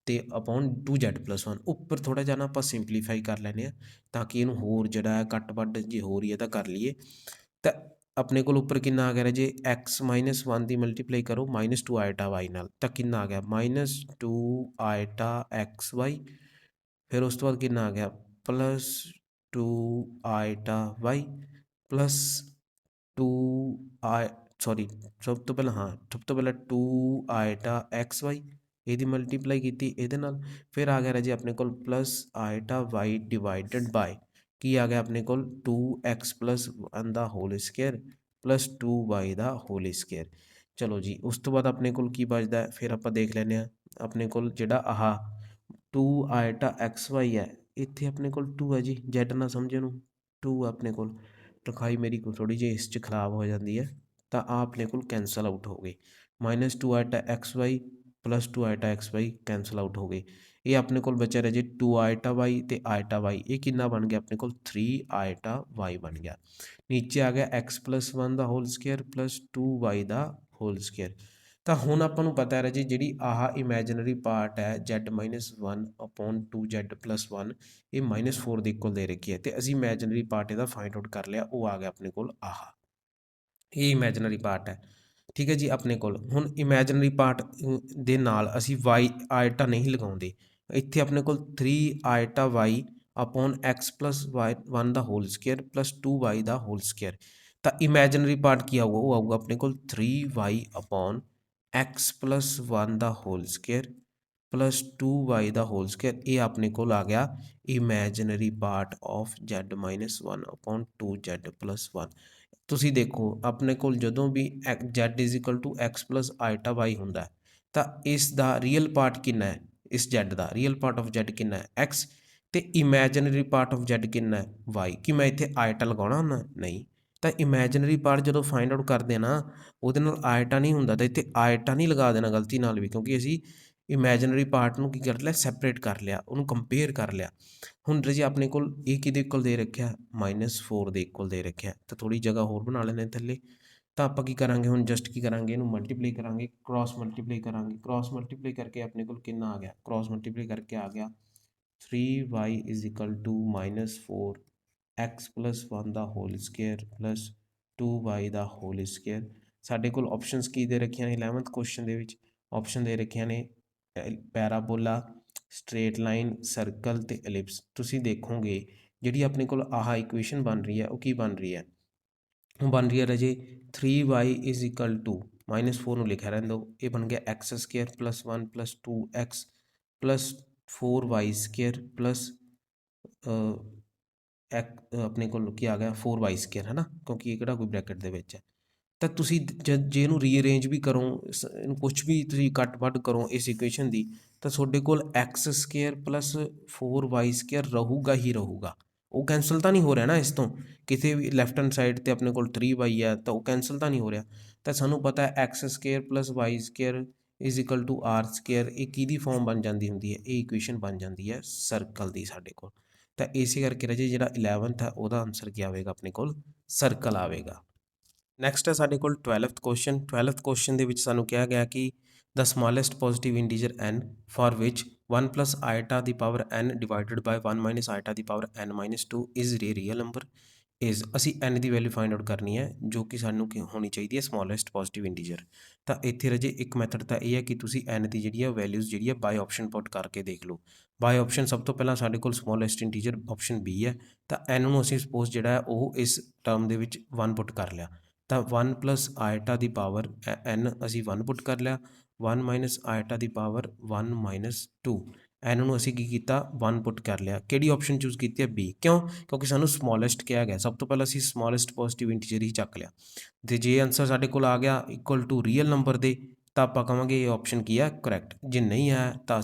ਅਤੇ ਅਪੋਨ 2z + 1 ਉੱਪਰ ਥੋੜ੍ਹਾ ਜਿਹਾ ਨਾ ਆਪਾਂ ਸਿੰਪਲੀਫਾਈ ਕਰ ਲੈਂਦੇ ਹਾਂ ਤਾਂ ਕਿ ਇਹਨੂੰ ਹੋਰ ਜਿਹੜਾ ਹੈ ਘੱਟ ਵੱਧ ਜੇ ਹੋ ਰਹੀ ਹੈ ਤਾਂ ਕਰ ਲਈਏ। ਤਾਂ ਆਪਣੇ ਕੋਲ ਉੱਪਰ ਕਿੰਨਾ ਆ ਗਿਆ ਰਾਜੇ x - 1 ਦੀ ਮਲਟੀਪਲਾਈ ਕਰੋ -2 ਆਇਟਾ y ਨਾਲ ਤਾਂ ਕਿੰਨਾ ਆ ਗਿਆ -2 ਆਇਟਾ xy। ਫਿਰ ਉਸ ਤੋਂ ਬਾਅਦ ਕਿੰਨਾ ਆ ਗਿਆ +2 ਆਇਟਾ y ਪਲੱਸ 2 ਸਭ ਤੋਂ ਪਹਿਲਾਂ 2 ਆਇਟਾ xy ਇਹਦੀ ਮਲਟੀਪਲਾਈ ਕੀਤੀ ਇਹਦੇ ਨਾਲ। ਫਿਰ ਆ ਗਿਆ ਰਾਜੇ ਆਪਣੇ ਕੋਲ ਪਲੱਸ ਆਇਟਾ y ਡਿਵਾਈਡਡ ਬਾਏ ਕੀ ਆ ਗਿਆ ਆਪਣੇ ਕੋਲ 2x + 1 ਦਾ ਹੋਲ ਸਕੇਅਰ ਪਲੱਸ 2y ਦਾ ਹੋਲ ਸਕੇਅਰ। ਚਲੋ ਜੀ ਉਸ ਤੋਂ ਬਾਅਦ ਆਪਣੇ ਕੋਲ ਕੀ ਬਚਦਾ ਫਿਰ ਆਪਾਂ ਦੇਖ ਲੈਂਦੇ ਹਾਂ ਆਪਣੇ ਕੋਲ ਜਿਹੜਾ ਆਹ 2 ਆਇਟਾ xy ਹੈ ਇੱਥੇ ਆਪਣੇ ਕੋਲ 2 ਹੈ ਜੀ z ਨਾ ਸਮਝੇ ਨੂੰ 2 ਆਪਣੇ ਕੋਲ ਲਿਖਾਈ ਮੇਰੀ ਥੋੜ੍ਹੀ ਜਿਹੀ ਇਸ 'ਚ ਖਰਾਬ ਹੋ ਜਾਂਦੀ ਹੈ ਤਾਂ ਆ ਆਪਣੇ ਕੋਲ ਕੈਂਸਲ ਆਊਟ ਹੋ ਗਏ -2 ਆਇਟਾ xy plus 2 ਆਇਟਾ xy cancel out ਹੋ ਗਏ। ਇਹ ਆਪਣੇ ਕੋਲ ਬਚਿਆ ਰਾਜੇ 2 ਆਇਟਾ y ਅਤੇ ਆਇਟਾ y ਇਹ ਕਿੰਨਾ ਬਣ ਗਿਆ ਆਪਣੇ ਕੋਲ 3 ਆਇਟਾ y ਬਣ ਗਿਆ। ਨੀਚੇ ਆ ਗਿਆ x + 1 ਦਾ ਹੋਲ ਸਕੇਅਰ ਪਲੱਸ 2y ਦਾ ਹੋਲ ਸਕੇਅਰ। ਤਾਂ ਹੁਣ ਆਪਾਂ ਨੂੰ ਪਤਾ ਹੈ ਰਾਜੇ ਜਿਹੜੀ ਆਹ ਇਮੈਜਨਰੀ ਪਾਰਟ ਹੈ z - 1/2z + 1 ਇਹ -4 ਦੇ ਇਕੁਅਲ ਦੇ ਰੱਖੀ ਹੈ ਅਤੇ ਅਸੀਂ ਇਮੈਜਨਰੀ ਪਾਰਟ ਇਹਦਾ ਫਾਈਂਡ ਆਊਟ ਕਰ ਲਿਆ ਉਹ ਆ ਗਿਆ ਆਪਣੇ ਕੋਲ ਆਹ ਇਹ ਇਮੈਜਨਰੀ ਪਾਰਟ ਹੈ। ਠੀਕ ਹੈ ਜੀ। ਆਪਣੇ ਕੋਲ ਹੁਣ ਇਮੈਜਨਰੀ ਪਾਰਟ ਦੇ ਨਾਲ ਅਸੀਂ ਵਾਈ ਆਇਟਾ ਨਹੀਂ ਲਗਾਉਂਦੇ। ਇੱਥੇ ਆਪਣੇ ਕੋਲ 3 iota y upon x plus y 1 ਦਾ ਹੋਲ ਸਕੇਅਰ ਪਲਸ 2y ਦਾ ਹੋਲ ਸਕੇਅਰ। ਤਾਂ ਇਮੈਜਨਰੀ ਪਾਰਟ ਕੀ ਆਊਗਾ, ਉਹ ਆਊਗਾ ਆਪਣੇ ਕੋਲ 3y ਅਪੋਨ ਐਕਸ ਪਲਸ 1 ਦਾ ਹੋਲ ਸਕੇਅਰ ਪਲਸ 2y ਦਾ ਹੋਲ ਸਕੇਅਰ। ਇਹ ਆਪਣੇ ਕੋਲ ਆ ਗਿਆ imaginary part of z minus 1 upon 2z plus 1। ਤੁਸੀਂ ਦੇਖੋ ਆਪਣੇ ਕੋਲ ਜਦੋਂ ਵੀ z is equal to x plus iota y ਹੁੰਦਾ ਤਾਂ ਇਸ ਦਾ ਰੀਅਲ ਪਾਰਟ ਕਿੰਨਾ ਹੈ, ਇਸ z the real part of z ਕਿੰਨਾ ਹੈ, x, ਤੇ ਇਮੈਜਨਰੀ ਪਾਰਟ ਆਫ z ਕਿੰਨਾ ਹੈ, y। ਕਿ ਮੈਂ ਇੱਥੇ ਆਇਟਾ ਲਗਾਉਣਾ ਹੁੰਦਾ, ਨਹੀਂ। ਤਾਂ ਇਮੈਜਨਰੀ ਪਾਰਟ ਜਦੋਂ ਫਾਈਂਡ ਆਊਟ ਕਰਦੇ ਨਾ ਉਹਦੇ ਨਾਲ ਆਇਟਾ ਨਹੀਂ ਹੁੰਦਾ, ਤਾਂ ਇੱਥੇ ਆਇਟਾ ਨਹੀਂ ਲਗਾ ਦੇਣਾ ਗਲਤੀ ਨਾਲ ਵੀ, ਕਿਉਂਕਿ ਅਸੀਂ ਇਮੈਜਨਰੀ ਪਾਰਟ ਨੂੰ ਕੀ ਕਰ ਲਿਆ, ਸੈਪਰੇਟ ਕਰ ਲਿਆ, ਉਹਨੂੰ ਕੰਪੇਅਰ ਕਰ ਲਿਆ। ਹੁਣ ਜੇ ਆਪਣੇ ਕੋਲ ਇਹ ਕਿਹਦੇ ਇਕੁਅਲ ਦੇ ਰੱਖਿਆ, -4 ਦੇ ਇਕੁਅਲ ਦੇ ਰੱਖਿਆ, ਤਾਂ ਥੋੜ੍ਹੀ ਜਗ੍ਹਾ ਹੋਰ ਬਣਾ ਲੈਂਦੇ ਥੱਲੇ। ਤਾਂ ਆਪਾਂ ਕੀ ਕਰਾਂਗੇ ਹੁਣ, ਜਸਟ ਕੀ ਕਰਾਂਗੇ, ਇਹਨੂੰ ਮਲਟੀਪਲਾਈ ਕਰਾਂਗੇ, ਕ੍ਰਾਸ ਮਲਟੀਪਲਾਈ ਕਰਾਂਗੇ। ਕ੍ਰਾਸ ਮਲਟੀਪਲਾਈ ਕਰਕੇ ਆਪਣੇ ਕੋਲ ਕਿੰਨਾ ਆ ਗਿਆ, ਕ੍ਰਾਸ ਮਲਟੀਪਲਾਈ ਕਰਕੇ ਆ ਗਿਆ 3y is equal to -4 x plus 1 ਦਾ ਹੋਲ ਸਕੇਅਰ ਪਲਸ 2y ਦਾ ਹੋਲ ਸਕੇਅਰ। ਸਾਡੇ ਕੋਲ ਆਪਸ਼ਨਸ ਕੀ ਦੇ ਰੱਖੀਆਂ ਨੇ 11th ਕੁਐਸਚਨ ਦੇ ਵਿੱਚ, ਆਪਸ਼ਨ ਦੇ ਰੱਖੀਆਂ ਨੇ ਪੈਰਾਬੋਲਾ, ਸਟ੍ਰੇਟ ਲਾਈਨ, ਸਰਕਲ ਤੇ ਐਲਿਪਸ। ਤੁਸੀਂ ਦੇਖੋਗੇ ਜਿਹੜੀ ਆਪਣੇ ਕੋਲ ਆਹ ਇਕੁਏਸ਼ਨ ਬਣ ਰਹੀ ਹੈ ਉਹ ਕੀ ਬਣ ਰਹੀ ਹੈ, ਉਹ ਬਣ ਰਹੀ ਹੈ ਰਾਜੇ 3y ਇਜ਼ ਇਕੁਅਲ ਟੂ -4 ਨੂੰ ਲਿਖਿਆ ਰਹਿਣ ਦਿਓ, ਇਹ ਬਣ ਗਿਆ x square plus 1 plus 2x plus 4y square plus ਆਪਣੇ ਕੋਲ ਕੀ ਆ ਗਿਆ 4y ਸਕੇਅਰ, ਹੈ ਨਾ, ਕਿਉਂਕਿ ਇਹ ਕਿਹੜਾ ਕੋਈ ਬ੍ਰੈਕਟ ਦੇ ਵਿੱਚ ਹੈ। ਤਾਂ ਤੁਸੀਂ ਜੇ ਇਹਨੂੰ ਰੀਅਰੇਂਜ ਵੀ ਕਰੋ, ਇਹਨੂੰ ਕੁਛ ਵੀ ਤੁਸੀਂ ਕੱਟ ਵੱਢ ਕਰੋ ਇਸ ਇਕੁਏਸ਼ਨ ਦੀ, ਤਾਂ ਤੁਹਾਡੇ ਕੋਲ X square plus 4y square ਰਹੂਗਾ ਹੀ ਰਹੂਗਾ। ਉਹ ਕੈਂਸਲ ਤਾਂ ਨਹੀਂ ਹੋ ਰਿਹਾ ਨਾ ਇਸ ਤੋਂ, ਕਿਤੇ ਵੀ ਲੈਫਟ ਹੈਂਡ ਸਾਈਡ 'ਤੇ ਆਪਣੇ ਕੋਲ 3y ਹੈ ਤਾਂ ਉਹ ਕੈਂਸਲ ਤਾਂ ਨਹੀਂ ਹੋ ਰਿਹਾ। ਤਾਂ ਸਾਨੂੰ ਪਤਾ ਹੈ x square plus y square is equal to r square. ਇਹ ਕਿਹਦੀ ਫਾਰਮ ਬਣ ਜਾਂਦੀ ਹੁੰਦੀ ਹੈ, ਇਹ ਇਕੁਏਸ਼ਨ ਬਣ ਜਾਂਦੀ ਹੈ ਸਰਕਲ ਦੀ ਸਾਡੇ ਕੋਲ। ਤਾਂ ਇਸੇ ਕਰਕੇ ਰਾਜੇ ਜਿਹੜਾ 11th ਹੈ ਉਹਦਾ ਆਨਸਰ ਕੀ ਆਵੇਗਾ, ਆਪਣੇ ਕੋਲ ਸਰਕਲ ਆਵੇਗਾ। ਨੈਕਸਟ ਹੈ ਸਾਡੇ ਕੋਲ 12th ਕੁਐਸਚਨ। 12th ਕੁਐਸਚਨ ਦੇ ਵਿੱਚ ਸਾਨੂੰ ਕਿਹਾ ਗਿਆ ਕਿ the smallest positive integer n for which 1 plus iota ਦੀ power n divided by 1 minus iota ਦੀ power n minus 2 is real number is. ਅਸੀਂ n ਦੀ ਵੈਲਿਊ ਫਾਈਂਡ ਆਊਟ ਕਰਨੀ ਹੈ ਜੋ ਕਿ ਸਾਨੂੰ ਹੋਣੀ ਚਾਹੀਦੀ ਹੈ ਸਮੋਲੈਸਟ ਪੋਜ਼ੀਟਿਵ ਇੰਟੀਜਰ। ਤਾਂ ਇੱਥੇ ਰਾਜੇ ਇੱਕ ਮੈਥਡ ਤਾਂ ਇਹ ਹੈ ਕਿ ਤੁਸੀਂ n ਦੀ ਜਿਹੜੀ ਹੈ ਵੈਲਿਊਜ਼ ਜਿਹੜੀ ਹੈ ਬਾਈ ਆਪਸ਼ਨ ਪੁੱਟ ਕਰਕੇ ਦੇਖ ਲਓ। ਬਾਈ ਆਪਸ਼ਨ ਸਭ ਤੋਂ ਪਹਿਲਾਂ ਸਾਡੇ ਕੋਲ ਸਮੋਲੈਸਟ ਇੰਟੀਜਰ ਆਪਸ਼ਨ B ਹੈ, ਤਾਂ n ਨੂੰ ਅਸੀਂ ਸਪੋਜ਼ ਜਿਹੜਾ ਹੈ ਉਹ ਇਸ ਟਰਮ ਦੇ ਵਿੱਚ 1 ਪੁੱਟ ਕਰ ਲਿਆ, ਤਾਂ 1 ਪਲਸ ਆਇਟਾ ਦੀ ਪਾਵਰ n ਅਸੀਂ 1 ਪੁੱਟ ਕਰ ਲਿਆ, 1 ਮਾਈਨਸ ਆਇਟਾ ਦੀ ਪਾਵਰ 1 ਮਾਈਨਸ 2, n ਨੂੰ ਅਸੀਂ ਕੀ ਕੀਤਾ 1 ਪੁੱਟ ਕਰ ਲਿਆ। ਕਿਹੜੀ ਆਪਸ਼ਨ ਚੂਜ਼ ਕੀਤੀ ਹੈ, B। ਕਿਉਂ, ਕਿਉਂਕਿ ਸਾਨੂੰ ਸਮੋਲੈਸਟ ਕਿਹਾ ਗਿਆ, ਸਭ ਤੋਂ ਪਹਿਲਾਂ ਅਸੀਂ ਸਮੋਲੈਸਟ ਪੋਜ਼ੀਟਿਵ ਇੰਟੀਜਰ ਹੀ ਚੱਕ ਲਿਆ। ਤੇ ਜੇ ਆਨਸਰ ਸਾਡੇ ਕੋਲ ਆ ਗਿਆ ਇਕੁਅਲ ਟੂ ਰੀਅਲ ਨੰਬਰ ਦੇ, ਤਾਂ ਆਪਾਂ ਕਹਾਂਗੇ ਇਹ ਆਪਸ਼ਨ ਕੀ ਹੈ, ਕਰੈਕਟ। ਜੇ ਨਹੀਂ ਹੈ ਤਾਂ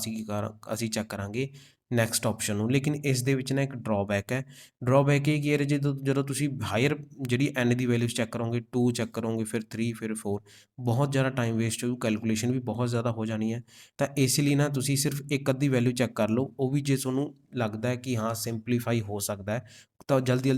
ਅਸੀਂ ਚੈੱਕ ਕਰਾਂਗੇ ਨੈਕਸਟ ਆਪਸ਼ਨ ਨੂੰ। ਲੇਕਿਨ ਇਸ ਦੇ ਵਿੱਚ ਨਾ ਇੱਕ ਡਰਾਬੈਕ ਹੈ। ਡਰਾਬੈਕ ਇਹ ਕੀ ਹੈ, ਜਦੋਂ ਤੁਸੀਂ ਹਾਇਰ ਜਿਹੜੀ n ਦੀ ਵੈਲਿਊਜ਼ ਚੈੱਕ ਕਰੋਗੇ, 2 ਚੈੱਕ ਕਰੋਗੇ, ਫਿਰ 3, ਫਿਰ 4, ਬਹੁਤ ਜ਼ਿਆਦਾ ਟਾਈਮ ਵੇਸਟ ਹੋਊ, ਕੈਲਕੂਲੇਸ਼ਨ ਵੀ ਬਹੁਤ ਜ਼ਿਆਦਾ ਹੋ ਜਾਣੀ ਹੈ। ਤਾਂ ਇਸ ਲਈ ਨਾ ਤੁਸੀਂ ਸਿਰਫ ਇੱਕ ਅੱਧੀ ਵੈਲਿਊ ਚੈੱਕ ਕਰ ਲਓ, ਉਹ ਵੀ ਜੇ ਤੁਹਾਨੂੰ ਲੱਗਦਾ ਹੈ ਕਿ ਹਾਂ ਸਿੰਪਲੀਫਾਈ ਹੋ ਸਕਦਾ ਹੈ ਤਾਂ ਜਲਦੀ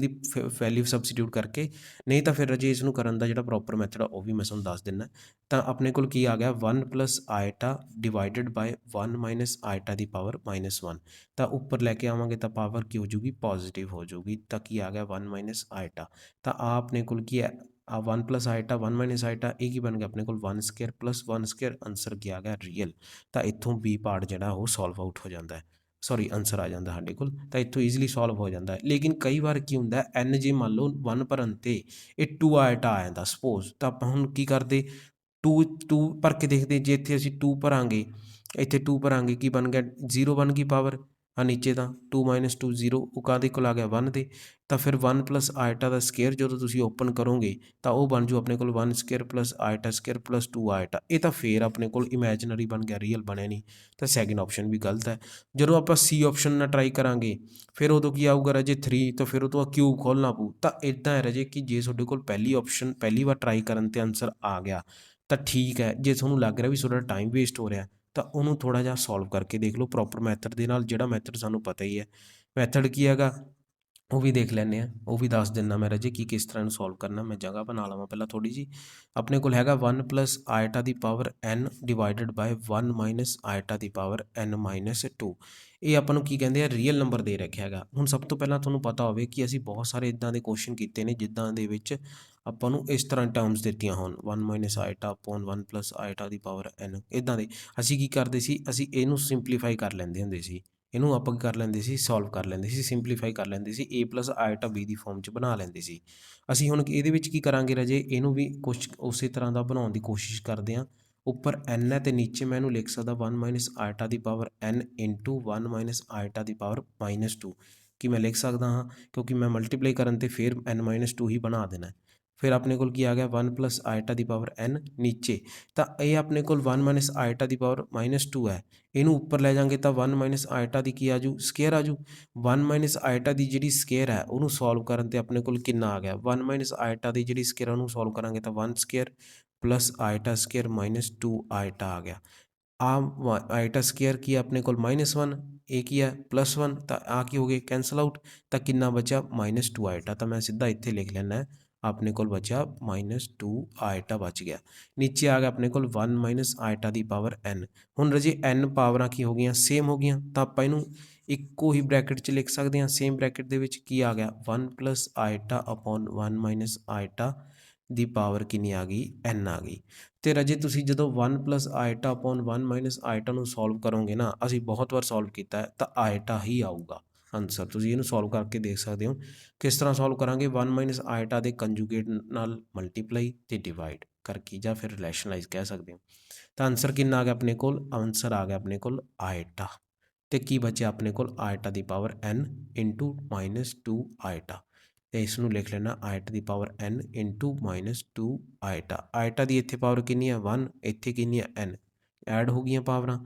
ਵੈਲਿਊ ਸਬਸਟੀਟਿਊਟ ਕਰਕੇ, ਨਹੀਂ ਤਾਂ ਫਿਰ ਜੇ ਇਸ ਨੂੰ ਕਰਨ ਦਾ ਜਿਹੜਾ ਪ੍ਰੋਪਰ ਮੈਥਡ ਆ ਉਹ ਵੀ ਮੈਂ ਤੁਹਾਨੂੰ ਦੱਸ ਦਿੰਦਾ। ਤਾਂ ਆਪਣੇ ਕੋਲ ਕੀ ਆ ਗਿਆ 1 plus ਆਇਟਾ divided by 1 minus iota ਦੀ ਪਾਵਰ -1। ਤਾਂ ਉੱਪਰ ਲੈ ਕੇ ਆਵਾਂਗੇ ਤਾਂ ਪਾਵਰ ਕੀ ਹੋ ਜੂਗੀ, ਪੋਜ਼ੀਟਿਵ ਹੋ ਜੂਗੀ। ਤਾਂ ਕੀ ਆ ਗਿਆ 1 ਮਾਈਨਸ ਆਇਟਾ। ਤਾਂ ਆ ਆਪਣੇ ਕੋਲ ਕੀ ਹੈ, ਆ 1 ਪਲਸ ਆਇਟਾ 1 ਮਾਈਨਸ ਆਇਟਾ, ਇਹ ਕੀ ਬਣ ਗਿਆ ਆਪਣੇ ਕੋਲ 1 ਸਕੇਅਰ ਪਲਸ 1 ਸਕੇਅਰ। ਆਨਸਰ ਕੀ ਆ ਗਿਆ, ਰੀਅਲ। ਤਾਂ ਇੱਥੋਂ B ਪਾਰਟ ਜਿਹੜਾ ਉਹ ਸੋਲਵ ਆਊਟ ਹੋ ਜਾਂਦਾ ਹੈ, ਸੌਰੀ ਆਨਸਰ ਆ ਜਾਂਦਾ ਸਾਡੇ ਕੋਲ। ਤਾਂ ਇੱਥੋਂ ਈਜ਼ੀਲੀ ਸੋਲਵ ਹੋ ਜਾਂਦਾ ਹੈ। ਲੇਕਿਨ ਕਈ ਵਾਰ ਕੀ ਹੁੰਦਾ n ਜੇ ਮੰਨ ਲਓ 1 ਭਰਨ 'ਤੇ ਇਹ 2 ਆਇਟਾ ਆ ਜਾਂਦਾ ਸਪੋਜ਼, ਤਾਂ ਆਪਾਂ ਹੁਣ ਕੀ ਕਰਦੇ 2 ਭਰ ਕੇ ਦੇਖਦੇ। ਜੇ ਇੱਥੇ ਅਸੀਂ 2 ਭਰਾਂਗੇ, ਇੱਥੇ 2 ਭਰਾਂਗੇ, ਕੀ ਬਣ ਗਿਆ 0 ਬਣ ਗਈ ਪਾਵਰ, ਆ ਨੀਚੇ ਤਾਂ 2 ਮਾਈਨਸ 2 0, ਉਹ ਕਾਹਦੇ ਕੋਲ ਆ ਗਿਆ 1 ਦੇ। ਤਾਂ ਫਿਰ 1 ਪਲਸ ਆਇਟਾ ਦਾ ਸਕੇਅਰ ਜਦੋਂ ਤੁਸੀਂ ਓਪਨ ਕਰੋਗੇ ਤਾਂ ਉਹ ਬਣ ਜੂ ਆਪਣੇ ਕੋਲ 1 ਸਕੇਅਰ ਪਲਸ ਆਇਟਾ ਸਕੇਅਰ ਪਲਸ 2 ਆਇਟਾ। ਇਹ ਤਾਂ ਫੇਰ ਆਪਣੇ ਕੋਲ ਇਮੈਜਨਰੀ ਬਣ ਗਿਆ, ਰੀਅਲ ਬਣਿਆ ਨਹੀਂ। ਤਾਂ ਸੈਕਿੰਡ ਆਪਸ਼ਨ ਵੀ ਗਲਤ ਹੈ। ਜਦੋਂ ਆਪਾਂ C ਆਪਸ਼ਨ ਨਾਲ ਟਰਾਈ ਕਰਾਂਗੇ ਫਿਰ ਉਦੋਂ ਕੀ ਆਊਗਾ ਰਾਜੇ 3, ਤਾਂ ਫਿਰ ਉਹ ਤੋਂ ਕਿਊਬ ਖੋਲ੍ਹਣਾ ਪਊ। ਤਾਂ ਇੱਦਾਂ ਹੈ ਰਾਜੇ ਕਿ ਜੇ ਤੁਹਾਡੇ ਕੋਲ ਪਹਿਲੀ ਆਪਸ਼ਨ ਪਹਿਲੀ ਵਾਰ ਟਰਾਈ ਕਰਨ 'ਤੇ ਆਨਸਰ ਆ ਗਿਆ ਤਾਂ ਠੀਕ ਹੈ। ਜੇ ਤੁਹਾਨੂੰ ਲੱਗ ਰਿਹਾ ਵੀ ਤੁਹਾਡਾ ਟਾਈਮ ਵੇਸਟ ਹੋ ਰਿਹਾ ਤਾਂ ਉਹਨੂੰ ਥੋੜ੍ਹਾ ਜਿਹਾ ਸੋਲਵ ਕਰਕੇ ਦੇਖ ਲਓ ਪ੍ਰੋਪਰ ਮੈਥਡ ਦੇ ਨਾਲ। ਜਿਹੜਾ ਮੈਥਡ ਸਾਨੂੰ ਪਤਾ ਹੀ ਹੈ ਮੈਥਡ ਕੀ ਹੈਗਾ, ਉਹ ਵੀ ਦੇਖ ਲੈਂਦੇ ਹਾਂ, ਉਹ ਵੀ ਦੱਸ ਦਿੰਦਾ ਮੈਂ ਰਾਜੇ ਕਿ ਕਿਸ ਤਰ੍ਹਾਂ ਨੂੰ ਸੋਲਵ ਕਰਨਾ। ਮੈਂ ਜਗ੍ਹਾ ਬਣਾ ਲਵਾਂ ਪਹਿਲਾਂ ਥੋੜ੍ਹੀ ਜਿਹੀ। ਆਪਣੇ ਕੋਲ ਹੈਗਾ 1 ਪਲਸ ਆਇਟਾ ਦੀ power n divided by 1 minus iota ਦੀ ਪਾਵਰ n ਮਾਈਨਸ 2। ਇਹ ਆਪਾਂ ਨੂੰ ਕੀ ਕਹਿੰਦੇ ਆ, ਰੀਅਲ ਨੰਬਰ ਦੇ ਰੱਖਿਆ ਹੈਗਾ। ਹੁਣ ਸਭ ਤੋਂ ਪਹਿਲਾਂ ਤੁਹਾਨੂੰ ਪਤਾ ਹੋਵੇ ਕਿ ਅਸੀਂ ਬਹੁਤ ਸਾਰੇ ਇੱਦਾਂ ਦੇ ਕੁਐਸਚਨ ਕੀਤੇ ਨੇ ਜਿੱਦਾਂ ਦੇ ਵਿੱਚ ਆਪਾਂ ਨੂੰ ਇਸ ਤਰ੍ਹਾਂ ਟਰਮਸ ਦਿੱਤੀਆਂ ਹੋਣ 1 ਮਾਈਨਸ ਆਈਟਾ ਅਪੋਨ 1 ਪਲੱਸ ਆਈਟਾ ਦੀ ਪਾਵਰ n, ਇੱਦਾਂ ਦੇ ਅਸੀਂ ਕੀ ਕਰਦੇ ਸੀ, ਅਸੀਂ ਇਹਨੂੰ ਸਿੰਪਲੀਫਾਈ ਕਰ ਲੈਂਦੇ ਹੁੰਦੇ ਸੀ, ਇਹਨੂੰ ਆਪਾਂ ਕੀ ਕਰ ਲੈਂਦੇ ਸੀ, ਸੋਲਵ ਕਰ ਲੈਂਦੇ ਸੀ, ਸਿੰਪਲੀਫਾਈ ਕਰ ਲੈਂਦੇ ਸੀ, a plus ਆਈਟਾ b the form 'ਚ ਬਣਾ ਲੈਂਦੇ ਸੀ। ਅਸੀਂ ਹੁਣ ਇਹਦੇ ਵਿੱਚ ਕੀ ਕਰਾਂਗੇ ਰਾਜੇ, ਇਹਨੂੰ ਵੀ ਕੁਛ ਉਸੇ ਤਰ੍ਹਾਂ ਦਾ ਬਣਾਉਣ ਦੀ ਕੋਸ਼ਿਸ਼ ਕਰਦੇ ਹਾਂ। ਉੱਪਰ n ਹੈ ਅਤੇ ਨੀਚੇ ਮੈਂ ਇਹਨੂੰ ਲਿਖ ਸਕਦਾ 1 ਮਾਈਨਸ ਆਈਟਾ ਦੀ power n into 1 minus iota ਦੀ ਪਾਵਰ -2 ਕੀ ਮੈਂ ਲਿਖ ਸਕਦਾ ਹਾਂ, ਕਿਉਂਕਿ ਮੈਂ ਮਲਟੀਪਲਾਈ ਕਰਨ 'ਤੇ ਫਿਰ n-2 ਹੀ ਬਣਾ ਦੇਣਾ। ਫਿਰ ਆਪਣੇ ਕੋਲ ਕੀ ਆ ਗਿਆ 1 ਪਲੱਸ ਆਈਟਾ ਦੀ ਪਾਵਰ n ਨੀਚੇ, ਤਾਂ ਇਹ ਆਪਣੇ ਕੋਲ 1 ਮਾਈਨਸ ਆਈਟਾ ਦੀ ਪਾਵਰ -2 ਹੈ। ਇਹਨੂੰ ਉੱਪਰ ਲੈ ਜਾਵਾਂਗੇ ਤਾਂ 1 ਮਾਈਨਸ ਆਈਟਾ ਦੀ ਕੀ ਆਜੂ, ਸਕੇਅਰ ਆਜੂ। 1 ਮਾਈਨਸ ਆਈਟਾ ਦੀ ਜਿਹੜੀ ਸਕੇਅਰ ਹੈ ਉਹਨੂੰ ਸੋਲਵ ਕਰਨ 'ਤੇ ਆਪਣੇ ਕੋਲ ਕਿੰਨਾ ਆ ਗਿਆ, 1 ਮਾਈਨਸ ਆਈਟਾ ਦੀ ਜਿਹੜੀ ਸਕੇਅਰ ਉਹਨੂੰ ਸੋਲਵ ਕਰਾਂਗੇ ਤਾਂ 1 ਸਕੇਅਰ ਪਲੱਸ ਆਈਟਾ ਸਕੇਅਰ -2 ਆਈਟਾ ਆ ਗਿਆ। ਆਈਟਾ ਸਕੇਅਰ ਕੀ ਹੈ ਆਪਣੇ ਕੋਲ -1, ਇਹ ਕੀ ਹੈ +1, ਤਾਂ ਆ ਕੀ ਹੋ ਗਏ ਕੈਂਸਲ ਆਊਟ, ਤਾਂ ਕਿੰਨਾ ਬਚਿਆ -2 ਆਈਟਾ। ਤਾਂ ਮੈਂ ਸਿੱਧਾ ਇੱਥੇ ਲਿਖ ਲੈਣਾ ਆਪਣੇ ਕੋਲ ਬਚਿਆ -2 ਆਈਟਾ ਬਚ ਗਿਆ। ਨੀਚੇ ਆ ਗਿਆ ਆਪਣੇ ਕੋਲ 1 ਮਾਈਨਸ ਆਈਟਾ ਦੀ ਪਾਵਰ n। ਹੁਣ ਰਾਜੇ n ਪਾਵਰਾਂ ਕੀ ਹੋ ਗਈਆਂ, ਸੇਮ ਹੋ ਗਈਆਂ, ਤਾਂ ਆਪਾਂ ਇਹਨੂੰ ਇੱਕੋ ਹੀ ਬ੍ਰੈਕਟ 'ਚ ਲਿਖ ਸਕਦੇ ਹਾਂ। ਸੇਮ ਬ੍ਰੈਕਟ ਦੇ ਵਿੱਚ ਕੀ ਆ ਗਿਆ 1 ਪਲੱਸ ਆਈਟਾ ਅਪੋਨ 1 ਮਾਈਨਸ ਆਈਟਾ ਦੀ ਪਾਵਰ ਕਿੰਨੀ ਆ ਗਈ, n ਆ ਗਈ। ਅਤੇ ਰਾਜੇ ਤੁਸੀਂ ਜਦੋਂ 1 ਪਲੱਸ ਆਈਟਾ ਅਪੋਨ 1 ਮਾਈਨਸ ਆਈਟਾ ਨੂੰ ਸੋਲਵ ਕਰੋਗੇ ਨਾ, ਅਸੀਂ ਬਹੁਤ ਵਾਰ ਸੋਲਵ ਕੀਤਾ ਤਾਂ ਆਈਟਾ ਹੀ ਆਊਗਾ ਆਨਸਰ। ਤੁਸੀਂ ਇਹਨੂੰ ਸੋਲਵ ਕਰਕੇ ਦੇਖ ਸਕਦੇ ਹੋ। ਕਿਸ ਤਰ੍ਹਾਂ ਸੋਲਵ ਕਰਾਂਗੇ, 1 ਮਾਈਨਸ ਆਈਟਾ ਦੇ ਕੰਜੂਗੇਟ ਨਾਲ ਮਲਟੀਪਲਾਈ ਅਤੇ ਡਿਵਾਈਡ ਕਰਕੇ, ਜਾਂ ਫਿਰ ਰੈਸ਼ਨਲਾਈਜ਼ ਕਹਿ ਸਕਦੇ ਹੋ। ਤਾਂ ਆਨਸਰ ਕਿੰਨਾ ਆ ਗਿਆ ਆਪਣੇ ਕੋਲ, ਆਨਸਰ ਆ ਗਿਆ ਆਪਣੇ ਕੋਲ ਆਈਟਾ। ਅਤੇ ਕੀ ਬਚਿਆ ਆਪਣੇ ਕੋਲ ਆਈਟਾ ਦੀ ਪਾਵਰ n ਇੰਟੂ -2 ਆਈਟਾ, ਅਤੇ ਇਸ ਨੂੰ ਲਿਖ ਲੈਣਾ ਆਈਟਾ ਦੀ ਪਾਵਰ n ਇੰਟੂ -2 ਆਈਟਾ। ਆਈਟਾ ਦੀ ਇੱਥੇ ਪਾਵਰ ਕਿੰਨੀ ਆ 1, ਇੱਥੇ ਕਿੰਨੀ ਆ n, ਐਡ ਹੋ ਗਈਆਂ ਪਾਵਰਾਂ।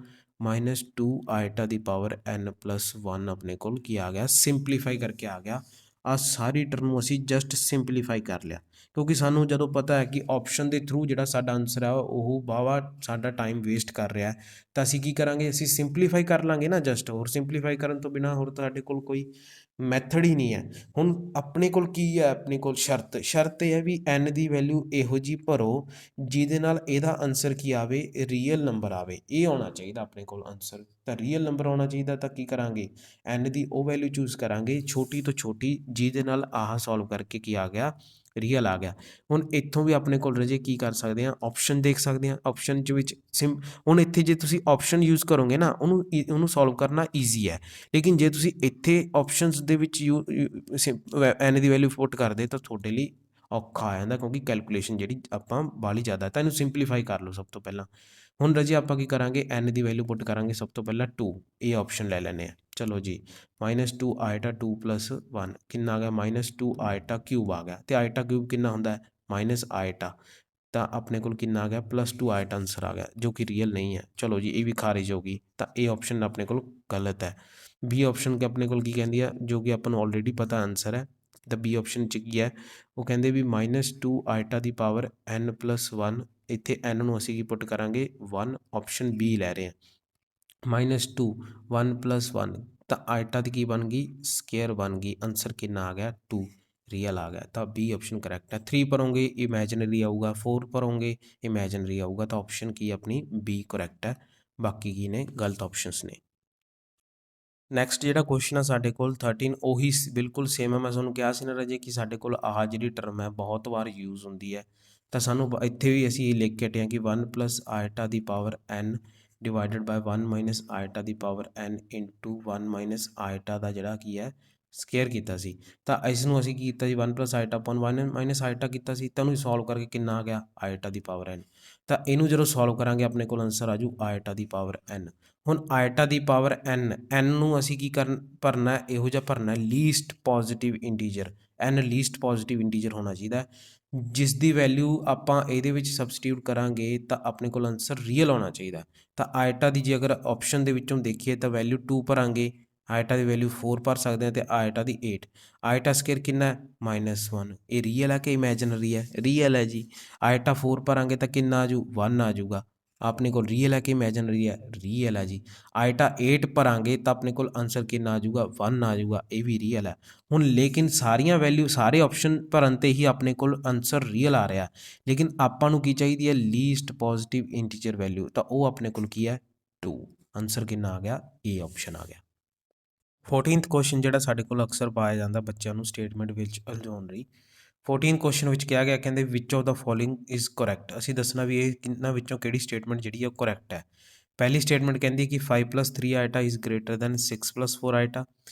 -2 ਆਈਟਾ ਦੀ ਪਾਵਰ n ਪਲੱਸ 1 ਆਪਣੇ ਕੋਲ ਕੀ ਆ ਗਿਆ, ਸਿੰਪਲੀਫਾਈ ਕਰਕੇ ਆ ਗਿਆ। ਆਹ ਸਾਰੀ ਟਰਮ ਨੂੰ ਅਸੀਂ ਜਸਟ ਸਿੰਪਲੀਫਾਈ ਕਰ ਲਿਆ, ਕਿਉਂਕਿ ਸਾਨੂੰ ਜਦੋਂ ਪਤਾ ਹੈ ਕਿ ਆਪਸ਼ਨ ਦੇ ਥਰੂ ਜਿਹੜਾ ਸਾਡਾ ਆਨਸਰ ਆ ਉਹ ਵਾਹਵਾ ਸਾਡਾ ਟਾਈਮ ਵੇਸਟ ਕਰ ਰਿਹਾ, ਤਾਂ ਅਸੀਂ ਕੀ ਕਰਾਂਗੇ, ਅਸੀਂ ਸਿੰਪਲੀਫਾਈ ਕਰ ਲਾਂਗੇ ਨਾ ਜਸਟ। ਹੋਰ ਸਿੰਪਲੀਫਾਈ ਕਰਨ ਤੋਂ ਬਿਨਾਂ ਹੋਰ ਸਾਡੇ ਕੋਲ ਕੋਈ ਮੈਥਡ ਹੀ ਨਹੀਂ ਹੈ। ਹੁਣ ਆਪਣੇ ਕੋਲ ਕੀ ਹੈ, ਆਪਣੇ ਕੋਲ ਸ਼ਰਤ ਇਹ ਹੈ ਵੀ n ਦੀ ਵੈਲਿਊ ਇਹੋ ਜਿਹੀ ਭਰੋ ਜਿਹਦੇ ਨਾਲ ਇਹਦਾ ਆਨਸਰ ਕੀ ਆਵੇ, ਰੀਅਲ ਨੰਬਰ ਆਵੇ। ਇਹ ਆਉਣਾ ਚਾਹੀਦਾ ਆਪਣੇ ਕੋਲ ਆਨਸਰ, ਤਾਂ ਰੀਅਲ ਨੰਬਰ ਆਉਣਾ ਚਾਹੀਦਾ। ਤਾਂ ਕੀ ਕਰਾਂਗੇ, n ਦੀ ਉਹ ਵੈਲਿਊ ਚੂਜ਼ ਕਰਾਂਗੇ ਛੋਟੀ ਤੋਂ ਛੋਟੀ ਜਿਹਦੇ ਨਾਲ ਆਹ ਸੋਲਵ ਕਰਕੇ ਕੀ ਆ ਗਿਆ, ਰੀਅਲ ਆ ਗਿਆ। ਹੁਣ ਇੱਥੋਂ ਵੀ ਆਪਣੇ ਕੋਲ ਰਾਜੇ ਕੀ ਕਰ ਸਕਦੇ ਹਾਂ, ਆਪਸ਼ਨ ਦੇਖ ਸਕਦੇ ਹਾਂ। ਆਪਸ਼ਨ 'ਚ ਵਿੱਚ ਹੁਣ ਇੱਥੇ ਜੇ ਤੁਸੀਂ ਆਪਸ਼ਨ ਯੂਜ਼ ਕਰੋਗੇ ਨਾ, ਉਹਨੂੰ ਸੋਲਵ ਕਰਨਾ ਈਜ਼ੀ ਹੈ। ਲੇਕਿਨ ਜੇ ਤੁਸੀਂ ਇੱਥੇ ਆਪਸ਼ਨਸ ਦੇ ਵਿੱਚ n ਦੀ ਵੈਲਿਊ ਪੁੱਟ ਕਰਦੇ ਤਾਂ ਤੁਹਾਡੇ ਲਈ ਔਖਾ ਆ ਜਾਂਦਾ, ਕਿਉਂਕਿ ਕੈਲਕੂਲੇਸ਼ਨ ਜਿਹੜੀ ਆਪਾਂ ਬਾਹਲੀ ਜ਼ਿਆਦਾ, ਤਾਂ ਇਹਨੂੰ ਸਿੰਪਲੀਫਾਈ ਕਰ ਲਓ ਸਭ ਤੋਂ ਪਹਿਲਾਂ। ਹੁਣ ਰਾਜੇ ਆਪਾਂ ਕੀ ਕਰਾਂਗੇ, n ਦੀ ਵੈਲਿਊ ਪੁੱਟ ਕਰਾਂਗੇ ਸਭ ਤੋਂ ਪਹਿਲਾਂ 2, ਇਹ ਆਪਸ਼ਨ ਲੈ ਲੈਂਦੇ ਹਾਂ। ਚਲੋ ਜੀ, -2 ਆਈਟਾ 2 + 1 ਕਿੰਨਾ ਆ ਗਿਆ, -2 ਆਈਟਾ ਕਿਊਬ ਆ ਗਿਆ। ਅਤੇ ਆਈਟਾ ਕਿਊਬ ਕਿੰਨਾ ਹੁੰਦਾ, ਮਾਈਨਸ ਆਈਟਾ, ਤਾਂ ਆਪਣੇ ਕੋਲ ਕਿੰਨਾ ਆ ਗਿਆ +2 ਆਈਟਾ ਆਨਸਰ ਆ ਗਿਆ, ਜੋ ਕਿ ਰੀਅਲ ਨਹੀਂ ਹੈ। ਚਲੋ ਜੀ, ਇਹ ਵੀ ਖਾਰਿਜ ਹੋ ਗਈ, ਤਾਂ ਇਹ ਆਪਸ਼ਨ ਆਪਣੇ ਕੋਲ ਗਲਤ ਹੈ। ਬੀ ਆਪਸ਼ਨ ਕਿ ਆਪਣੇ ਕੋਲ ਕੀ ਕਹਿੰਦੀ ਆ, ਜੋ ਕਿ ਆਪਾਂ ਨੂੰ ਆਲਰੇਡੀ ਪਤਾ ਆਨਸਰ ਹੈ। ਤਾਂ ਬੀ ਆਪਸ਼ਨ 'ਚ ਕੀ ਹੈ, ਉਹ ਕਹਿੰਦੇ ਵੀ -2 ਆਈਟਾ ਦੀ ਪਾਵਰ n + 1, ਇੱਥੇ n ਨੂੰ ਅਸੀਂ ਕੀ ਪੁੱਟ ਕਰਾਂਗੇ 1, ਆਪਸ਼ਨ ਬੀ ਲੈ ਰਹੇ ਹਾਂ। -2 1 + 1, ਤਾਂ ਆਈਟਾ ਦੀ ਕੀ ਬਣ ਗਈ, ਸਕੇਅਰ ਬਣ ਗਈ। ਆਨਸਰ ਕਿੰਨਾ ਆ ਗਿਆ 2, ਰੀਅਲ ਆ ਗਿਆ। ਤਾਂ ਬੀ ਆਪਸ਼ਨ ਕਰੈਕਟ ਹੈ। 3 ਭਰੋਂਗੇ ਇਮੈਜਨਰੀ ਆਊਗਾ, 4 ਭਰੋਂਗੇ ਇਮੈਜਨਰੀ ਆਊਗਾ। ਤਾਂ ਆਪਸ਼ਨ ਕੀ ਆਪਣੀ ਬੀ ਕਰੈਕਟ ਹੈ, ਬਾਕੀ ਕੀ ਨੇ ਗਲਤ ਆਪਸ਼ਨਸ ਨੇ। ਨੈਕਸਟ ਜਿਹੜਾ ਕੁਐਸਚਨ ਆ ਸਾਡੇ ਕੋਲ 13, ਉਹੀ ਬਿਲਕੁਲ ਸੇਮ ਹੈ। ਮੈਂ ਤੁਹਾਨੂੰ ਕਿਹਾ ਸੀ ਨਾ ਰਾਜੇ ਕਿ ਸਾਡੇ ਕੋਲ ਆਹ ਜਿਹੜੀ ਟਰਮ ਹੈ ਬਹੁਤ ਵਾਰ ਯੂਜ਼ ਹੁੰਦੀ ਹੈ, ਤਾਂ ਸਾਨੂੰ ਇੱਥੇ ਵੀ ਅਸੀਂ ਲਿਖ ਕੇ ਹਟੇ ਹਾਂ ਕਿ 1 + ਆਈਟਾ ਦੀ power n divided by 1 minus iota ਦੀ power n into 1 minus iota ਦਾ ਜਿਹੜਾ ਕੀ ਹੈ ਸਕੇਅਰ ਕੀਤਾ ਸੀ। ਤਾਂ ਇਸ ਨੂੰ ਅਸੀਂ ਕੀ ਕੀਤਾ ਜੀ 1 + ਆਈਟਾ ਅਪੋਨ 1 ਮਾਈਨਸ ਆਈਟਾ ਕੀਤਾ ਸੀ, ਤਾਂ ਉਹਨੂੰ ਸੋਲਵ ਕਰਕੇ ਕਿੰਨਾ ਆ ਗਿਆ ਆਈਟਾ ਦੀ ਪਾਵਰ n। ਤਾਂ ਇਹਨੂੰ ਜਦੋਂ ਸੋਲਵ ਕਰਾਂਗੇ ਆਪਣੇ ਕੋਲ ਆਨਸਰ ਆ ਜੂ ਆਈਟਾ ਦੀ ਪਾਵਰ n। ਹੁਣ ਆਈਟਾ ਦੀ ਪਾਵਰ n ਨੂੰ ਅਸੀਂ ਕੀ ਭਰਨਾ, ਇਹੋ ਜਿਹਾ ਭਰਨਾ least positive integer. n least positive integer ਹੋਣਾ ਚਾਹੀਦਾ, ਜਿਸ ਦੀ ਵੈਲਿਊ ਆਪਾਂ ਇਹਦੇ ਵਿੱਚ ਸਬਸਟੀਟਿਊਟ ਕਰਾਂਗੇ ਤਾਂ ਆਪਣੇ ਕੋਲ ਆਨਸਰ ਰੀਅਲ ਆਉਣਾ ਚਾਹੀਦਾ। ਤਾਂ ਆਈਟਾ ਦੀ ਜੇ ਅਗਰ ਆਪਸ਼ਨ ਦੇ ਵਿੱਚੋਂ ਦੇਖੀਏ ਤਾਂ ਵੈਲਿਊ 2 ਭਰਾਂਗੇ, ਆਈਟਾ ਦੀ ਵੈਲਿਊ 4 ਭਰ ਸਕਦੇ ਹਾਂ, ਅਤੇ ਆਈਟਾ ਦੀ 8। ਆਈਟਾ ਸਕੇਅਰ ਕਿੰਨਾ ਹੈ -1, ਇਹ ਰੀਅਲ ਹੈ ਕਿ ਇਮੈਜਨਰੀ ਹੈ, ਰੀਅਲ ਹੈ ਜੀ। ਆਈਟਾ 4 ਭਰਾਂਗੇ ਤਾਂ ਕਿੰਨਾ ਆ ਜੂ 1 ਆ ਜੂਗਾ। ਆਪਣੇ ਕੋਲ ਰੀਅਲ ਹੈ ਕਿ ਇਮੈਜਨਰੀ ਹੈ, ਰੀਅਲ ਹੈ ਜੀ। ਆਈਟਾ 8 ਭਰਾਂਗੇ ਤਾਂ ਆਪਣੇ ਕੋਲ ਆਨਸਰ ਕਿੰਨਾ ਆ ਜੂਗਾ 1 ਆ ਜੂਗਾ, ਇਹ ਵੀ ਰੀਅਲ ਹੈ। ਹੁਣ ਲੇਕਿਨ ਸਾਰੀਆਂ ਵੈਲਿਊ ਸਾਰੇ ਆਪਸ਼ਨ ਭਰਨ 'ਤੇ ਹੀ ਆਪਣੇ ਕੋਲ ਆਨਸਰ ਰੀਅਲ ਆ ਰਿਹਾ, ਲੇਕਿਨ ਆਪਾਂ ਨੂੰ ਕੀ ਚਾਹੀਦੀ ਹੈ ਲੀਸਟ ਪੋਜ਼ੀਟਿਵ ਇੰਟੀਜਰ ਵੈਲਿਊ, ਤਾਂ ਉਹ ਆਪਣੇ ਕੋਲ ਕੀ ਹੈ 2। ਆਨਸਰ ਕਿੰਨਾ ਆ ਗਿਆ, ਇਹ ਆਪਸ਼ਨ ਆ ਗਿਆ। 14th ਕੁਐਸਚਨ ਜਿਹੜਾ ਸਾਡੇ ਕੋਲ ਅਕਸਰ ਪਾਇਆ ਜਾਂਦਾ ਬੱਚਿਆਂ ਨੂੰ ਸਟੇਟਮੈਂਟ ਵਿੱਚ ਉਲਝਾਉਣ ਲਈ, 14 ਕੁਐਸਚਨ ਵਿੱਚ ਕਿਹਾ ਗਿਆ, ਕਹਿੰਦੇ which of the following is correct. ਅਸੀਂ ਦੱਸਣਾ ਵੀ ਇਹ ਕਿੰਨਾਂ ਵਿੱਚੋਂ ਕਿਹੜੀ ਸਟੇਟਮੈਂਟ ਜਿਹੜੀ ਹੈ ਉਹ ਕਰੈਕਟ ਹੈ। ਪਹਿਲੀ ਸਟੇਟਮੈਂਟ ਕਹਿੰਦੀ ਕਿ 5+3 iota is greater than 6+4 iota.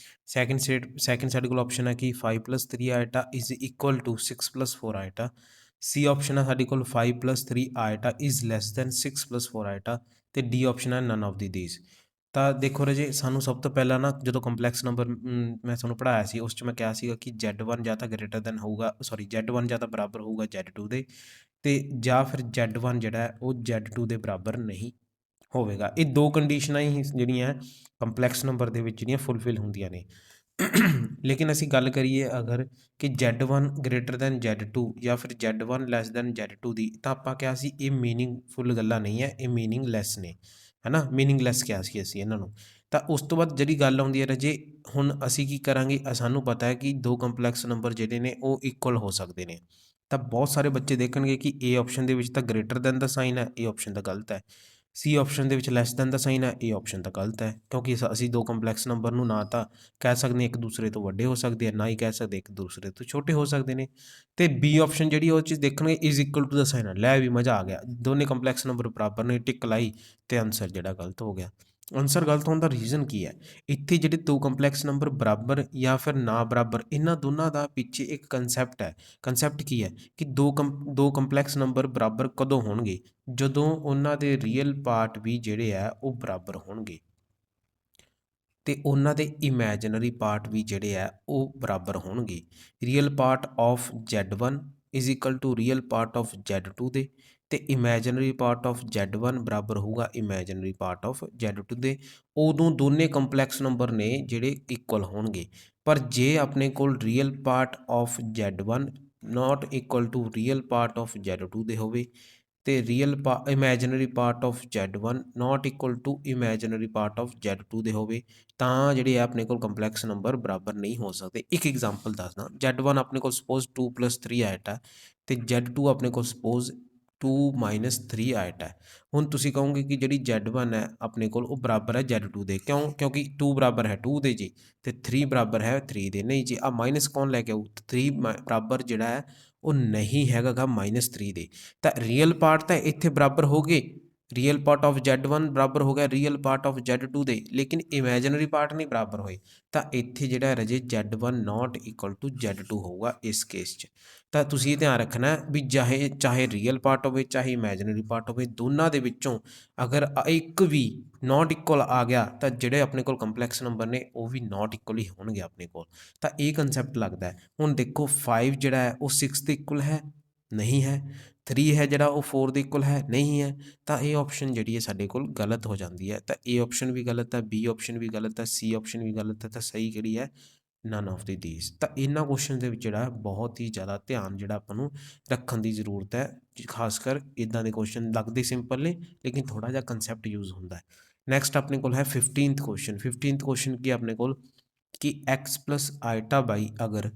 Second ਸਾਡੇ ਕੋਲ ਆਪਸ਼ਨ ਹੈ ਕਿ 5+3 iota is equal to 6+4 iota. C option ਹੈ ਸਾਡੇ ਕੋਲ 5+3 ਆਈਟਾ ਇਜ਼ ਲੈਸ ਦੈਨ 6+4 ਆਈਟਾ। ਤੇ ਡੀ ਆਪਸ਼ਨ ਹੈ ਨਨ ਆਫ ਦੀ ਦੀਜ਼। ਤਾਂ ਦੇਖੋ ਰਾਜੇ, ਸਾਨੂੰ ਸਭ ਤੋਂ ਪਹਿਲਾਂ ਨਾ ਜਦੋਂ ਕੰਪਲੈਕਸ ਨੰਬਰ ਮੈਂ ਤੁਹਾਨੂੰ ਪੜ੍ਹਾਇਆ ਸੀ ਉਸ 'ਚ ਮੈਂ ਕਿਹਾ ਸੀਗਾ ਕਿ Z1 ਜਾਂ ਤਾਂ ਗ੍ਰੇਟਰ ਦੈਨ ਹੋਊਗਾ, ਸੌਰੀ Z1 ਜਾਂ ਤਾਂ ਬਰਾਬਰ ਹੋਊਗਾ Z2 ਦੇ, ਤੇ ਜਾਂ ਫਿਰ Z1 ਜਿਹੜਾ ਹੈ ਉਹ Z2 ਦੇ ਬਰਾਬਰ ਨਹੀਂ ਹੋਵੇਗਾ। ਇਹ ਦੋ ਕੰਡੀਸ਼ਨਾਂ ਹੀ ਜਿਹੜੀਆਂ ਕੰਪਲੈਕਸ ਨੰਬਰ ਦੇ ਵਿੱਚ ਜਿਹੜੀਆਂ ਫੁੱਲਫਿਲ ਹੁੰਦੀਆਂ ਨੇ। ਲੇਕਿਨ ਅਸੀਂ ਗੱਲ ਕਰੀਏ ਅਗਰ ਕਿ Z1 ਗ੍ਰੇਟਰ ਦੈਨ Z2 ਜਾਂ ਫਿਰ Z1 ਲੈਸ ਦੈਨ Z2 ਦੀ, ਤਾਂ ਆਪਾਂ ਕਿਹਾ ਸੀ ਇਹ ਮੀਨਿੰਗਫੁੱਲ ਗੱਲਾਂ ਨਹੀਂ ਹੈ, ਇਹ ਮੀਨਿੰਗਲੈਸ ਨੇ, ਹੈ ਨਾ, ਮੀਨਿੰਗਲੈਸ ਕਿਹਾ ਸੀ ਅਸੀਂ ਇਹਨਾਂ ਨੂੰ। ਤਾਂ ਉਸ ਤੋਂ ਬਾਅਦ ਜਿਹੜੀ ਗੱਲ ਆਉਂਦੀ ਹੈ ਰਾਜੇ, ਹੁਣ ਅਸੀਂ ਕੀ ਕਰਾਂਗੇ, ਸਾਨੂੰ ਪਤਾ ਹੈ ਕਿ ਦੋ ਕੰਪਲੈਕਸ ਨੰਬਰ ਜਿਹੜੇ ਨੇ ਉਹ ਇਕੁਅਲ ਹੋ ਸਕਦੇ ਨੇ। ਤਾਂ ਬਹੁਤ ਸਾਰੇ ਬੱਚੇ ਦੇਖਣਗੇ ਕਿ ਏ ਆਪਸ਼ਨ ਦੇ ਵਿੱਚ ਤਾਂ ਗ੍ਰੇਟਰ ਦੈਨ ਦਾ ਸਾਈਨ ਹੈ, ਇਹ ਆਪਸ਼ਨ ਤਾਂ ਗਲਤ ਹੈ। ਸੀ ਆਪਸ਼ਨ ਦੇ ਵਿੱਚ ਲੈਸ ਦੈਨ ਦਾ ਸਾਈਨ ਹੈ, ਇਹ ਆਪਸ਼ਨ ਤਾਂ ਗਲਤ ਹੈ, ਕਿਉਂਕਿ ਅਸੀਂ ਦੋ ਕੰਪਲੈਕਸ ਨੰਬਰ ਨੂੰ ਨਾ ਤਾਂ ਕਹਿ ਸਕਦੇ ਇੱਕ ਦੂਸਰੇ ਤੋਂ ਵੱਡੇ ਹੋ ਸਕਦੇ ਆ, ਨਾ ਹੀ ਕਹਿ ਸਕਦੇ ਇੱਕ ਦੂਸਰੇ ਤੋਂ ਛੋਟੇ ਹੋ ਸਕਦੇ ਨੇ। ਤੇ ਬੀ ਆਪਸ਼ਨ ਜਿਹੜੀ ਉਹ ਚੀਜ਼ ਦੇਖਣਗੇ ਇਜ਼ ਇਕੁਅਲ ਟੂ ਦਾ ਸਾਈਨ ਹੈ। ਲੈ ਵੀ ਮਜ਼ਾ ਆ ਗਿਆ, ਦੋਨੇ ਕੰਪਲੈਕਸ ਨੰਬਰ ਬਰਾਬਰ ਨੇ, ਟਿਕ ਲਾਈ ਤੇ ਆਨਸਰ ਜਿਹੜਾ ਗਲਤ ਹੋ ਗਿਆ। ਆਨਸਰ ਗਲਤ ਹੋਣ ਦਾ ਰੀਜ਼ਨ ਕੀ ਹੈ? ਇੱਥੇ ਜਿਹੜੇ ਦੋ ਕੰਪਲੈਕਸ ਨੰਬਰ ਬਰਾਬਰ ਜਾਂ ਫਿਰ ਨਾ ਬਰਾਬਰ, ਇਹਨਾਂ ਦੋਨਾਂ ਦਾ ਪਿੱਛੇ ਇੱਕ ਕੰਸੈਪਟ ਹੈ। ਕੰਸੈਪਟ ਕੀ ਹੈ ਕਿ ਦੋ ਕੰਪਲੈਕਸ ਨੰਬਰ ਬਰਾਬਰ ਕਦੋਂ ਹੋਣਗੇ? ਜਦੋਂ ਉਹਨਾਂ ਦੇ ਰੀਅਲ ਪਾਰਟ ਵੀ ਜਿਹੜੇ ਹੈ ਉਹ ਬਰਾਬਰ ਹੋਣਗੇ ਤੇ ਉਹਨਾਂ ਦੇ ਇਮੈਜਨਰੀ ਪਾਰਟ ਵੀ ਜਿਹੜੇ ਆ ਉਹ ਬਰਾਬਰ ਹੋਣਗੇ। Real part of Z1 is equal to real part of Z2 ਦੇ, ਤੇ ਇਮੈਜਨਰੀ ਪਾਰਟ ਆਫ Z1 ਬਰਾਬਰ ਹੋਊਗਾ ਇਮੈਜਨਰੀ ਪਾਰਟ ਆਫ Z2 ਦੇ। ਉਦੋਂ ਦੋਨੇ ਕੰਪਲੈਕਸ ਨੰਬਰ ਨੇ ਜਿਹੜੇ ਇਕੁਅਲ ਹੋਣਗੇ। ਪਰ ਜੇ ਆਪਣੇ ਕੋਲ real part of Z1 not equal to real part of Z2 ਦੇ ਹੋਵੇ ਤੇ imaginary part of Z1 not equal to imaginary part of Z2 ਦੇ ਹੋਵੇ, ਤਾਂ ਜਿਹੜੇ ਆ ਆਪਣੇ ਕੋਲ ਕੰਪਲੈਕਸ ਨੰਬਰ ਬਰਾਬਰ ਨਹੀਂ ਹੋ ਸਕਦੇ। ਇੱਕ ਐਗਜ਼ਾਮਪਲ ਦੱਸਦਾ, Z1 ਆਪਣੇ ਕੋਲ ਸਪੋਜ਼ 2+3 ਆਇਟਾ ਤੇ Z2 ਆਪਣੇ ਕੋਲ ਸਪੋਜ਼ 2-3 ਆਇਟਾ। ਹੁਣ ਤੁਸੀਂ ਕਹੋਗੇ ਕਿ ਜਿਹੜੀ Z1 ਹੈ ਆਪਣੇ ਕੋਲ ਉਹ ਬਰਾਬਰ ਹੈ Z2 ਦੇ, ਕਿਉਂ? ਕਿਉਂਕਿ 2 ਬਰਾਬਰ ਹੈ 2 ਦੇ ਜੀ, ਤੇ 3 ਬਰਾਬਰ ਹੈ 3 ਦੇ। ਨਹੀਂ ਜੀ, ਆ ਮਾਈਨਸ ਕੌਣ ਲੈ ਕੇ ਆਊ? 3 ਬਰਾਬਰ ਜਿਹੜਾ ਹੈ ਉਹ ਨਹੀਂ ਹੈਗਾ ਗਾ -3 ਦੇ। ਤਾਂ ਰੀਅਲ ਪਾਰਟ ਤਾਂ ਇੱਥੇ ਬਰਾਬਰ ਹੋ ਗਏ, ਰੀਅਲ ਪਾਰਟ ਆਫ Z1 ਬਰਾਬਰ ਹੋ ਗਿਆ ਰੀਅਲ ਪਾਰਟ ਆਫ Z2 ਦੇ, ਲੇਕਿਨ ਇਮੈਜਨਰੀ ਪਾਰਟ ਨਹੀਂ ਬਰਾਬਰ ਹੋਏ। ਤਾਂ ਇੱਥੇ ਜਿਹੜਾ ਰਾਜੇ Z1 not equal to Z2 ਹੋਊਗਾ ਇਸ ਕੇਸ 'ਚ। ਤਾਂ ਤੁਸੀਂ ਇਹ ਧਿਆਨ ਰੱਖਣਾ ਵੀ ਚਾਹੇ ਰੀਅਲ ਪਾਰਟ ਹੋਵੇ ਚਾਹੇ ਇਮੈਜਨਰੀ ਪਾਰਟ ਹੋਵੇ, ਦੋਨਾਂ ਦੇ ਵਿੱਚੋਂ ਅਗਰ ਇੱਕ ਵੀ ਨਾਟ ਇਕੁਅਲ ਆ ਗਿਆ ਤਾਂ ਜਿਹੜੇ ਆਪਣੇ ਕੋਲ ਕੰਪਲੈਕਸ ਨੰਬਰ ਨੇ ਉਹ ਵੀ ਨਾਟ ਇਕੁਅਲ ਹੀ ਹੋਣਗੇ ਆਪਣੇ ਕੋਲ। ਤਾਂ ਇਹ ਕੰਸੈਪਟ ਲੱਗਦਾ ਹੈ। ਹੁਣ ਦੇਖੋ 5 ਜਿਹੜਾ ਹੈ ਉਹ 6 ਦੇ ਇਕੁਅਲ ਹੈ, ਨਹੀਂ ਹੈ। 3 ਹੈ ਜਿਹੜਾ ਉਹ 4 ਦੇ ਇਕੁਅਲ ਹੈ, ਨਹੀਂ ਹੈ। ਤਾਂ ਇਹ ਆਪਸ਼ਨ ਜਿਹੜੀ ਹੈ ਸਾਡੇ ਕੋਲ ਗਲਤ ਹੋ ਜਾਂਦੀ ਹੈ। ਤਾਂ ਏ ਆਪਸ਼ਨ ਵੀ ਗਲਤ ਹੈ, ਬੀ ਆਪਸ਼ਨ ਵੀ ਗਲਤ ਹੈ, ਸੀ ਆਪਸ਼ਨ ਵੀ ਗਲਤ ਹੈ। ਤਾਂ ਸਹੀ ਕਿਹੜੀ ਹੈ? None of the these. ਤਾਂ ਇਹਨਾਂ ਕੁਐਸਚਨ ਦੇ ਵਿੱਚ ਜਿਹੜਾ ਬਹੁਤ ਹੀ ਜ਼ਿਆਦਾ ਧਿਆਨ ਜਿਹੜਾ ਆਪਾਂ ਨੂੰ ਰੱਖਣ ਦੀ ਜ਼ਰੂਰਤ ਹੈ। ਖਾਸ ਕਰ ਇੱਦਾਂ ਦੇ ਕੁਐਸਚਨ ਲੱਗਦੇ ਸਿੰਪਲ ਨੇ ਲੇਕਿਨ ਥੋੜ੍ਹਾ ਜਿਹਾ ਕੰਸੈਪਟ ਯੂਜ਼ ਹੁੰਦਾ ਹੈ। ਨੈਕਸਟ ਆਪਣੇ ਕੋਲ ਹੈ 15th ਕੁਐਸਚਨ। 15th ਕੁਐਸਚਨ ਕੀ ਆਪਣੇ ਕੋਲ ਕਿ x ਪਲੱਸ ਆਈਟਾ ਬਾਈ ਅਗਰ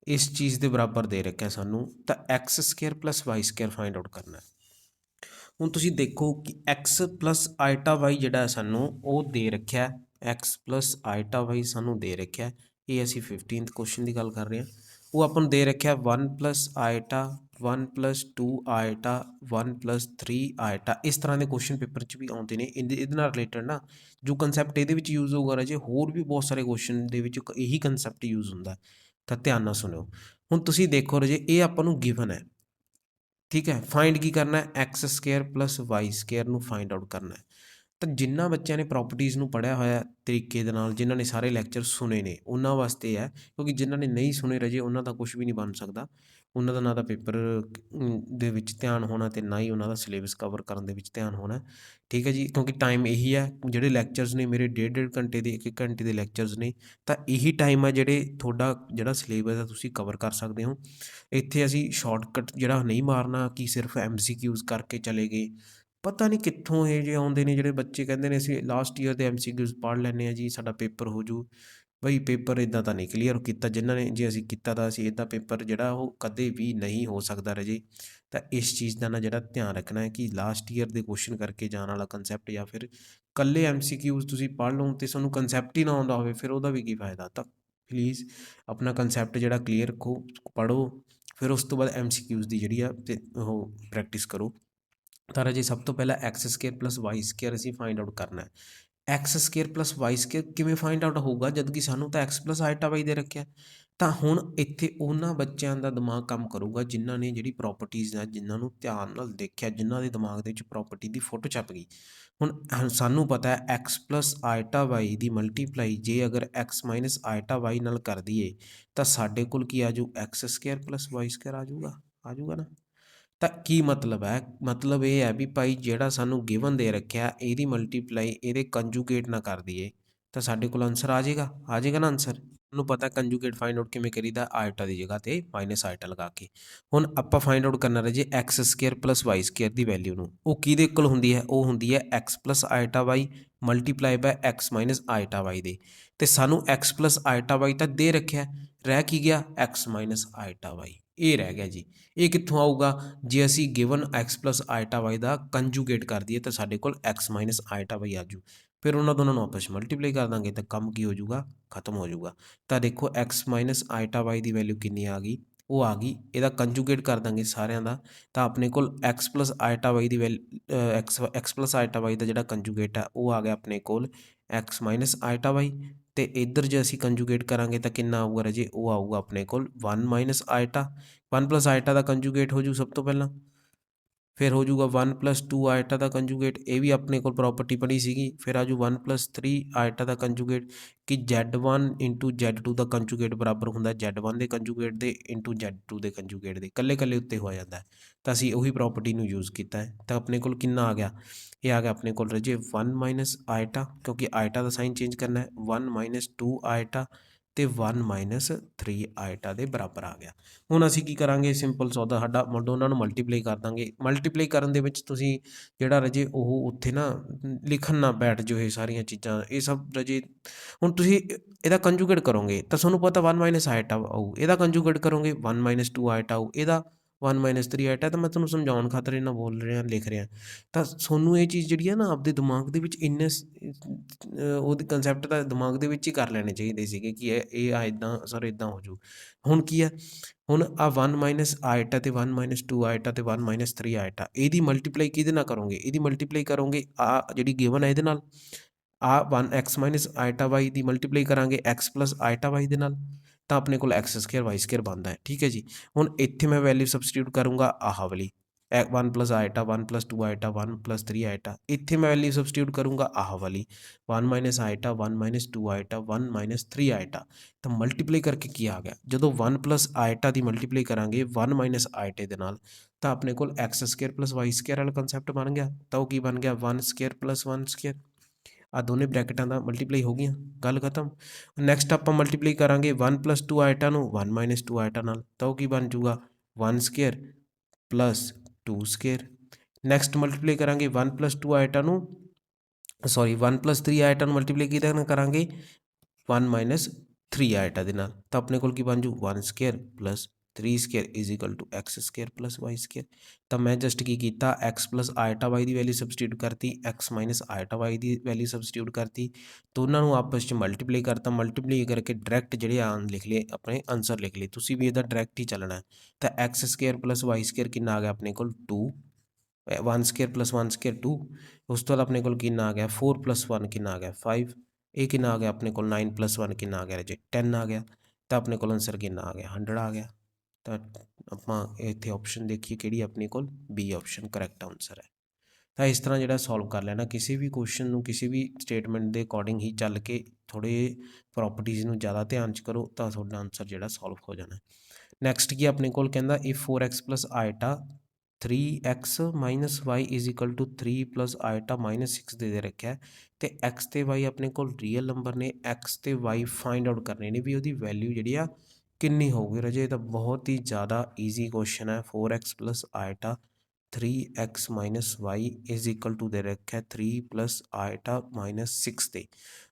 ਇਸ ਚੀਜ਼ ਦੇ ਬਰਾਬਰ ਦੇ ਰੱਖਿਆ ਸਾਨੂੰ, ਤਾਂ x² plus y² find out ਕਰਨਾ ਹੈ। ਹੁਣ ਤੁਸੀਂ ਦੇਖੋ ਕਿ x ਪਲੱਸ ਆਈਟਾ ਵਾਈ ਜਿਹੜਾ ਸਾਨੂੰ ਉਹ ਦੇ ਰੱਖਿਆ, x ਪਲੱਸ ਆਈਟਾ ਵਾਈ ਸਾਨੂੰ ਦੇ ਰੱਖਿਆ। ਇਹ ਅਸੀਂ 15th ਕੁਐਸਚਨ ਦੀ ਗੱਲ ਕਰ ਰਹੇ ਹਾਂ। ਉਹ ਆਪਾਂ ਨੂੰ ਦੇ ਰੱਖਿਆ 1 ਪਲੱਸ ਆਈਟਾ 1 ਪਲੱਸ 2 ਆਈਟਾ 1 ਪਲੱਸ 3 ਆਈਟਾ। ਇਸ ਤਰ੍ਹਾਂ ਦੇ ਕੁਐਸਚਨ ਪੇਪਰ 'ਚ ਵੀ ਆਉਂਦੇ ਨੇ। ਇਹਦੇ ਨਾਲ ਰਿਲੇਟਡ ਨਾ ਜੋ ਕੰਸੈਪਟ ਇਹਦੇ ਵਿੱਚ ਯੂਜ਼ ਹੋਊਗਾ ਰਾਜੇ, ਹੋਰ ਵੀ ਬਹੁਤ ਸਾਰੇ ਕੁਐਸਚਨ ਦੇ ਵਿੱਚ ਇਹੀ ਕੰਸੈਪਟ ਯੂਜ਼ ਹੁੰਦਾ। ਤਾਂ ਧਿਆਨ ਨਾਲ ਸੁਣਿਓ। ਹੁਣ ਤੁਸੀਂ ਦੇਖੋ ਰਾਜੇ, ਇਹ ਆਪਾਂ ਨੂੰ ਗਿਵਨ ਹੈ, ਠੀਕ ਹੈ। ਫਾਈਂਡ ਕੀ ਕਰਨਾ ਹੈ? x² ਪਲੱਸ y² ਨੂੰ ਫਾਈਂਡ ਆਊਟ ਕਰਨਾ ਹੈ। ਤਾਂ ਜਿਨ੍ਹਾਂ ਬੱਚਿਆਂ ਨੇ ਪ੍ਰੋਪਰਟੀਜ਼ ਨੂੰ ਪੜ੍ਹਿਆ ਹੋਇਆ ਤਰੀਕੇ ਦੇ ਨਾਲ, ਜਿਨ੍ਹਾਂ ਨੇ ਸਾਰੇ ਲੈਕਚਰ ਸੁਣੇ ਨੇ, ਉਹਨਾਂ ਵਾਸਤੇ ਹੈ। ਕਿਉਂਕਿ ਜਿਨ੍ਹਾਂ ਨੇ ਨਹੀਂ ਸੁਣੇ ਰਾਜੇ ਉਹਨਾਂ ਦਾ ਕੁਝ ਵੀ ਨਹੀਂ ਬਣ ਸਕਦਾ। ਉਹਨਾਂ ਦਾ ਨਾ ਤਾਂ ਪੇਪਰ ਦੇ ਵਿੱਚ ਧਿਆਨ ਹੋਣਾ ਅਤੇ ਨਾ ਹੀ ਉਹਨਾਂ ਦਾ ਸਿਲੇਬਸ ਕਵਰ ਕਰਨ ਦੇ ਵਿੱਚ ਧਿਆਨ ਹੋਣਾ, ਠੀਕ ਹੈ ਜੀ। ਕਿਉਂਕਿ ਟਾਈਮ ਇਹੀ ਹੈ, ਜਿਹੜੇ ਲੈਕਚਰਸ ਨੇ ਮੇਰੇ 1.5 ਘੰਟੇ ਦੇ 1 ਘੰਟੇ ਦੇ ਲੈਕਚਰਸ ਨੇ, ਤਾਂ ਇਹੀ ਟਾਈਮ ਹੈ ਜਿਹੜੇ ਤੁਹਾਡਾ ਜਿਹੜਾ ਸਿਲੇਬਸ ਹੈ ਤੁਸੀਂ ਕਵਰ ਕਰ ਸਕਦੇ ਹੋ। ਇੱਥੇ ਅਸੀਂ ਸ਼ਾਰਟਕਟ ਜਿਹੜਾ ਨਹੀਂ ਮਾਰਨਾ ਕਿ ਸਿਰਫ MCQs ਕਰਕੇ ਚਲੇ ਗਏ। ਪਤਾ ਨਹੀਂ ਕਿੱਥੋਂ ਇਹ ਜਿਹੇ ਆਉਂਦੇ ਨੇ ਜਿਹੜੇ ਬੱਚੇ ਕਹਿੰਦੇ ਨੇ ਅਸੀਂ ਲਾਸਟ ਈਅਰ ਦੇ MCQs ਪੜ੍ਹ ਲੈਂਦੇ ਹਾਂ ਜੀ, ਸਾਡਾ ਪੇਪਰ ਹੋ ਜੂ। ਬਈ ਪੇਪਰ ਇੱਦਾਂ ਤਾਂ ਨਹੀਂ ਕਲੀਅਰ ਕੀਤਾ ਜਿਨ੍ਹਾਂ ਨੇ, ਜੇ ਅਸੀਂ ਕੀਤਾ ਤਾਂ ਅਸੀਂ ਇੱਦਾਂ ਪੇਪਰ ਜਿਹੜਾ ਉਹ ਕਦੇ ਵੀ ਨਹੀਂ ਹੋ ਸਕਦਾ ਰਾਜੇ। ਤਾਂ ਇਸ ਚੀਜ਼ ਦਾ ਨਾ ਜਿਹੜਾ ਧਿਆਨ ਰੱਖਣਾ ਹੈ ਕਿ ਲਾਸਟ ਈਅਰ ਦੇ ਕੁਐਸਚਨ ਕਰਕੇ ਜਾਣ ਵਾਲਾ ਕੰਸੈਪਟ ਜਾਂ ਫਿਰ ਇਕੱਲੇ MCQs ਤੁਸੀਂ ਪੜ੍ਹ ਲਓ ਅਤੇ ਤੁਹਾਨੂੰ ਕੰਸੈਪਟ ਹੀ ਨਾ ਆਉਂਦਾ ਹੋਵੇ, ਫਿਰ ਉਹਦਾ ਵੀ ਕੀ ਫਾਇਦਾ। ਤਾਂ ਪਲੀਜ਼ ਆਪਣਾ ਕੰਸੈਪਟ ਜਿਹੜਾ ਕਲੀਅਰ ਰੱਖੋ, ਪੜ੍ਹੋ, ਫਿਰ ਉਸ ਤੋਂ ਬਾਅਦ MCQs ਦੀ ਜਿਹੜੀ ਆ ਤੇ ਉਹ ਪ੍ਰੈਕਟਿਸ ਕਰੋ। ਤਾਂ ਰਾਜੇ ਸਭ ਤੋਂ ਪਹਿਲਾਂ x² + y² ਅਸੀਂ ਫਾਈਂਡ ਆਊਟ ਕਰਨਾ ਹੈ। x² + y² ਕਿਵੇਂ ਫਾਈਂਡ ਆਊਟ ਹੋਊਗਾ ਜਦ ਕਿ ਸਾਨੂੰ ਤਾਂ x + i ਦੇ ਰੱਖਿਆ। ਤਾਂ ਹੁਣ ਇੱਥੇ ਉਹਨਾਂ ਬੱਚਿਆਂ ਦਾ ਦਿਮਾਗ ਕੰਮ ਕਰੂਗਾ ਜਿਨ੍ਹਾਂ ਨੇ ਜਿਹੜੀ ਪ੍ਰੋਪਰਟੀਜ਼ ਆ, ਜਿਨ੍ਹਾਂ ਨੂੰ ਧਿਆਨ ਨਾਲ ਦੇਖਿਆ, ਜਿਨ੍ਹਾਂ ਦੇ ਦਿਮਾਗ ਦੇ ਵਿੱਚ ਪ੍ਰੋਪਰਟੀ ਦੀ ਫੋਟੋ ਛਪ ਗਈ। ਹੁਣ ਸਾਨੂੰ ਪਤਾ ਹੈ x + i ਦੀ ਮਲਟੀਪਲਾਈ ਜੇ ਅਗਰ x - i ਨਾਲ ਕਰ ਦਈਏ ਤਾਂ ਸਾਡੇ ਕੋਲ ਕੀ ਆ ਜਾਊ, x² + y² ਆ ਜਾਊਗਾ ਨਾ। ਤਾਂ ਕੀ ਮਤਲਬ ਹੈ, ਮਤਲਬ ਇਹ ਹੈ ਵੀ ਭਾਈ ਜਿਹੜਾ ਸਾਨੂੰ ਗਿਵਨ ਦੇ ਰੱਖਿਆ ਇਹਦੀ ਮਲਟੀਪਲਾਈ ਇਹਦੇ ਕੰਜੂਗੇਟ ਨਾ ਕਰ ਦਈਏ ਤਾਂ ਸਾਡੇ ਕੋਲ ਆਨਸਰ ਆ ਜਾਏਗਾ ਨਾ ਆਨਸਰ। ਤੁਹਾਨੂੰ ਪਤਾ ਕੰਜੂਗੇਟ ਫਾਈਂਡ ਆਊਟ ਕਿਵੇਂ ਕਰੀਦਾ, ਆਇਟਾ ਦੀ ਜਗ੍ਹਾ ਤੇ ਮਾਈਨਸ ਆਇਟਾ ਲਗਾ ਕੇ। ਹੁਣ ਆਪਾਂ ਫਾਈਂਡ ਆਊਟ ਕਰਨਾ ਰਾਜੇ x² + y² ਦੀ ਵੈਲਿਊ ਨੂੰ, ਉਹ ਕਿਹਦੇ ਇਕੁਅਲ ਹੁੰਦੀ ਹੈ, ਉਹ ਹੁੰਦੀ ਹੈ x + i multiply ਬਾय x - i ਦੇ। ਤੇ ਸਾਨੂੰ x + i ਤਾਂ ਦੇ ਰੱਖਿਆ, ਰਹਿ ਕੀ ਗਿਆ x - i ਇਹ ਰਹਿ ਗਿਆ ਜੀ। ਇਹ ਕਿੱਥੋਂ ਆਊਗਾ, ਜੇ ਅਸੀਂ given x + i the conjugate ਕਰ ਦਈਏ ਤਾਂ ਸਾਡੇ ਕੋਲ x - i ਆ ਜੂ। ਫਿਰ ਉਹਨਾਂ ਦੋਨਾਂ ਨੂੰ ਆਪਸ 'ਚ ਮਲਟੀਪਲਾਈ ਕਰ ਦਾਂਗੇ ਤਾਂ ਕੰਮ ਕੀ ਹੋ ਜਾਊਗਾ, ਖਤਮ ਹੋ ਜਾਊਗਾ। ਤਾਂ ਦੇਖੋ x - i ਦੀ ਵੈਲਿਊ ਕਿੰਨੀ ਆ ਗਈ, ਉਹ ਆ ਗਈ। ਇਹਦਾ ਕੰਜੂਗੇਟ ਕਰ ਦਾਂਗੇ ਸਾਰਿਆਂ ਦਾ ਤਾਂ ਆਪਣੇ ਕੋਲ x + i the x + i ਦਾ ਜਿਹੜਾ ਕੰਜੂਗੇਟ ਹੈ ਉਹ ਆ ਗਿਆ ਆਪਣੇ ਕੋਲ x - i ਅਤੇ ਇੱਧਰ ਜੇ ਅਸੀਂ ਕੰਜੂਗੇਟ ਕਰਾਂਗੇ ਤਾਂ ਕਿੰਨਾ ਆਊਗਾ ਰਾਜੇ, ਉਹ ਆਊਗਾ ਆਪਣੇ ਕੋਲ 1 - i 1 + i ਦਾ ਕੰਜੂਗੇਟ ਹੋ ਜੂ ਸਭ ਤੋਂ ਪਹਿਲਾਂ। ਫਿਰ ਹੋ ਜਾਊਗਾ 1 + 2 i ਦਾ ਕੰਜੂਗੇਟ, ਇਹ ਵੀ ਆਪਣੇ ਕੋਲ ਪ੍ਰੋਪਰਟੀ ਪੜ੍ਹੀ ਸੀਗੀ। ਫਿਰ ਆ ਜੂ 1 + 3 i ਦਾ ਕੰਜੂਗੇਟ ਕਿ Z1 × Z2 ਦਾ ਕੰਜੂਗੇਟ ਬਰਾਬਰ ਹੁੰਦਾ Z1 ਦੇ ਕੰਜੂਗੇਟ ਦੇ × Z2 ਦੇ ਕੰਜੂਗੇਟ ਦੇ, ਇਕੱਲੇ ਉੱਤੇ ਹੋ ਜਾਂਦਾ। ਤਾਂ ਅਸੀਂ ਉਹੀ ਪ੍ਰੋਪਰਟੀ ਨੂੰ ਯੂਜ਼ ਕੀਤਾ ਹੈ। ਤਾਂ ਆਪਣੇ ਕੋਲ ਕਿੰਨਾ ਆ ਗਿਆ, ਇਹ ਆ ਗਿਆ ਆਪਣੇ ਕੋਲ ਰਾਜੇ 1 - i ਕਿਉਂਕਿ i ਦਾ ਸਾਈਨ ਚੇਂਜ ਕਰਨਾ ਹੈ, 1 - 2 i ਅਤੇ 1 - 3 i ਦੇ ਬਰਾਬਰ ਆ ਗਿਆ। ਹੁਣ ਅਸੀਂ ਕੀ ਕਰਾਂਗੇ, ਸਿੰਪਲ ਸੌਦਾ ਸਾਡਾ ਦੋਨਾਂ ਨੂੰ ਮਲਟੀਪਲਾਈ ਕਰ ਦਾਂਗੇ। ਮਲਟੀਪਲਾਈ ਕਰਨ ਦੇ ਵਿੱਚ ਤੁਸੀਂ ਜਿਹੜਾ ਰਾਜੇ ਉਹ ਉੱਥੇ ਨਾ ਲਿਖਣ ਨਾ ਬੈਠ ਜਾਓ ਇਹ ਸਾਰੀਆਂ ਚੀਜ਼ਾਂ, ਇਹ ਸਭ ਰਾਜੇ ਹੁਣ ਤੁਸੀਂ ਇਹਦਾ ਕੰਜੂਗੇਟ ਕਰੋਗੇ ਤਾਂ ਤੁਹਾਨੂੰ ਪਤਾ 1 - i ਆਊ, ਇਹਦਾ ਕੰਜੂਗੇਟ ਕਰੋਗੇ 1 - 2 i ਆਊ, ਇਹਦਾ 1 - 3 i ਤਾਂ ਮੈਂ ਤੁਹਾਨੂੰ ਸਮਝਾਉਣ ਖਾਤਰ ਇਹਨਾਂ ਬੋਲ ਰਿਹਾ, ਲਿਖ ਰਿਹਾ। ਤਾਂ ਤੁਹਾਨੂੰ ਇਹ ਚੀਜ਼ ਜਿਹੜੀ ਆ ਨਾ ਆਪਦੇ ਦਿਮਾਗ ਦੇ ਵਿੱਚ ਇੰਨੇ ਉਹਦੇ ਕੰਸੈਪਟ ਤਾਂ ਦਿਮਾਗ ਦੇ ਵਿੱਚ ਹੀ ਕਰ ਲੈਣੇ ਚਾਹੀਦੇ ਸੀਗੇ ਕਿ ਇਹ ਆ ਇੱਦਾਂ ਸਰ ਇੱਦਾਂ ਹੋ ਜੂ। ਹੁਣ ਕੀ ਹੈ, ਹੁਣ ਆ 1 - i ਅਤੇ 1 - 2 i ਅਤੇ 1 - 3 i ਇਹਦੀ ਮਲਟੀਪਲਾਈ ਕਿਹਦੇ ਨਾਲ ਕਰੋਗੇ, ਇਹਦੀ ਮਲਟੀਪਲਾਈ ਕਰੋਗੇ ਆ ਜਿਹੜੀ ਗਿਵਨ ਹੈ ਇਹਦੇ ਨਾਲ, ਆ 1 x - i ਦੀ ਮਲਟੀਪਲਾਈ ਕਰਾਂਗੇ x + i ਦੇ ਨਾਲ ਤਾਂ ਆਪਣੇ ਕੋਲ x² y² ਬਣਦਾ ਹੈ। ਠੀਕ ਹੈ ਜੀ। ਹੁਣ ਇੱਥੇ ਮੈਂ ਵੈਲਿਊ ਸਬਸਟੀਟਿਊਟ ਕਰੂੰਗਾ ਆਹ ਵਾਲੀ 1 + i 1 + 2 i 1 + 3 i, ਇੱਥੇ ਮੈਂ ਵੈਲਿਊ ਸਬਸਟੀਟਿਊਟ ਕਰੂੰਗਾ ਆਹ ਵਾਲੀ 1 - i 1 - 2 i 1 - 3 i। ਤਾਂ ਮਲਟੀਪਲਾਈ ਕਰਕੇ ਕੀ ਆ ਗਿਆ, ਜਦੋਂ 1 + i ਦੀ ਮਲਟੀਪਲਾਈ ਕਰਾਂਗੇ 1 - i ਦੇ ਨਾਲ ਤਾਂ ਆਪਣੇ ਕੋਲ x² + y² ਵਾਲਾ ਕੰਸੈਪਟ ਬਣ ਗਿਆ। ਤਾਂ ਉਹ ਕੀ ਬਣ ਗਿਆ 1² + 1²। ਆ ਦੋਨੇ ਬ੍ਰੈਕਟਾਂ ਦਾ ਮਲਟੀਪਲਾਈ ਹੋ ਗਈਆਂ, ਗੱਲ ਖਤਮ। ਨੈਕਸਟ ਆਪਾਂ ਮਲਟੀਪਲਾਈ ਕਰਾਂਗੇ 1 + 2 i ਨੂੰ 1 - 2 i ਨਾਲ ਤਾਂ ਉਹ ਕੀ ਬਣ ਜੂਗਾ 1² + 2²। ਨੈਕਸਟ ਮਲਟੀਪਲਾਈ ਕਰਾਂਗੇ 1 + 2 i ਨੂੰ, ਸੌਰੀ 1 + 3 i ਨੂੰ ਮਲਟੀਪਲਾਈ ਕਿਹਦੇ ਨਾਲ ਕਰਾਂਗੇ 1 - 3 i ਦੇ ਨਾਲ ਤਾਂ ਆਪਣੇ ਕੋਲ ਕੀ ਬਣ ਜੂ 1² + 3² = x² + y²। ਤਾਂ ਮੈਂ ਜਸਟ ਕੀ ਕੀਤਾ x + i the value substitute ਕਰਤੀ, x - i the value substitute ਕਰਤੀ, ਦੋਨਾਂ ਨੂੰ ਆਪਸ 'ਚ ਮਲਟੀਪਲਾਈ ਕਰਤਾ। ਮਲਟੀਪਲਾਈ ਕਰਕੇ ਡਾਇਰੈਕਟ ਜਿਹੜੇ ਆਨ ਲਿਖ ਲਏ, ਆਪਣੇ ਆਨਸਰ ਲਿਖ ਲਏ। ਤੁਸੀਂ ਵੀ ਇਹਦਾ ਡਾਇਰੈਕਟ ਹੀ ਚੱਲਣਾ ਤਾਂ x² + y² ਕਿੰਨਾ ਆ ਗਿਆ ਆਪਣੇ ਕੋਲ 2, 1² + 1² 2। ਉਸ ਤੋਂ ਬਾਅਦ ਆਪਣੇ ਕੋਲ ਕਿੰਨਾ ਆ ਗਿਆ 4 + 1 ਕਿੰਨਾ ਆ ਗਿਆ 5। ਇਹ ਕਿੰਨਾ ਆ ਗਿਆ ਆਪਣੇ ਕੋਲ 9 + 1 ਕਿੰਨਾ ਆ ਗਿਆ ਰਾਜੇ 10 ਆ ਗਿਆ। ਤਾਂ ਆਪਣੇ ਕੋਲ ਆਨਸਰ ਕਿੰਨਾ ਆ ਗਿਆ 100 ਆ ਗਿਆ। ਤਾਂ ਆਪਾਂ ਇੱਥੇ ਆਪਸ਼ਨ ਦੇਖੀਏ ਕਿਹੜੀ ਆਪਣੇ ਕੋਲ ਬੀ ਆਪਸ਼ਨ ਕਰੈਕਟ ਆਨਸਰ ਹੈ। ਤਾਂ ਇਸ ਤਰ੍ਹਾਂ ਜਿਹੜਾ ਸੋਲਵ ਕਰ ਲੈਣਾ ਕਿਸੇ ਵੀ ਕੁਐਸਚਨ ਨੂੰ, ਕਿਸੇ ਵੀ ਸਟੇਟਮੈਂਟ ਦੇ ਅਕੋਰਡਿੰਗ ਹੀ ਚੱਲ ਕੇ ਥੋੜ੍ਹੇ ਪ੍ਰੋਪਰਟੀਜ਼ ਨੂੰ ਜ਼ਿਆਦਾ ਧਿਆਨ 'ਚ ਕਰੋ ਤਾਂ ਤੁਹਾਡਾ ਆਨਸਰ ਜਿਹੜਾ ਸੋਲਵ ਹੋ ਜਾਣਾ। ਨੈਕਸਟ ਕੀ ਆਪਣੇ ਕੋਲ ਕਹਿੰਦਾ if 4x + i 3x - y = 3 + i - 6 ਦੇ ਰੱਖਿਆ ਅਤੇ x ਅਤੇ y ਆਪਣੇ ਕੋਲ ਰੀਅਲ ਨੰਬਰ ਨੇ, x ਅਤੇ y ਫਾਈਂਡ ਆਊਟ ਕਰਨੇ ਨੇ ਵੀ ਉਹਦੀ ਵੈਲਿਊ ਜਿਹੜੀ ਆ ਕਿੰਨੀ ਹੋਊਗੀ। ਰਾਜੇ ਇਹ ਤਾਂ ਬਹੁਤ ਹੀ ਜ਼ਿਆਦਾ ਈਜ਼ੀ ਕੁਐਸਚਨ ਹੈ। 4x + i 3x - y = ਦੇ ਰੱਖਿਆ 3 + i - 6 ਤੇ।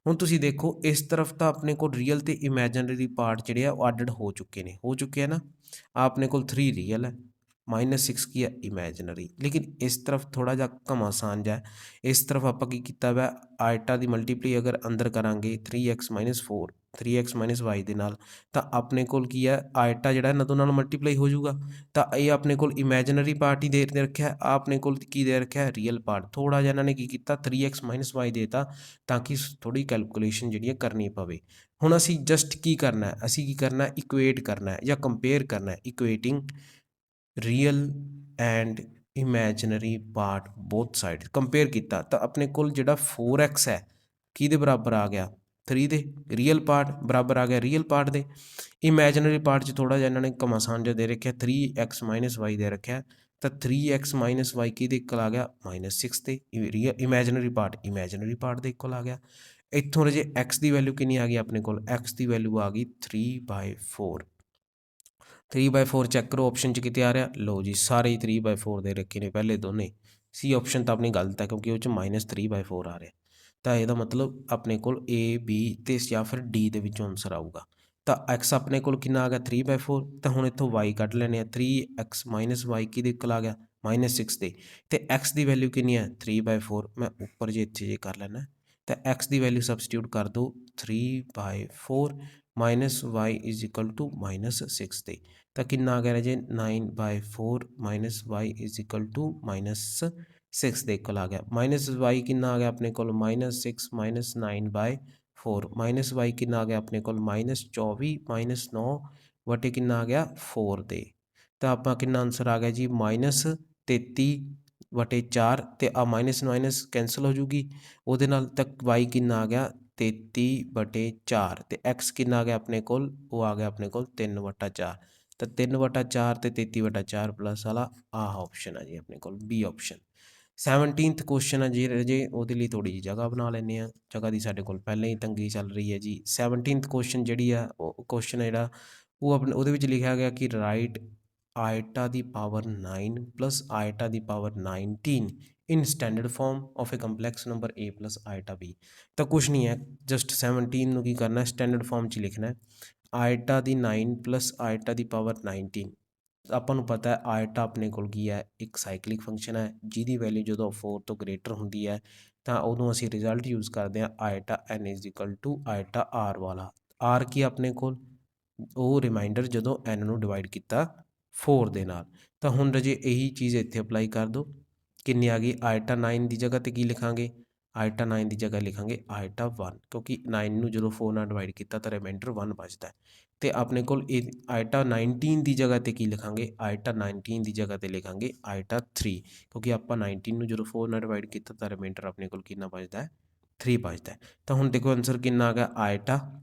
ਹੁਣ ਤੁਸੀਂ ਦੇਖੋ ਇਸ ਤਰਫ ਤਾਂ ਆਪਣੇ ਕੋਲ ਰੀਅਲ ਅਤੇ ਇਮੈਜਨਰੀ ਪਾਰਟ ਜਿਹੜੇ ਆ ਉਹ ਅੱਡ ਹੋ ਚੁੱਕੇ ਨੇ, ਆ ਆਪਣੇ ਕੋਲ 3 ਰੀਅਲ ਹੈ -6 ਕੀ ਹੈ ਇਮੈਜਨਰੀ। ਲੇਕਿन इस तरफ थोड़ा ਜਿਹਾ ਘਮਾਸਾਨ ਜਿਹਾ ਇਸ ਤਰਫ ਆਪਾਂ ਕੀ ਕੀਤਾ ਵਾ ਆਇਟਾ ਦੀ ਮਲਟੀਪਲੀ ਅਗਰ ਅੰਦਰ ਕਰਾਂਗੇ 3x - 4 3x - y ਦੇ ਨਾਲ ਤਾਂ ਆਪਣੇ ਕੋਲ ਕੀ ਹੈ ਆਇਟਾ ਜਿਹੜਾ ਇਹਨਾਂ ਦੋਨਾਂ ਨਾਲ ਮਲਟੀਪਲਾਈ ਹੋ ਜਾਊਗਾ ਤਾਂ ਇਹ ਆਪਣੇ ਕੋਲ ਇਮੈਜਨਰੀ ਪਾਰਟ ਹੀ ਦੇ ਰੱਖਿਆ ਆ ਆਪਣੇ ਕੋਲ ਕੀ ਦੇ ਰੱਖਿਆ ਰੀਅਲ ਪਾਰਟ। ਥੋੜ੍ਹਾ ਜਿਹਾ ਇਹਨਾਂ ਨੇ ਕੀ ਕੀਤਾ 3x - y ਦੇਤਾ ਤਾਂ ਕਿ ਥੋੜ੍ਹੀ ਕੈਲਕੂਲੇਸ਼ਨ ਜਿਹੜੀ ਹੈ ਕਰਨੀ ਪਵੇ। ਹੁਣ ਅਸੀਂ ਜਸਟ ਕੀ ਕਰਨਾ ਅਸੀਂ ਕੀ ਕਰਨਾ ਇਕੁਏਟ ਕਰਨਾ ਜਾਂ ਕੰਪੇਅਰ ਕਰਨਾ equating real and imaginary part both side compare ਕੀਤਾ ਤਾਂ ਆਪਣੇ ਕੋਲ ਜਿਹੜਾ 4x ਹੈ ਕਿਹਦੇ ਬਰਾਬਰ ਆ ਗਿਆ 3 ਦੇ ਰੀਅਲ ਪਾਰਟ ਬਰਾਬਰ ਆ ਗਿਆ ਰੀਅਲ ਪਾਰਟ ਦੇ। ਇਮੈਜਨਰੀ ਪਾਰਟ 'ਚ ਥੋੜ੍ਹਾ ਜਿਹਾ ਇਹਨਾਂ ਨੇ ਘਮਾਸਾਨ ਜਿਹਾ ਦੇ ਰੱਖਿਆ 3x - y ਦੇ ਰੱਖਿਆ ਤਾਂ 3x - y ਕਿਹਦੇ ਇਕੁਅਲ ਆ ਗਿਆ -6 ਦੇ ਇਮੈਜਨਰੀ ਪਾਰਟ ਦੇ ਇਕੁਅਲ ਆ ਗਿਆ। ਇੱਥੋਂ ਰਾਜੇ x ਦੀ ਵੈਲਿਊ ਕਿੰਨੀ ਆ ਗਈ ਆਪਣੇ ਕੋਲ x ਦੀ ਵੈਲਿਊ ਆ ਗਈ 3/4 3/4 ਚੈੱਕ ਕਰੋ ਆਪਸ਼ਨ 'ਚ ਕਿਤੇ ਆ ਰਿਹਾ ਲਓ ਜੀ ਸਾਰੇ 3/4 ਦੇ ਰੱਖੇ ਨੇ ਪਹਿਲੇ ਦੋਨੇ। ਸੀ ਆਪਸ਼ਨ ਤਾਂ ਆਪਣੀ ਗਲਤ ਹੈ ਕਿਉਂਕਿ ਉਹ 'ਚ -3/4 ਆ ਰਿਹਾ ਤਾਂ ਇਹਦਾ ਮਤਲਬ ਆਪਣੇ ਕੋਲ A B ਅਤੇ ਜਾਂ ਫਿਰ D ਦੇ ਵਿੱਚੋਂ ਆਨਸਰ ਆਊਗਾ। ਤਾਂ x ਆਪਣੇ ਕੋਲ ਕਿੰਨਾ ਆ ਗਿਆ 3/4 ਤਾਂ ਹੁਣ ਇੱਥੋਂ y ਕੱਢ ਲੈਣੇ ਆ 3x - y ਕਿਹਦੇ ਇਕੁਅਲ ਆ ਗਿਆ -6 ਦੇ ਅਤੇ x ਦੀ ਵੈਲਿਊ ਕਿੰਨੀ ਹੈ 3/4 ਮੈਂ ਉੱਪਰ ਜੇ ਇੱਥੇ ਜੇ ਕਰ ਲੈਣਾ ਤਾਂ x ਦੀ ਵੈਲਿਊ ਸਬਸਟੀਟਿਊਟ ਕਰ ਦਿਓ 3/4 - y -6 ਦੇ ਤਾਂ ਕਿੰਨਾ ਆ ਗਿਆ ਰਾਜੇ 9/4 - y -6 ਦੇ ਇਕੁਅਲ ਆ ਗਿਆ -y ਕਿੰਨਾ ਆ ਗਿਆ ਆਪਣੇ ਕੋਲ -6 - 9/4 -y ਕਿੰਨਾ ਆ ਗਿਆ ਆਪਣੇ ਕੋਲ -24 - 9 ਵਟੇ ਕਿੰਨਾ ਆ ਗਿਆ 4 ਦੇ ਤਾਂ ਆਪਾਂ ਕਿੰਨਾ ਆਨਸਰ ਆ ਗਿਆ ਜੀ -33/4 ਅਤੇ ਆ ਮਾਈਨਸ ਕੈਂਸਲ ਹੋ ਜੂਗੀ ਉਹਦੇ ਨਾਲ ਤੱਕ y ਕਿੰਨਾ ਆ ਗਿਆ 33/4 ਅਤੇ x ਕਿੰਨਾ ਆ ਗਿਆ ਆਪਣੇ ਕੋਲ ਉਹ ਆ ਗਿਆ ਆਪਣੇ ਕੋਲ 3/4 ਤਾਂ 3/4 ਅਤੇ 33/4 ਪਲੱਸ ਵਾਲਾ ਆਹ ਆਪਸ਼ਨ ਆ ਜੀ ਆਪਣੇ ਕੋਲ B ਆਪਸ਼ਨ। 17th ਕੁਐਸਚਨ ਹੈ ਜੀ ਰਾਜੇ ਉਹਦੇ ਲਈ ਥੋੜ੍ਹੀ ਜਿਹੀ ਜਗ੍ਹਾ ਬਣਾ ਲੈਂਦੇ ਹਾਂ ਜਗ੍ਹਾ ਦੀ ਸਾਡੇ ਕੋਲ ਪਹਿਲਾਂ ਹੀ ਤੰਗੀ ਚੱਲ ਰਹੀ ਹੈ ਜੀ। 17th ਕੁਐਸਚਨ ਜਿਹੜੀ ਆ ਉਹ ਕੁਐਸਚਨ ਜਿਹੜਾ ਉਹ ਆਪਣੇ ਉਹਦੇ ਵਿੱਚ ਲਿਖਿਆ ਗਿਆ ਕਿ ਰਾਈਟ ਆਇਟਾ ਦੀ ਪਾਵਰ 9 ਪਲੱਸ ਆਇਟਾ ਦੀ power 19 in standard form of a complex number a plus iota b। ਤਾਂ ਕੁਛ ਨਹੀਂ ਹੈ ਜਸਟ 17 ਨੂੰ ਕੀ ਕਰਨਾ ਸਟੈਂਡਰਡ ਫਾਰਮ 'ਚ ਲਿਖਣਾ ਆਇਟਾ ਦੀ 9 ਪਲੱਸ ਆਇਟਾ ਦੀ ਪਾਵਰ 19 ਆਪਾਂ ਨੂੰ ਪਤਾ ਹੈ ਆਇਟਾ ਆਪਣੇ ਕੋਲ ਕੀ ਹੈ ਇੱਕ ਸਾਈਕਲਿਕ ਫੰਕਸ਼ਨ ਹੈ ਜਿਹਦੀ ਵੈਲਿਊ ਜਦੋਂ 4 ਤੋਂ ਗ੍ਰੇਟਰ ਹੁੰਦੀ ਹੈ ਤਾਂ ਉਦੋਂ ਅਸੀਂ ਰਿਜ਼ਲਟ ਯੂਜ਼ ਕਰਦੇ ਹਾਂ ਆਇਟਾ n = ਆਇਟਾ r ਵਾਲਾ। r ਕੀ ਆਪਣੇ ਕੋਲ ਉਹ ਰਿਮਾਈਂਡਰ ਜਦੋਂ n ਨੂੰ ਡਿਵਾਈਡ ਕੀਤਾ 4 ਦੇ ਨਾਲ ਤਾਂ ਹੁਣ ਰਾਜੇ ਇਹੀ ਚੀਜ਼ ਇੱਥੇ ਅਪਲਾਈ ਕਰ ਦਿਓ ਕਿੰਨੀ ਆ ਗਈ ਆਇਟਾ 9 ਦੀ ਜਗ੍ਹਾ 'ਤੇ ਕੀ ਲਿਖਾਂਗੇ ਆਇਟਾ 9 ਦੀ ਜਗ੍ਹਾ ਲਿਖਾਂਗੇ ਆਇਟਾ 1 ਕਿਉਂਕਿ 9 ਨੂੰ ਜਦੋਂ 4 ਨਾਲ ਡਿਵਾਈਡ ਕੀਤਾ ਤਾਂ ਰਿਮਾਈਂਡਰ 1 ਬਚਦਾ ਅਤੇ ਆਪਣੇ ਕੋਲ ਇਹ ਆਇਟਾ 19 ਦੀ ਜਗ੍ਹਾ 'ਤੇ ਕੀ ਲਿਖਾਂਗੇ ਆਇਟਾ 19 ਦੀ ਜਗ੍ਹਾ 'ਤੇ ਲਿਖਾਂਗੇ ਆਇਟਾ 3 ਕਿਉਂਕਿ ਆਪਾਂ 19 ਨੂੰ ਜਦੋਂ 4 ਨਾਲ ਡਿਵਾਈਡ ਕੀਤਾ ਤਾਂ ਰਿਮਾਈਂਡਰ ਆਪਣੇ ਕੋਲ ਕਿੰਨਾ ਬਚਦਾ 3 ਬਚਦਾ। ਤਾਂ ਹੁਣ ਦੇਖੋ ਆਨਸਰ ਕਿੰਨਾ ਆ ਗਿਆ ਆਇਟਾ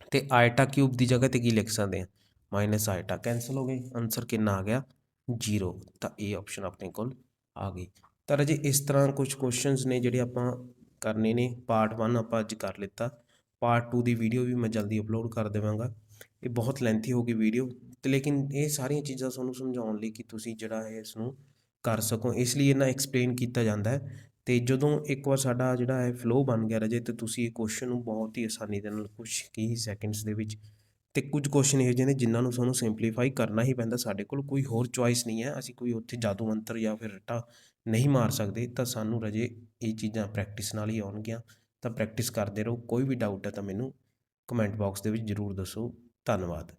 ਅਤੇ ਆਇਟਾ ਕਿਊਬ ਦੀ ਜਗ੍ਹਾ 'ਤੇ ਕੀ ਲਿਖ ਸਕਦੇ ਹਾਂ ਮਾਈਨਸ ਆਇਟਾ ਕੈਂਸਲ ਹੋ ਗਏ ਆਨਸਰ ਕਿੰਨਾ ਆ ਗਿਆ 0 ਤਾਂ ਇਹ ਆਪਸ਼ਨ ਆਪਣੇ ਕੋਲ ਆ ਗਈ। ਤਾਂ ਰਾਜੇ ਇਸ ਤਰ੍ਹਾਂ ਕੁਛ ਕੁਐਸਚਨਸ ਨੇ ਜਿਹੜੇ ਆਪਾਂ ਕਰਨੇ ਨੇ ਪਾਰਟ 1 ਆਪਾਂ ਅੱਜ ਕਰ ਲਿੱਤਾ ਪਾਰਟ 2 ਦੀ ਵੀਡੀਓ ਵੀ ਮੈਂ ਜਲਦੀ ਅਪਲੋਡ ਕਰ ਦੇਵਾਂਗਾ। ਇਹ ਬਹੁਤ ਲੈਂਥੀ ਹੋ ਗਈ ਵੀਡੀਓ ਅਤੇ ਲੇਕਿਨ ਇਹ ਸਾਰੀਆਂ ਚੀਜ਼ਾਂ ਤੁਹਾਨੂੰ ਸਮਝਾਉਣ ਲਈ ਕਿ ਤੁਸੀਂ ਜਿਹੜਾ ਹੈ ਇਸ ਨੂੰ ਕਰ ਸਕੋ ਇਸ ਲਈ ਇਹਨਾਂ ਐਕਸਪਲੇਨ ਕੀਤਾ ਜਾਂਦਾ ਹੈ ਅਤੇ ਜਦੋਂ ਇੱਕ ਵਾਰ ਸਾਡਾ ਜਿਹੜਾ ਹੈ ਫਲੋ ਬਣ ਗਿਆ ਰਾਜੇ ਅਤੇ ਤੁਸੀਂ ਇਹ ਕੁਐਸਚਨ ਨੂੰ ਬਹੁਤ ਹੀ ਆਸਾਨੀ ਦੇ ਨਾਲ ਕੁਛ ਹੀ ਸੈਕਿੰਡਸ ਦੇ ਵਿੱਚ ਅਤੇ ਕੁਝ ਕੁਐਸਚਨ ਇਹੋ ਜਿਹੇ ਨੇ ਜਿਨ੍ਹਾਂ ਨੂੰ ਸਾਨੂੰ ਸਿੰਪਲੀਫਾਈ ਕਰਨਾ ਹੀ ਪੈਂਦਾ ਸਾਡੇ ਕੋਲ ਕੋਈ ਹੋਰ ਚੋਇਸ ਨਹੀਂ ਹੈ ਅਸੀਂ ਕੋਈ ਉੱਥੇ ਜਾਦੂ ਮੰਤਰ ਜਾਂ ਫਿਰ ਰੱਟਾ ਨਹੀਂ ਮਾਰ ਸਕਦੇ ਤਾਂ ਸਾਨੂੰ ਰਾਜੇ ਇਹ ਚੀਜ਼ਾਂ ਪ੍ਰੈਕਟਿਸ ਨਾਲ ਹੀ ਆਉਣਗੀਆਂ ਤਾਂ ਪ੍ਰੈਕਟਿਸ ਕਰਦੇ ਰਹੋ ਕੋਈ ਵੀ ਡਾਊਟ ਹੈ ਤਾਂ ਮੈਨੂੰ ਕਮੈਂਟ ਬਾਕਸ ਦੇ ਵਿੱਚ ਜ਼ਰੂਰ ਦੱਸੋ ਧੰਨਵਾਦ।